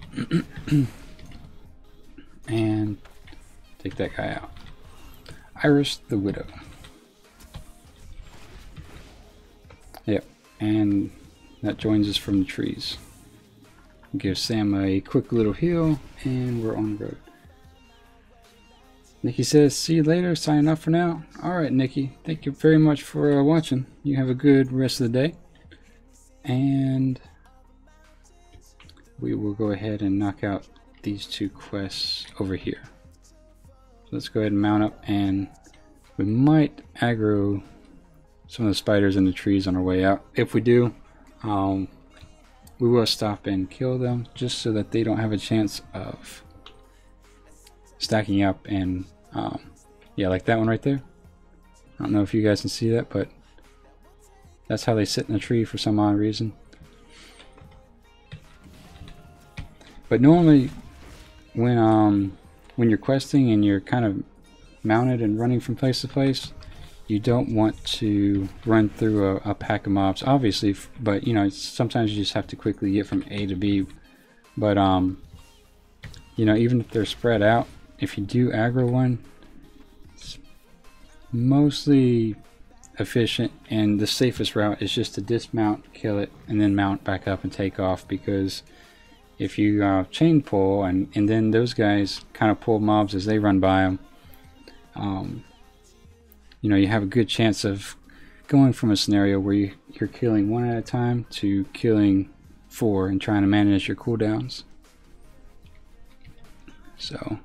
And take that guy out. Iris the Widow. Yep, and that joins us from the trees. Give Sam a quick little heal, and we're on the road. Nikki says, see you later, signing off for now. Alright, Nikki, thank you very much for watching. You have a good rest of the day. And we will go ahead and knock out these two quests over here. So let's go ahead and mount up, and we might aggro some of the spiders in the trees on our way out. If we do, we will stop and kill them just so that they don't have a chance of stacking up and yeah, like that one right there. I don't know if you guys can see that, but that's how they sit in a tree for some odd reason. But normally when you're questing and you're kind of mounted and running from place to place, you don't want to run through a pack of mobs, obviously, but you know, sometimes you just have to quickly get from A to B. But you know, even if they're spread out, if you do aggro one, it's mostly efficient, and the safest route is just to dismount, kill it, and then mount back up and take off. Because if you chain pull and then those guys kind of pull mobs as they run by them, you know, you have a good chance of going from a scenario where you're killing one at a time to killing 4 and trying to manage your cooldowns. So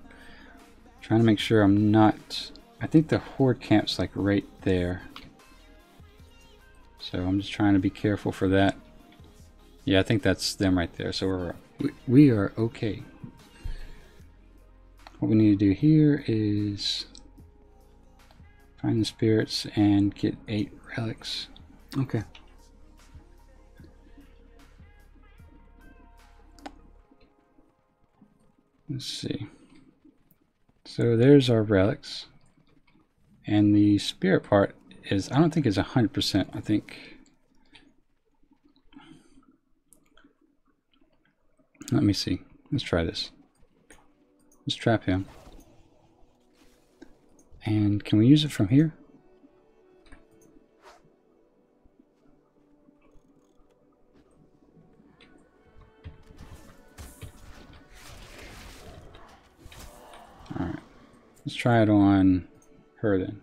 trying to make sure I'm not, I think the horde camp's like right there, so I'm just trying to be careful for that. Yeah, I think that's them right there, so we are okay. What we need to do here is find the spirits and get 8 relics. Okay. Let's see. So there's our relics. And the spirit part is, I don't think it's 100%. I think, let me see. Let's try this. Let's trap him. And can we use it from here? Alright. Let's try it on her then.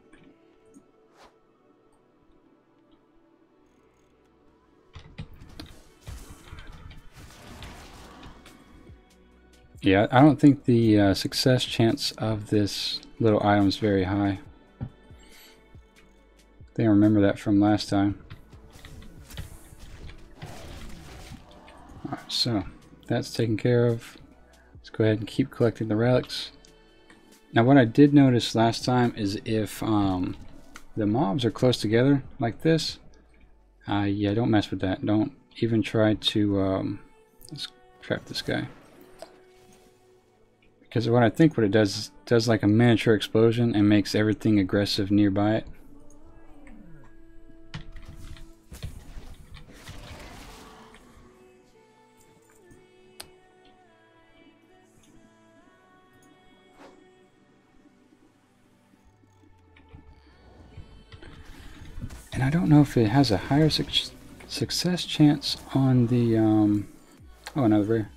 Yeah, I don't think the success chance of this little item is very high. I think I remember that from last time. Alright, so that's taken care of. Let's go ahead and keep collecting the relics. Now what I did notice last time is if the mobs are close together like this, yeah, don't mess with that. Don't even try to Let's trap this guy. Because what I think what it does is it does like a miniature explosion and makes everything aggressive nearby it. And I don't know if it has a higher success chance on the oh, another rare.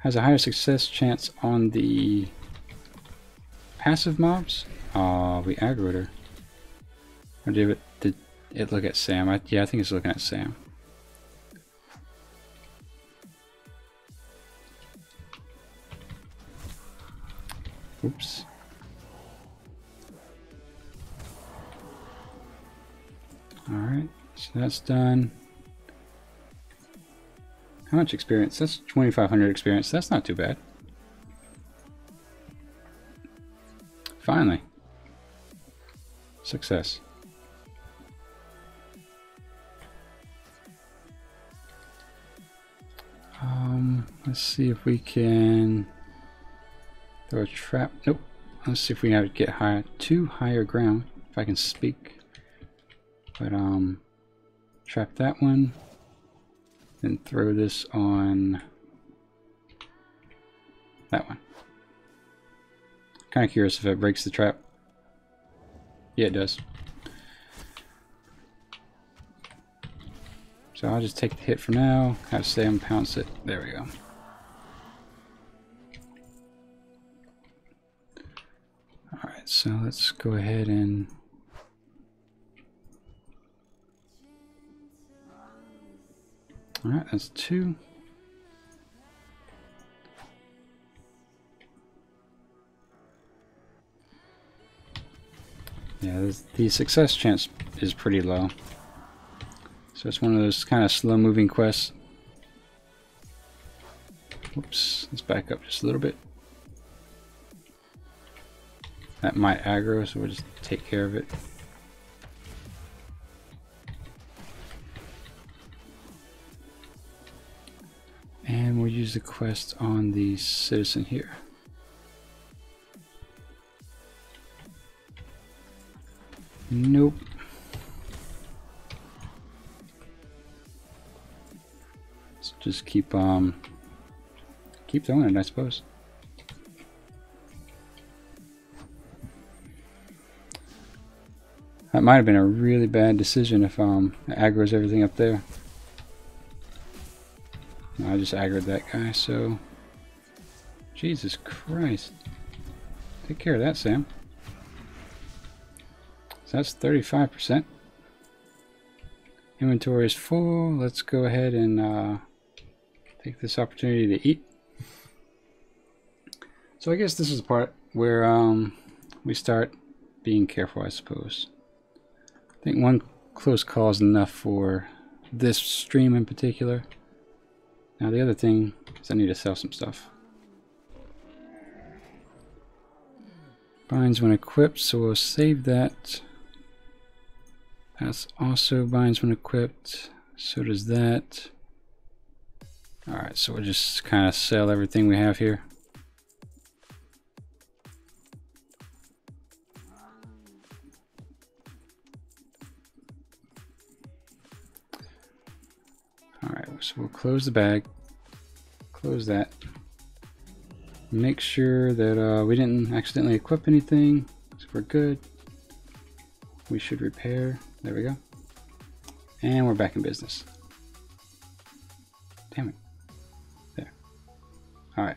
Has a higher success chance on the passive mobs. Oh, we aggroed her. Or did it look at Sam? Yeah, I think it's looking at Sam. Oops. Alright, so that's done. How much experience? That's 2,500 experience. That's not too bad. Finally. Success. Let's see if we can throw a trap. Nope. Let's see if we have to get higher to higher ground. If I can speak. But trap that one. Then throw this on that one. Kind of curious if it breaks the trap. Yeah, it does. So I'll just take the hit for now. Have Sam pounce it. There we go. Alright, so let's go ahead and alright, that's 2. Yeah, the success chance is pretty low. So it's one of those kind of slow moving quests. Oops, let's back up just a little bit. That might aggro, so we'll just take care of it. And we'll use the quest on the citizen here. Nope. Let's just keep throwing it, I suppose. That might have been a really bad decision if it aggroes everything up there. I just aggroed that guy, so Jesus Christ. Take care of that, Sam. So that's 35%. Inventory is full. Let's go ahead and take this opportunity to eat. So I guess this is the part where we start being careful, I suppose. I think one close call is enough for this stream in particular. Now the other thing is I need to sell some stuff. Binds when equipped, so we'll save that. That's also binds when equipped. So does that. Alright, so we'll just kind of sell everything we have here. Alright, so we'll close the bag. Close that. Make sure that we didn't accidentally equip anything. So we're good. We should repair. There we go. And we're back in business. Damn it. There. Alright.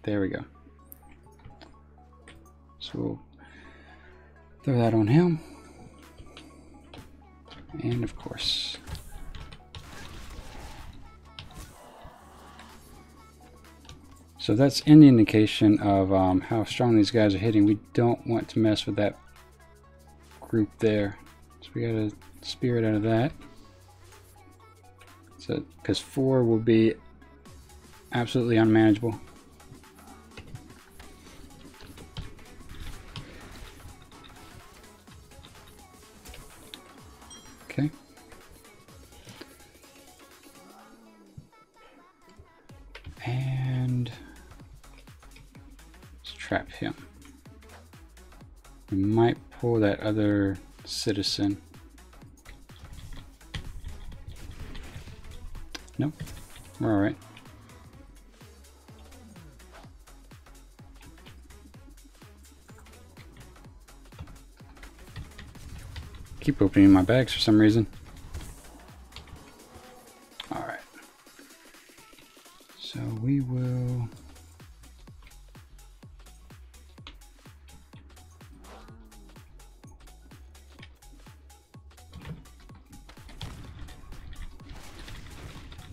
There we go. So we'll throw that on him. And of course. So that's an indication of how strong these guys are hitting. We don't want to mess with that group there. So we got a spirit out of that. So, because 4 will be absolutely unmanageable. Okay. trap him. We might pull that other citizen. Nope, we're alright. Keep opening my bags for some reason. Alright. So we will...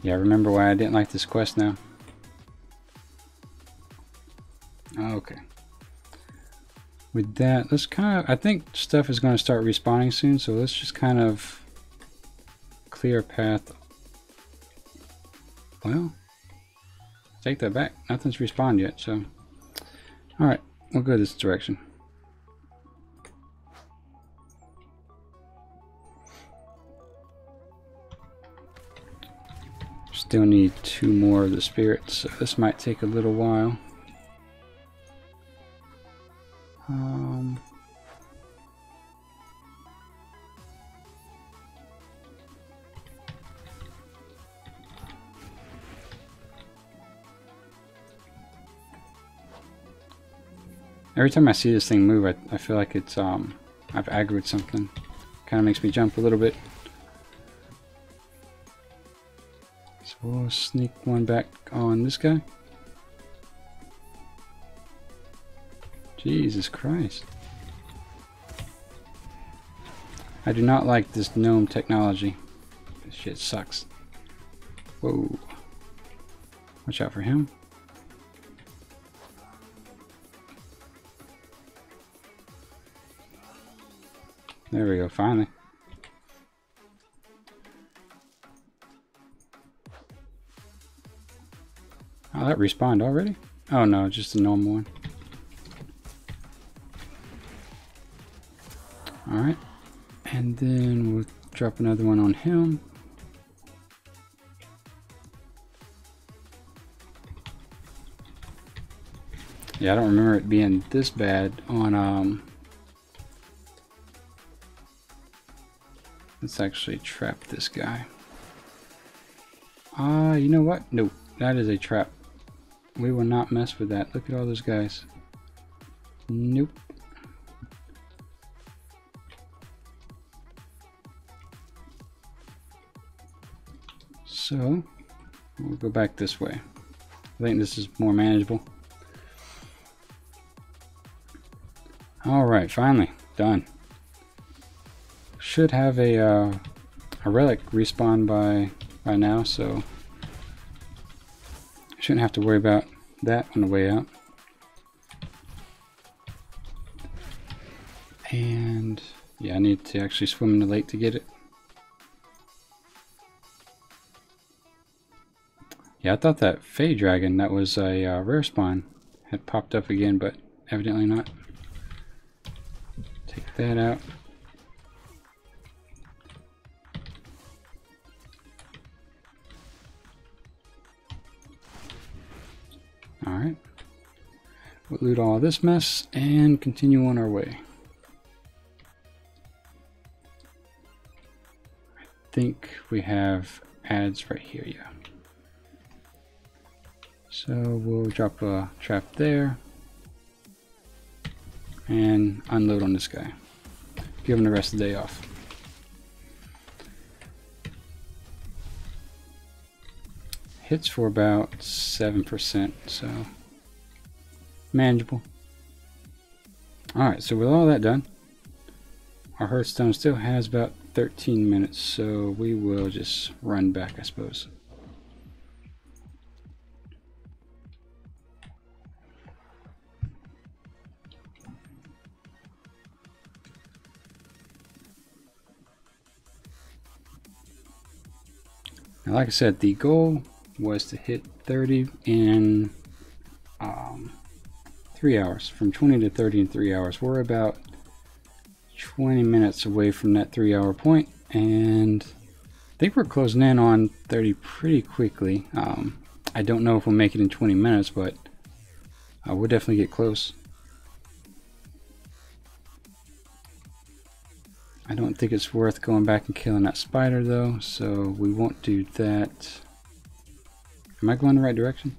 Yeah, I remember why I didn't like this quest now. Okay. With that, let's kind of... I think stuff is going to start respawning soon, so let's just kind of clear a path. Well, take that back. Nothing's respawned yet, so... Alright, we'll go this direction. Still need 2 more of the spirits, so this might take a little while. Every time I see this thing move, I feel like it's I've aggroed something. Kind of makes me jump a little bit. So we'll sneak one back on this guy. Jesus Christ. I do not like this gnome technology. This shit sucks. Whoa. Watch out for him. There we go, finally. Oh, that respawned already? Oh no, just a normal one. Alright. And then we'll drop another one on him. Yeah, I don't remember it being this bad on let's actually trap this guy. You know what? Nope, that is a trap. We will not mess with that. Look at all those guys. Nope. So, we'll go back this way. I think this is more manageable. Alright, finally, done. Should have a relic respawn by now, so I shouldn't have to worry about that on the way out. And yeah, I need to actually swim in the lake to get it. Yeah, I thought that Fey Dragon that was a rare spawn had popped up again, but evidently not. Take that out. Alright, we'll loot all this mess and continue on our way. I think we have ads right here, yeah. So we'll drop a trap there and unload on this guy. Give him the rest of the day off. Hits for about 7%, so manageable. Alright, so with all that done, our Hearthstone still has about 13 minutes, so we will just run back, I suppose. Now, like I said, the goal was to hit 30 in 3 hours. From 20 to 30 in 3 hours. We're about 20 minutes away from that 3-hour point, and I think we're closing in on 30 pretty quickly. I don't know if we'll make it in 20 minutes, but we'll definitely get close. I don't think it's worth going back and killing that spider though, so we won't do that. Am I going the right direction?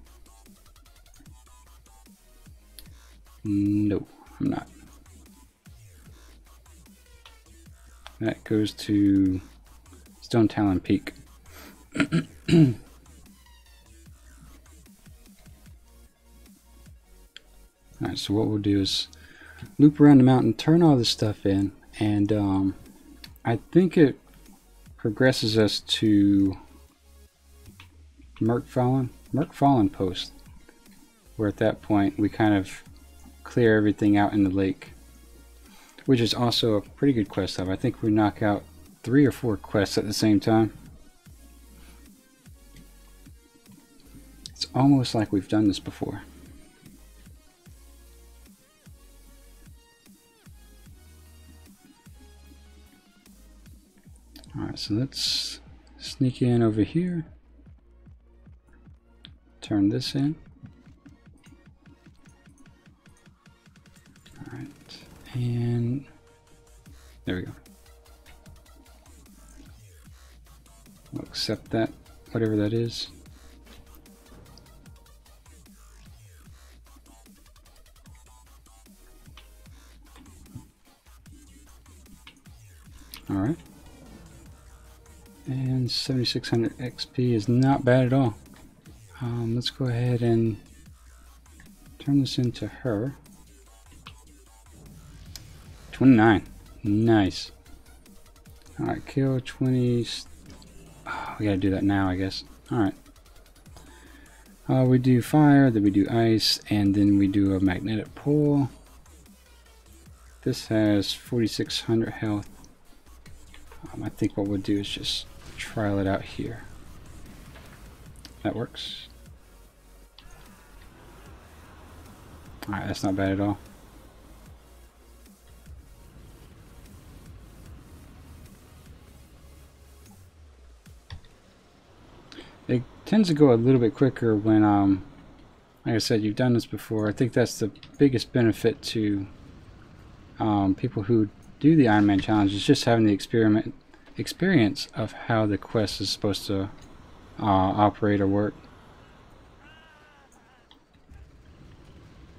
No, I'm not. That goes to Stone Talon Peak. Alright, so what we'll do is loop around the mountain, turn all this stuff in, and I think it progresses us to Merkfallen Post, where at that point we kind of clear everything out in the lake, which is also a pretty good quest hub. I think we knock out 3 or 4 quests at the same time. It's almost like we've done this before. Alright, so let's sneak in over here. Turn this in. Alright, and there we go. We'll accept that, whatever that is. Alright. And 7600 XP is not bad at all. Let's go ahead and turn this into her. 29. Nice. Alright, kill 20. Oh, we gotta do that now, I guess. Alright. We do fire, then we do ice, and then we do a magnetic pull. This has 4600 health. I think what we'll do is just trial it out here. That works. Alright, that's not bad at all. It tends to go a little bit quicker when, like I said, you've done this before. I think that's the biggest benefit to people who do the Ironman challenge, is just having the experience of how the quest is supposed to operate or work.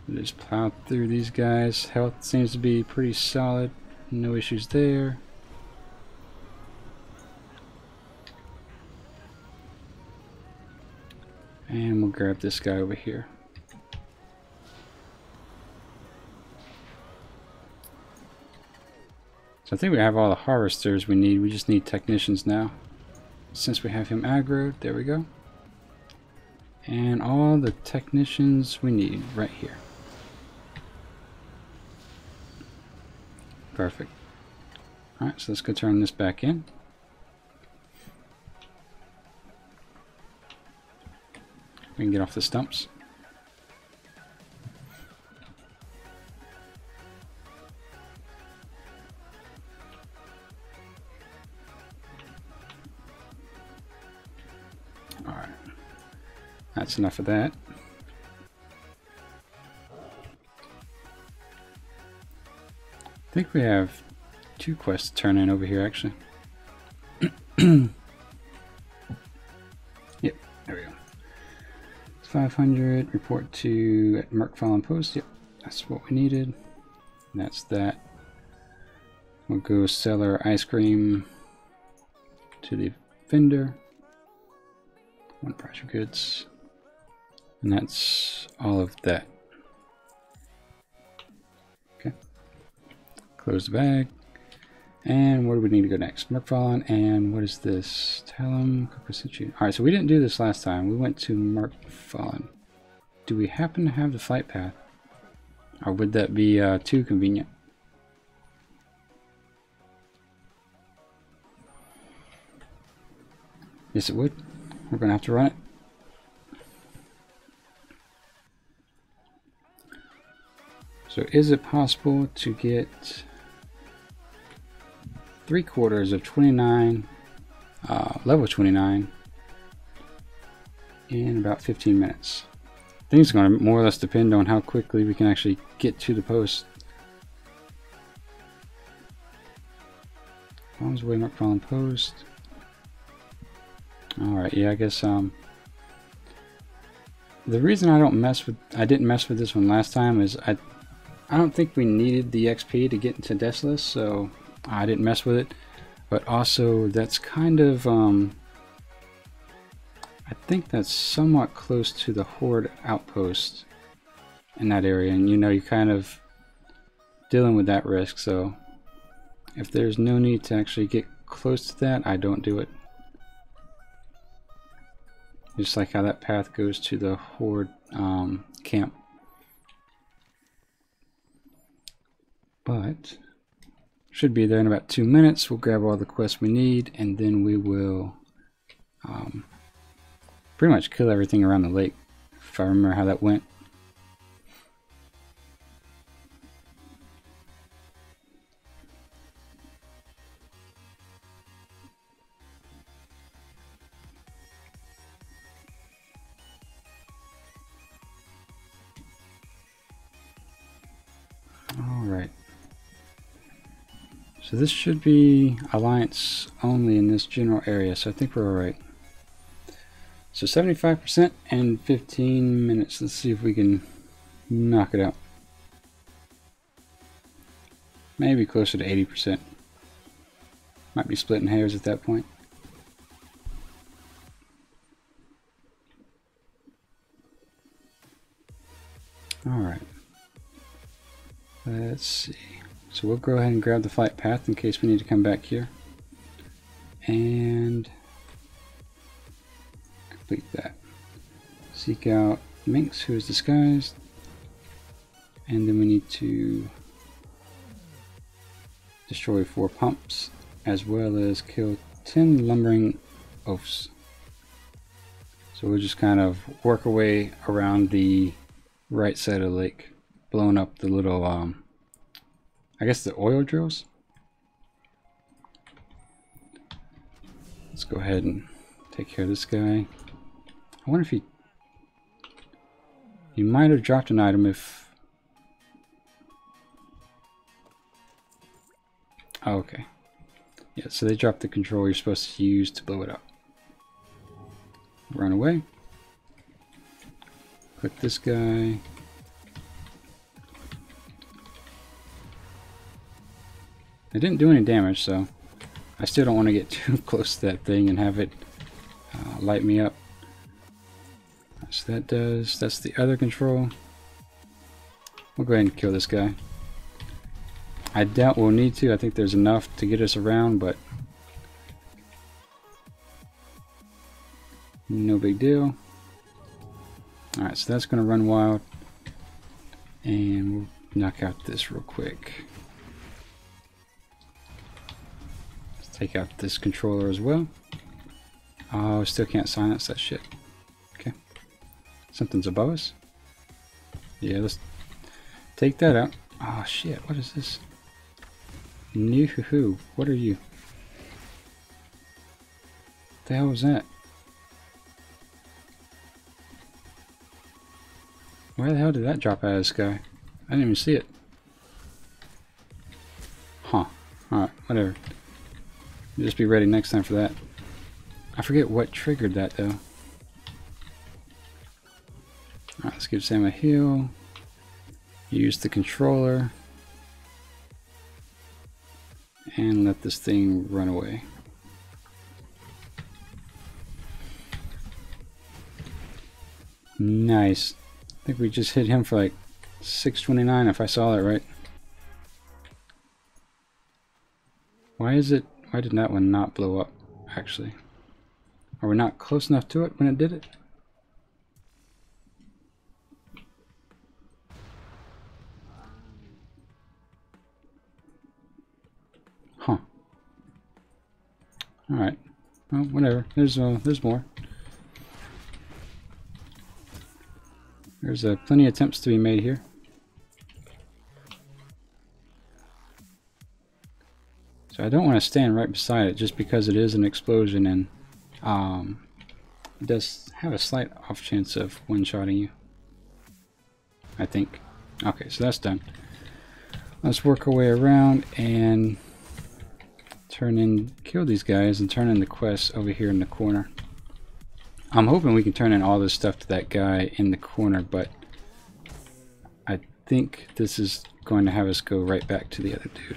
Just plow through these guys. Health seems to be pretty solid. No issues there. And we'll grab this guy over here. So I think we have all the harvesters we need. We just need technicians now. Since we have him aggroed, there we go. And all the technicians we need right here. Perfect. Alright, so let's go turn this back in. We can get off the stumps. Alright, that's enough of that. I think we have 2 quests to turn in over here actually. Yep, there we go. 500, report to Merkfallen Post. Yep, that's what we needed. And that's that. We'll go sell our ice cream to the vendor. 1 price of goods. And that's all of that. Okay. Close the bag. And where do we need to go next? Merkfallen, and what is this? Tell him Coco sent you. Alright, so we didn't do this last time. We went to Merkfallen. Do we happen to have the flight path? Or would that be too convenient? Yes, it would. We're going to have to run it. So is it possible to get 3/4 of 29, level 29, in about 15 minutes? Things are going to more or less depend on how quickly we can actually get to the post. Bombs away, mark fallen post. Alright, yeah, I guess the reason I didn't mess with this one last time is I don't think we needed the XP to get into Desolus, so I didn't mess with it. But also, that's kind of I think that's somewhat close to the Horde outpost in that area, and you know, you're kind of dealing with that risk, so if there's no need to actually get close to that, I don't do it. Just like how that path goes to the Horde camp. But should be there in about 2 minutes. We'll grab all the quests we need, and then we will pretty much kill everything around the lake, if I remember how that went. Alright. So this should be Alliance only in this general area, so I think we're alright. So 75% and 15 minutes. Let's see if we can knock it out. Maybe closer to 80%. Might be splitting hairs at that point. Alright. Let's see. So we'll go ahead and grab the flight path in case we need to come back here. And complete that. Seek out Minx, who is disguised. And then we need to destroy 4 pumps, as well as kill 10 lumbering oafs. So we'll just kind of work our way around the right side of the lake, blowing up the little I guess the oil drills. Let's go ahead and take care of this guy. I wonder if he might have dropped an item if... Oh, okay. Yeah, so they dropped the control you're supposed to use to blow it up. Run away. Click this guy. It didn't do any damage, so I still don't want to get too close to that thing and have it light me up. So that's the other control. We'll go ahead and kill this guy. I doubt we'll need to. I think there's enough to get us around, but no big deal. Alright, so that's going to run wild. And we'll knock out this real quick. Take out this controller as well. Oh, still can't silence that shit. Okay. Something's above us. Yeah, let's take that out. Oh shit, what is this? New-hoo-hoo. What are you? What the hell was that? Where the hell did that drop out of the sky? I didn't even see it. Huh. Alright, whatever. Just be ready next time for that. I forget what triggered that though. Alright, let's give Sam a heal. Use the controller. And let this thing run away. Nice. I think we just hit him for like 629 if I saw that right. Why did that one not blow up, actually? Are we not close enough to it when it did it? Huh. Alright. Well, whatever. There's more. There's plenty of attempts to be made here. So I don't want to stand right beside it just because it is an explosion and it does have a slight off chance of one-shotting you, I think. Okay, so that's done. Let's work our way around and kill these guys and turn in the quests over here in the corner. I'm hoping we can turn in all this stuff to that guy in the corner, but I think this is going to have us go right back to the other dude.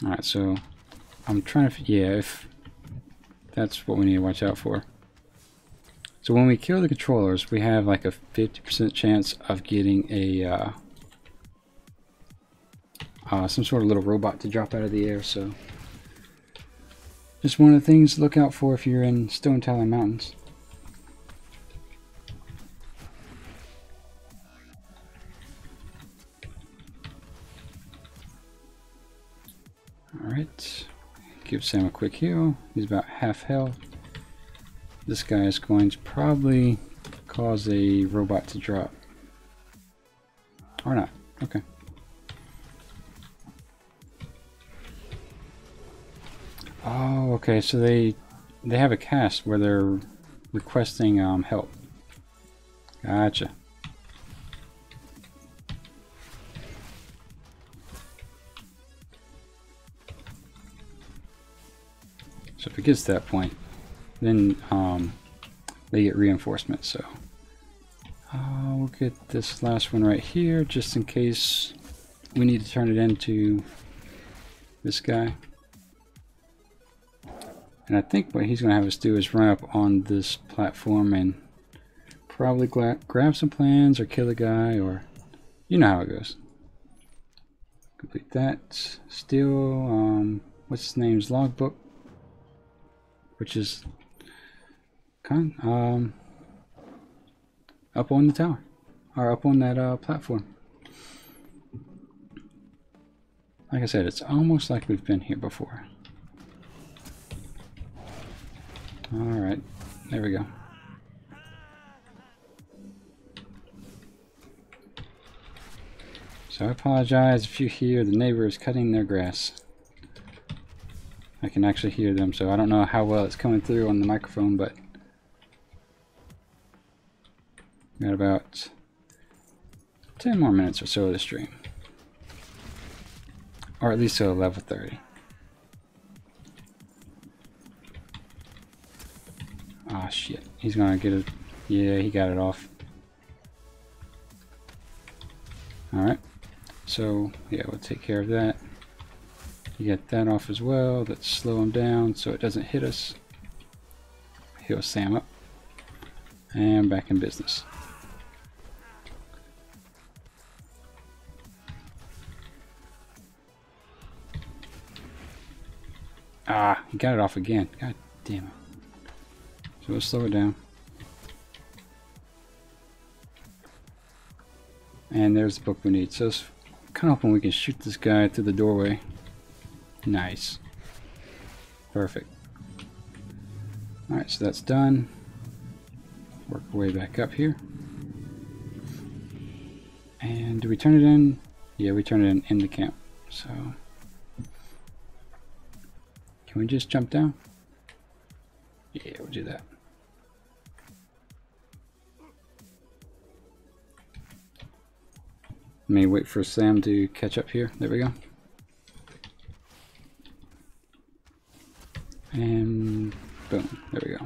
Alright, so I'm trying to, yeah, if that's what we need to watch out for. So when we kill the controllers, we have like a 50% chance of getting a some sort of little robot to drop out of the air. So just one of the things to look out for if you're in Stone Talon Mountains. Alright, give Sam a quick heal. He's about half health. This guy is going to probably cause a robot to drop. Or not. Okay. Oh, okay, so they have a cast where they're requesting help. Gotcha. So if it gets to that point, then they get reinforcement. So we'll get this last one right here just in case we need to turn it into this guy. And I think what he's going to have us do is run up on this platform and probably grab some plans or kill a guy, or you know how it goes. Complete that. Steal, what's his name's logbook, which is up on the tower, or up on that platform. Like I said, it's almost like we've been here before. Alright, there we go. So I apologize if you hear the neighbors cutting their grass. I can actually hear them, so I don't know how well it's coming through on the microphone, but we got about 10 more minutes or so of the stream. Or at least to level 30. Ah, shit. He's gonna get it. Yeah, he got it off. Alright. So, yeah, we'll take care of that. You get that off as well. Let's slow him down so it doesn't hit us. Heal Sam up. And back in business. Ah, he got it off again. God damn it. So we'll slow it down. And there's the book we need. So it's kind of hoping we can shoot this guy through the doorway. Nice. Perfect. Alright, so that's done. Work our way back up here. And do we turn it in? Yeah, we turn it in the camp. So can we just jump down? Yeah, we'll do that. Let me wait for Sam to catch up here. There we go. And boom, there we go.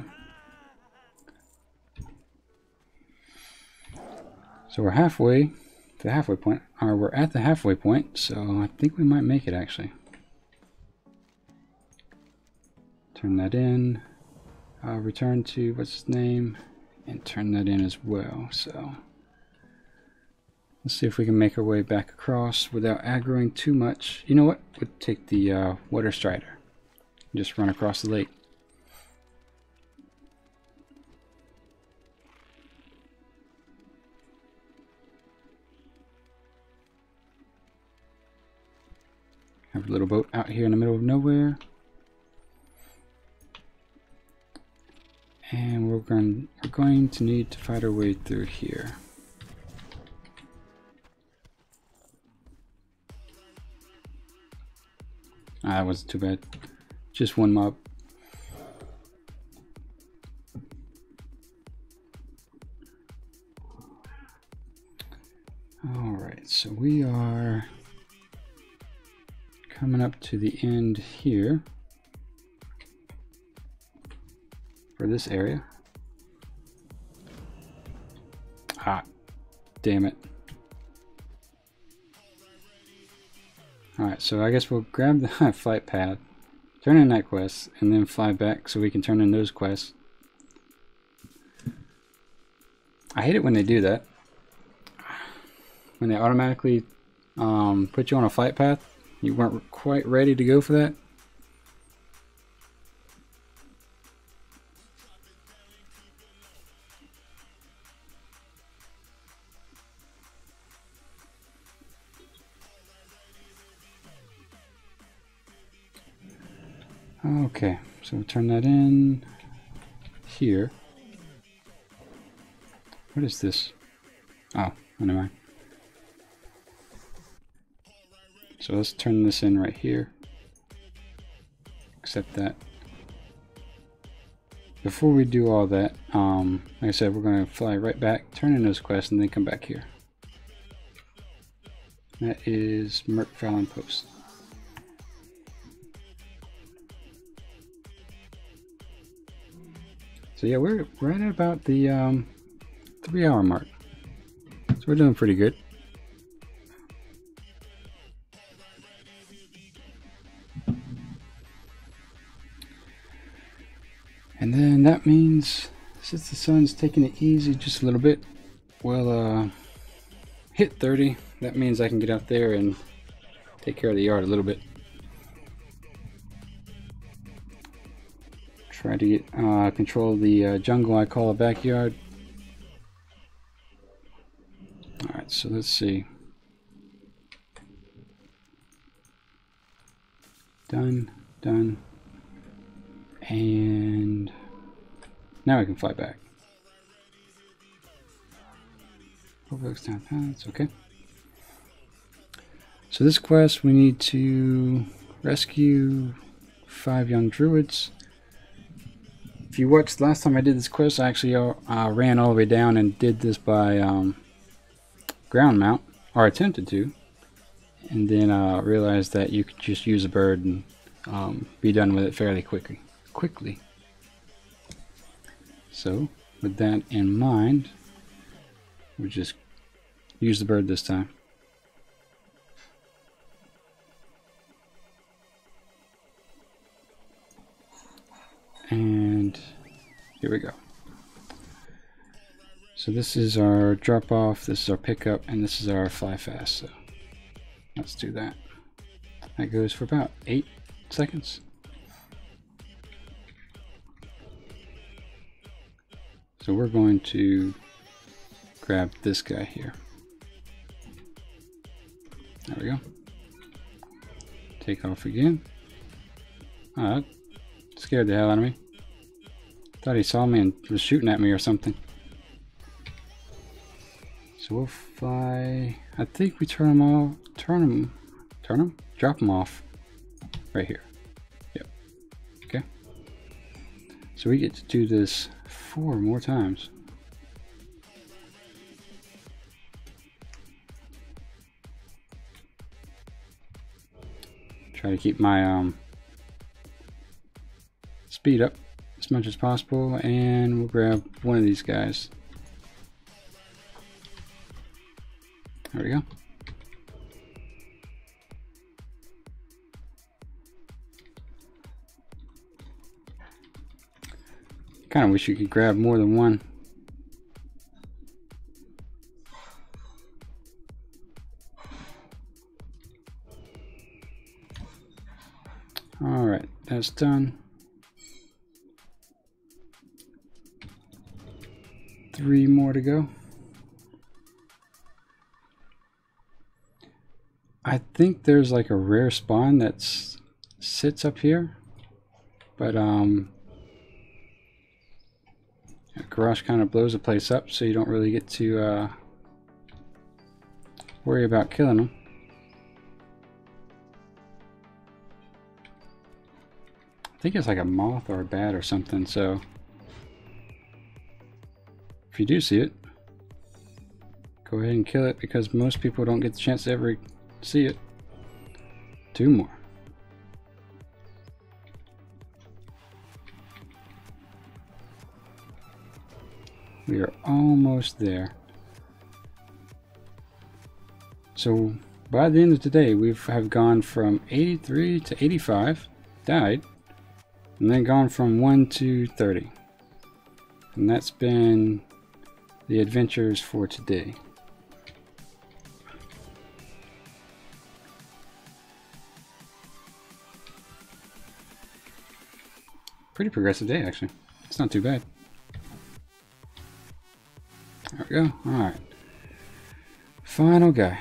So we're halfway to the halfway point, or we're at the halfway point, so I think we might make it actually. Turn that in, return to what's his name, and turn that in as well. So let's see if we can make our way back across without aggroing too much. You know what? We'll take the water strider. Just run across the lake. Have a little boat out here in the middle of nowhere. And we're going to need to fight our way through here. Ah, that wasn't too bad. Just one mob. Alright, so we are coming up to the end here for this area. Ah, damn it. Alright, so I guess we'll grab the flight path, turn in that quest, and then fly back so we can turn in those quests. I hate it when they do that. When they automatically put you on a flight path, you weren't quite ready to go for that. Okay, so we'll turn that in here. What is this? Oh, never mind. So let's turn this in right here. Accept that. Before we do all that, like I said, we're going to fly right back, turn in those quests, and then come back here. That is Merc Fallon Post. So yeah, we're right at about the 3-hour mark. So we're doing pretty good. And then that means, since the sun's taking it easy just a little bit, we'll hit 30. That means I can get out there and take care of the yard a little bit. Try to get control the jungle I call a backyard. Alright, so let's see. Done, done. And now I can fly back. Overlooks down paths, okay. So this quest, we need to rescue 5 young druids. If you watched last time I did this quest, I actually ran all the way down and did this by ground mount, or attempted to, and then realized that you could just use a bird and be done with it fairly quickly. So with that in mind, we just use the bird this time. And here we go. So this is our drop off, this is our pickup, and this is our fly fast. So let's do that. That goes for about 8 seconds. So we're going to grab this guy here. There we go. Take off again. That scared the hell out of me. Thought he saw me and was shooting at me or something. So we'll fly. I think we drop them off right here. Yep. Okay. So we get to do this 4 more times. Try to keep my speed up as much as possible, and we'll grab one of these guys. There we go. Kind of wish you could grab more than one. All right, that's done. 3 more to go. I think there's like a rare spawn that sits up here, but Garrosh kind of blows the place up, so you don't really get to worry about killing them. I think it's like a moth or a bat or something, so if you do see it, go ahead and kill it, because most people don't get the chance to ever see it. 2 more. We are almost there. So by the end of today, we have gone from 83 to 85, died, and then gone from 1 to 30. And that's been the adventures for today. Pretty progressive day, actually. It's not too bad. There we go. Alright. Final guy.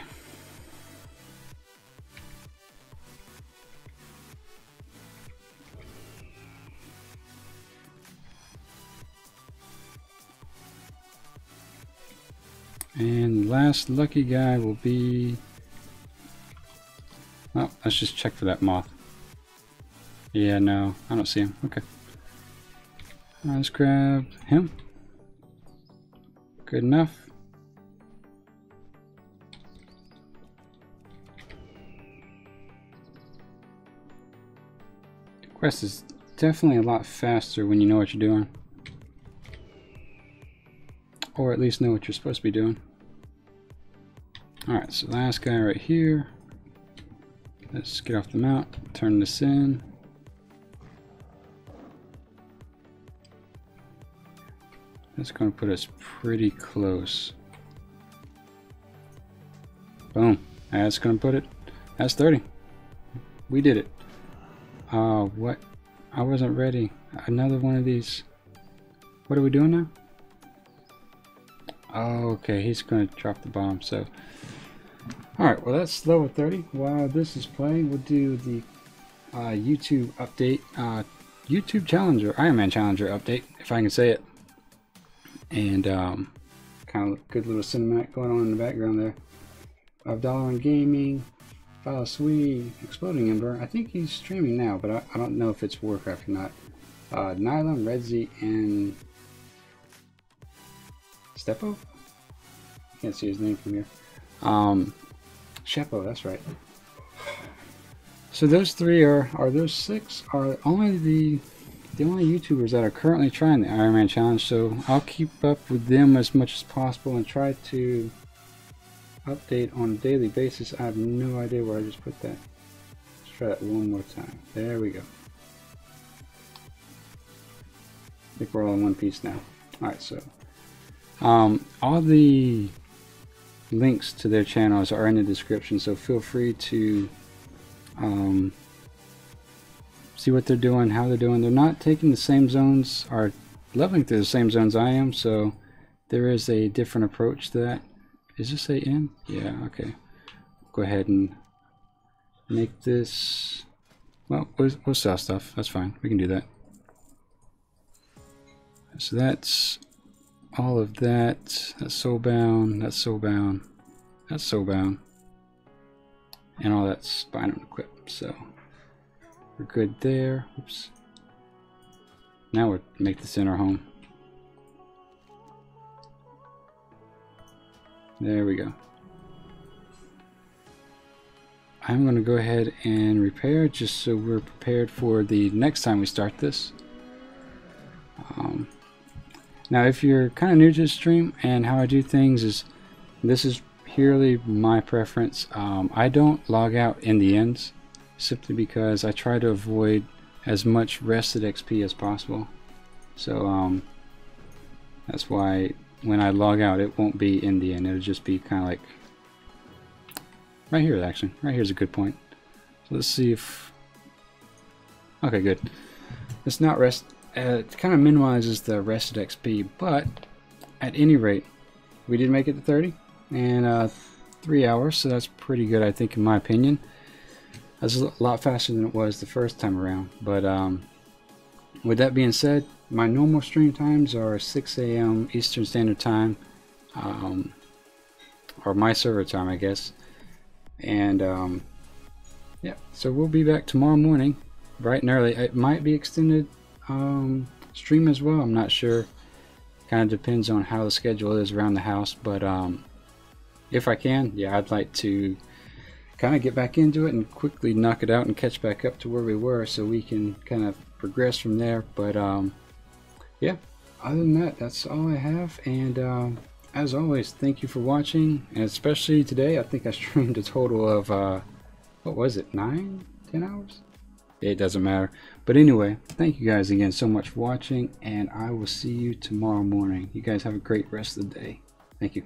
And last lucky guy will be... Oh, let's just check for that moth. Yeah, no, I don't see him. Okay. Let's grab him. Good enough. The quest is definitely a lot faster when you know what you're doing. Or at least know what you're supposed to be doing. Alright, so last guy right here. Let's get off the mount, turn this in. That's going to put us pretty close. Boom. That's going to put it. That's 30. We did it. Oh, what? I wasn't ready. Another one of these. What are we doing now? Oh, okay. He's going to drop the bomb. So, alright. Well, that's level 30. While this is playing, we'll do the YouTube update. YouTube Challenger, Ironman Challenger update, if I can say it. And kind of good little cinematic going on in the background there of $1 Gaming, Follow Sweet, Exploding Ember. I think he's streaming now, but I don't know if it's Warcraft or not. Nylon, Redzy, and Stepo? Can't see his name from here. Shepo, that's right. So those three are those six are only the only YouTubers that are currently trying the Ironman Challenge, so I'll keep up with them as much as possible and try to update on a daily basis. I have no idea where I just put that. Let's try that one more time. There we go. I think we're all in one piece now. Alright, so all the links to their channels are in the description, so feel free to see what they're doing, how they're doing. They're not taking the same zones or leveling through the same zones I am, so there is a different approach to that. Is this a N? Yeah, okay. Go ahead and make this. Well, we'll sell stuff. That's fine. We can do that. So that's all of that. That's soulbound. That's soulbound. That's soulbound. And all that's bind and equip. So we're good there. Oops. Now we'll make this in our home. There we go. I'm going to go ahead and repair just so we're prepared for the next time we start this. Now if you're kind of new to the stream, and how I do things is, this is purely my preference. I don't log out in the ends, simply because I try to avoid as much rested XP as possible. So that's why when I log out, it won't be in the end. It'll just be kind of like right here. Actually, right here's a good point. So let's see if, okay, good. It's not rest. It kind of minimizes the rested XP, but at any rate, we did make it to 30 and 3 hours, so that's pretty good, I think, in my opinion. That's a lot faster than it was the first time around. But with that being said, my normal stream times are 6 a.m. Eastern Standard Time, or my server time, I guess. And yeah, so we'll be back tomorrow morning, bright and early. It might be extended stream as well. I'm not sure. Kind of depends on how the schedule is around the house. But if I can, yeah, I'd like to kind of get back into it and quickly knock it out and catch back up to where we were, so we can kind of progress from there. But yeah, other than that, that's all I have. And as always, thank you for watching. And especially today, I think I streamed a total of, what was it, 9, 10 hours? It doesn't matter. But anyway, thank you guys again so much for watching. And I will see you tomorrow morning. You guys have a great rest of the day. Thank you.